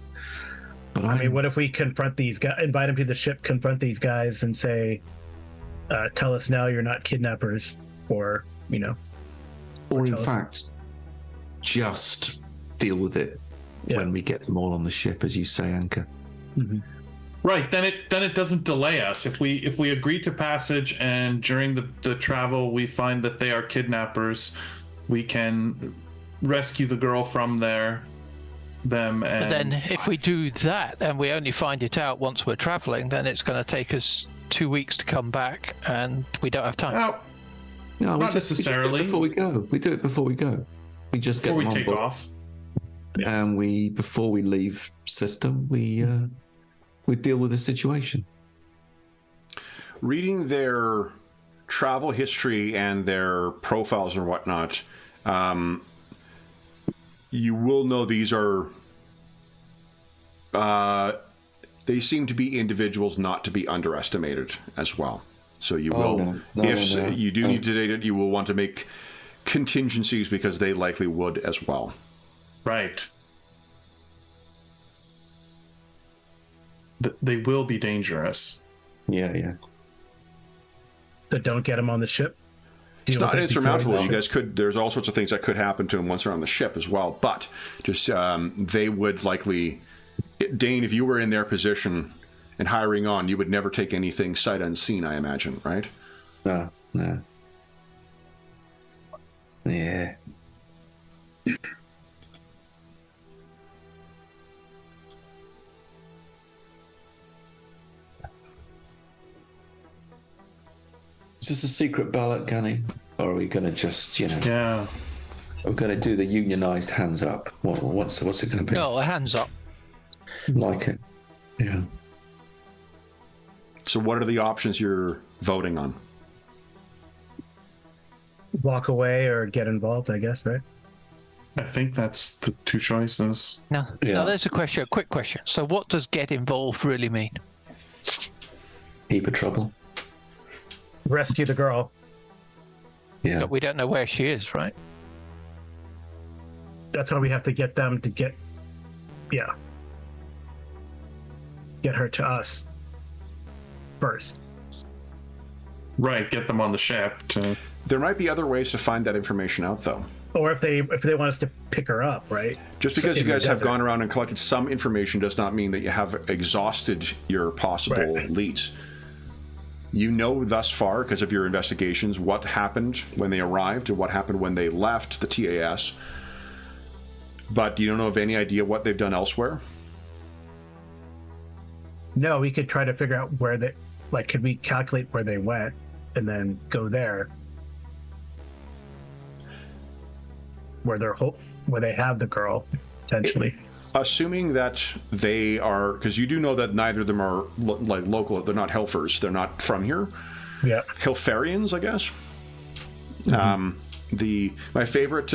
But I mean, what if we confront these guys, invite them to the ship, confront these guys, and say, "Tell us now you're not kidnappers," or or in tell us- fact, just deal with it when we get them all on the ship, as you say, Anchor. Right, then it doesn't delay us. If we agree to passage and during the travel we find that they are kidnappers, we can rescue the girl from them and But then if we do that and we only find it out once we're traveling, then it's going to take us 2 weeks to come back, and we don't have time. Oh, No, Not we just do necessarily. it before we go. We do it before we go. We just before we get them on take board, off. and before we leave system, we deal with the situation. Reading their travel history and their profiles and whatnot, you will know these are. They seem to be individuals not to be underestimated as well. So you will, no, you do need to date it, you will want to make contingencies because they likely would as well. Right. They will be dangerous. Yeah. So don't get them on the ship. It's Deal not with it before insurmountable. the You ship. guys could. There's all sorts of things that could happen to them once they're on the ship as well. But just they would likely. Dane, if you were in their position and hiring on, you would never take anything sight unseen. I imagine, right? No. Yeah. Is this a secret ballot, Gunny? Or are we going to just, Yeah. we're going to do the unionized hands up? What's it going to be? No, hands up. Like it. Yeah. So, what are the options you're voting on? Walk away or get involved, I guess, right? I think that's the two choices. Now, there's a quick question. So what does get involved really mean? Heap of trouble. Rescue the girl. Yeah. But we don't know where she is, right? That's why we have to get them to get her to us first. Right, get them on the ship to. There might be other ways to find that information out, though. Or if they want us to pick her up, right? Just because In you the guys have desert. gone around and collected some information does not mean that you have exhausted your possible Right. leads. You know thus far, because of your investigations, what happened when they arrived and what happened when they left the TAS. But you don't know of any idea what they've done elsewhere? No, we could try to figure out where they, like, could we calculate where they went and then go there? Where they have the girl, potentially. Assuming that they are, because you do know that neither of them are like local, they're not Helfers, they're not from here. Yeah. Hilfarians, I guess. My favorite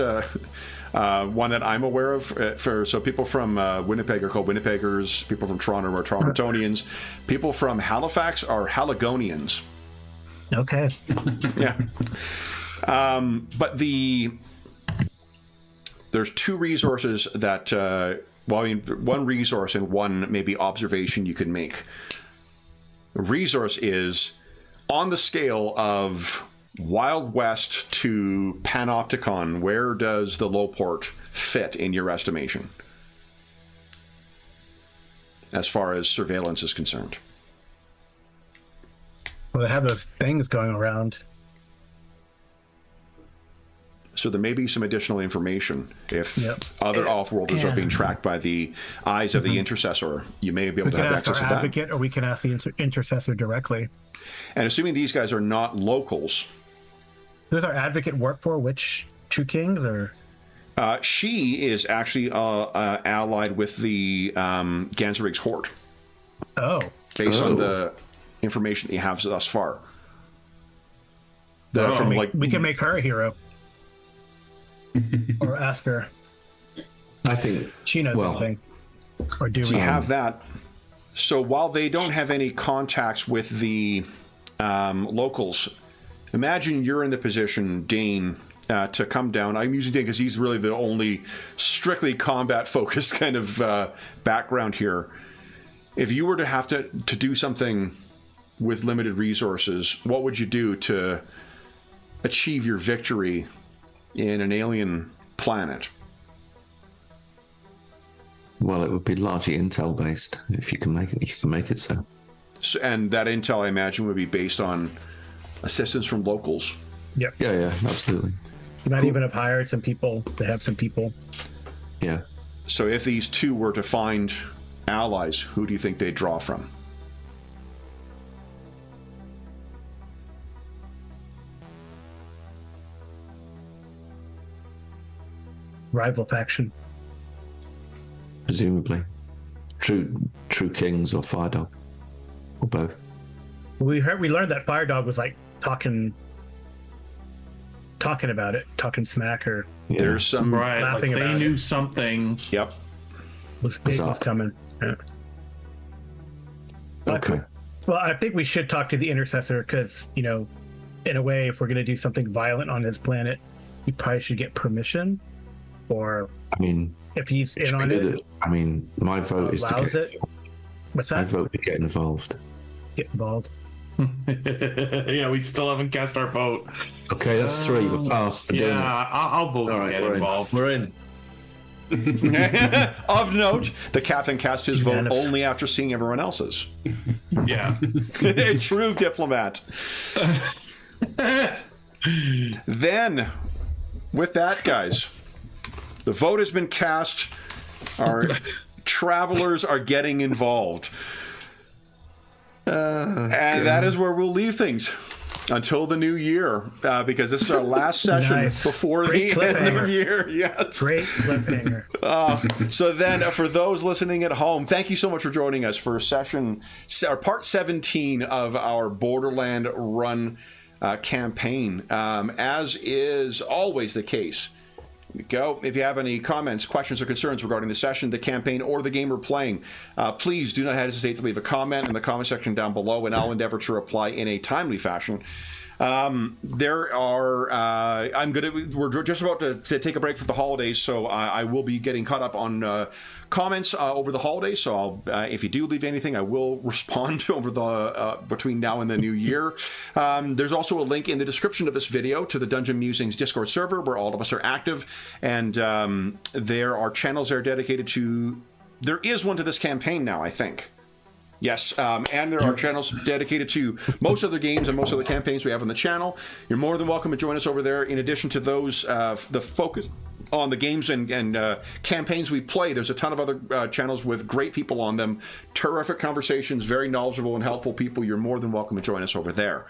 one that I'm aware of so people from Winnipeg are called Winnipeggers, people from Toronto are Torontonians, people from Halifax are Haligonians. Okay. Yeah. But there's two resources that one resource and one maybe observation you can make. The resource is on the scale of Wild West to Panopticon, where does the Lowport fit in your estimation as far as surveillance is concerned? Well, they have those things going around. So there may be some additional information. If Yep. other off-worlders are being tracked by the eyes of the intercessor, you may be able We to can have ask access our to that. advocate, or we can ask the intercessor directly. And assuming these guys are not locals, Who does our advocate work for? Which two kings? Or she is actually allied with the Ganserig's Horde, based on the information that you have thus far. We can make her a hero. Or ask her. I think She knows something. Or do So we you have that. So while they don't have any contacts with the locals, imagine you're in the position, Dane, to come down. I'm using Dane because he's really the only strictly combat-focused kind of background here. If you were to have to do something with limited resources, what would you do to achieve your victory in an alien planet? Well, it would be largely intel based. If you can make it, you can make it so. And that intel, I imagine, would be based on assistance from locals. Yep. Yeah, absolutely. You might even have hired some people. They have some people. Yeah. So if these two were to find allies, who do you think they'd draw from? Rival faction. Presumably. True Kings or Firedog. Or both. We learned that Firedog was like talking about it, talking smack, or Yeah. There's some... Right, like Laughing they about knew something. Yep. was big was coming. Yeah. Okay. Well, I think we should talk to the intercessor because, in a way, if we're going to do something violent on his planet, he probably should get permission. Or I mean, if he's in on it, my vote is to allows get, it. What's I that? vote to get involved. Get involved. Yeah, we still haven't cast our vote. Okay, that's three. We're past. We're doing it. I'll vote All to right, get we're involved. in. We're in. Of note, the captain cast his vote Unanimous. only after seeing everyone else's. Yeah. A true diplomat. Then, with that, guys, the vote has been cast. Our travelers are getting involved. And that is where we'll leave things until the new year, because this is our last session Nice. before Great the end of cliffhanger. the year. Yes. Great cliffhanger. So then, for those listening at home, thank you so much for joining us for part 17 of our Borderland Run campaign. As is always the case, go. If you have any comments, questions, or concerns regarding the session, the campaign, or the game we're playing, please do not hesitate to leave a comment in the comment section down below, and I'll endeavor to reply in a timely fashion. We're just about to take a break for the holidays, so I will be getting caught up on comments over the holidays. So if you do leave anything, I will respond over the between now and the new year. There's also a link in the description of this video to the Dungeon Musings Discord server, where all of us are active, and there are channels that are dedicated to. There is one to this campaign now, I think. Yes, and there are channels dedicated to most other games and most other campaigns we have on the channel. You're more than welcome to join us over there. In addition to those, the on the games and campaigns we play. There's a ton of other channels with great people on them. Terrific conversations, very knowledgeable and helpful people. You're more than welcome to join us over there.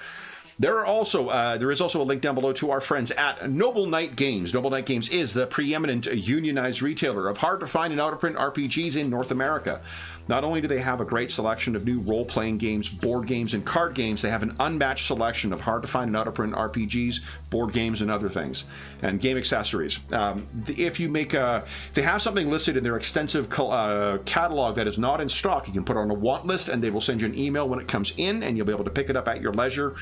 There is also a link down below to our friends at Noble Knight Games. Noble Knight Games is the preeminent unionized retailer of hard-to-find and out-of-print RPGs in North America. Not only do they have a great selection of new role-playing games, board games, and card games, they have an unmatched selection of hard-to-find and out-of-print RPGs, board games, and other things, and game accessories. If they have something listed in their extensive catalog that is not in stock, you can put it on a want list, and they will send you an email when it comes in, and you'll be able to pick it up at your leisure.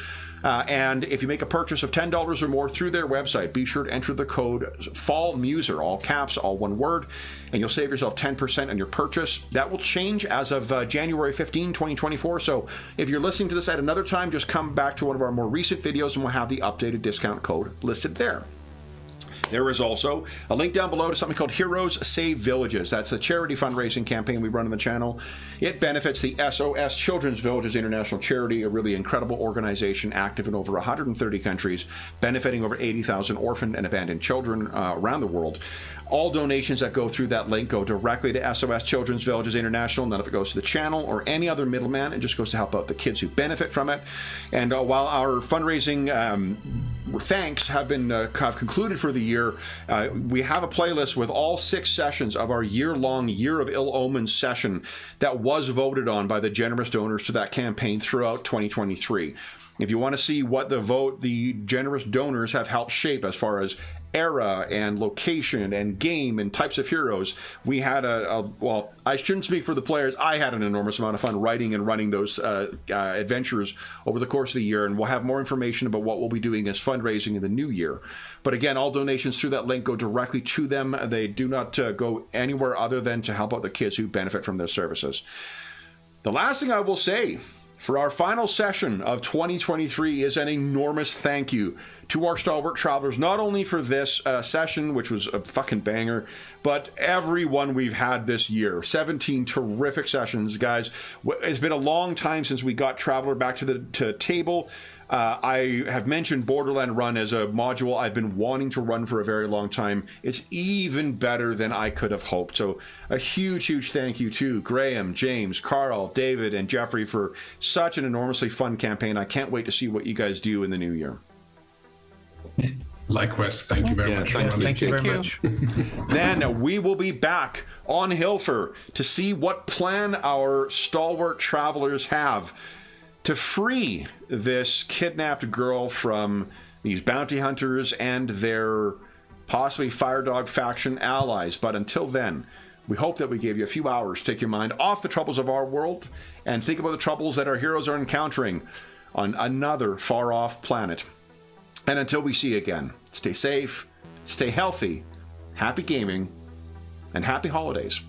And if you make a purchase of $10 or more through their website, be sure to enter the code FALLMUSER, all caps, all one word, and you'll save yourself 10% on your purchase. That will change as of January 15, 2024. So if you're listening to this at another time, just come back to one of our more recent videos and we'll have the updated discount code listed there. There is also a link down below to something called Heroes Save Villages. That's a charity fundraising campaign we run on the channel. It benefits the SOS Children's Villages International Charity, a really incredible organization active in over 130 countries, benefiting over 80,000 orphaned and abandoned children around the world. All donations that go through that link go directly to SOS Children's Villages International. None of it goes to the channel or any other middleman. It just goes to help out the kids who benefit from it. And while our fundraising thanks have been concluded for the year, we have a playlist with all 6 sessions of our year-long Year of Ill Omens session that was voted on by the generous donors to that campaign throughout 2023. If you want to see what the generous donors have helped shape as far as era and location and game and types of heroes, we had well, I shouldn't speak for the players. I had an enormous amount of fun writing and running those adventures over the course of the year, and we'll have more information about what we'll be doing as fundraising in the new year. But again, all donations through that link go directly to them. They do not go anywhere other than to help out the kids who benefit from their services. The last thing I will say for our final session of 2023 is an enormous thank you to our stalwart travelers, not only for this session, which was a fucking banger, but every one we've had this year. 17 terrific sessions, guys. It's been a long time since we got Traveler back to the table. I have mentioned Borderland Run as a module I've been wanting to run for a very long time. It's even better than I could have hoped. So a huge, huge thank you to Graham, James, Carl, David, and Jeffrey for such an enormously fun campaign. I can't wait to see what you guys do in the new year. Likewise, thank you very much. Thank you very much. Then we will be back on Hilfer to see what plan our stalwart travelers have to free this kidnapped girl from these bounty hunters and their possibly Firedog faction allies. But until then, we hope that we gave you a few hours to take your mind off the troubles of our world and think about the troubles that our heroes are encountering on another far-off planet. And until we see you again, stay safe, stay healthy, happy gaming, and happy holidays.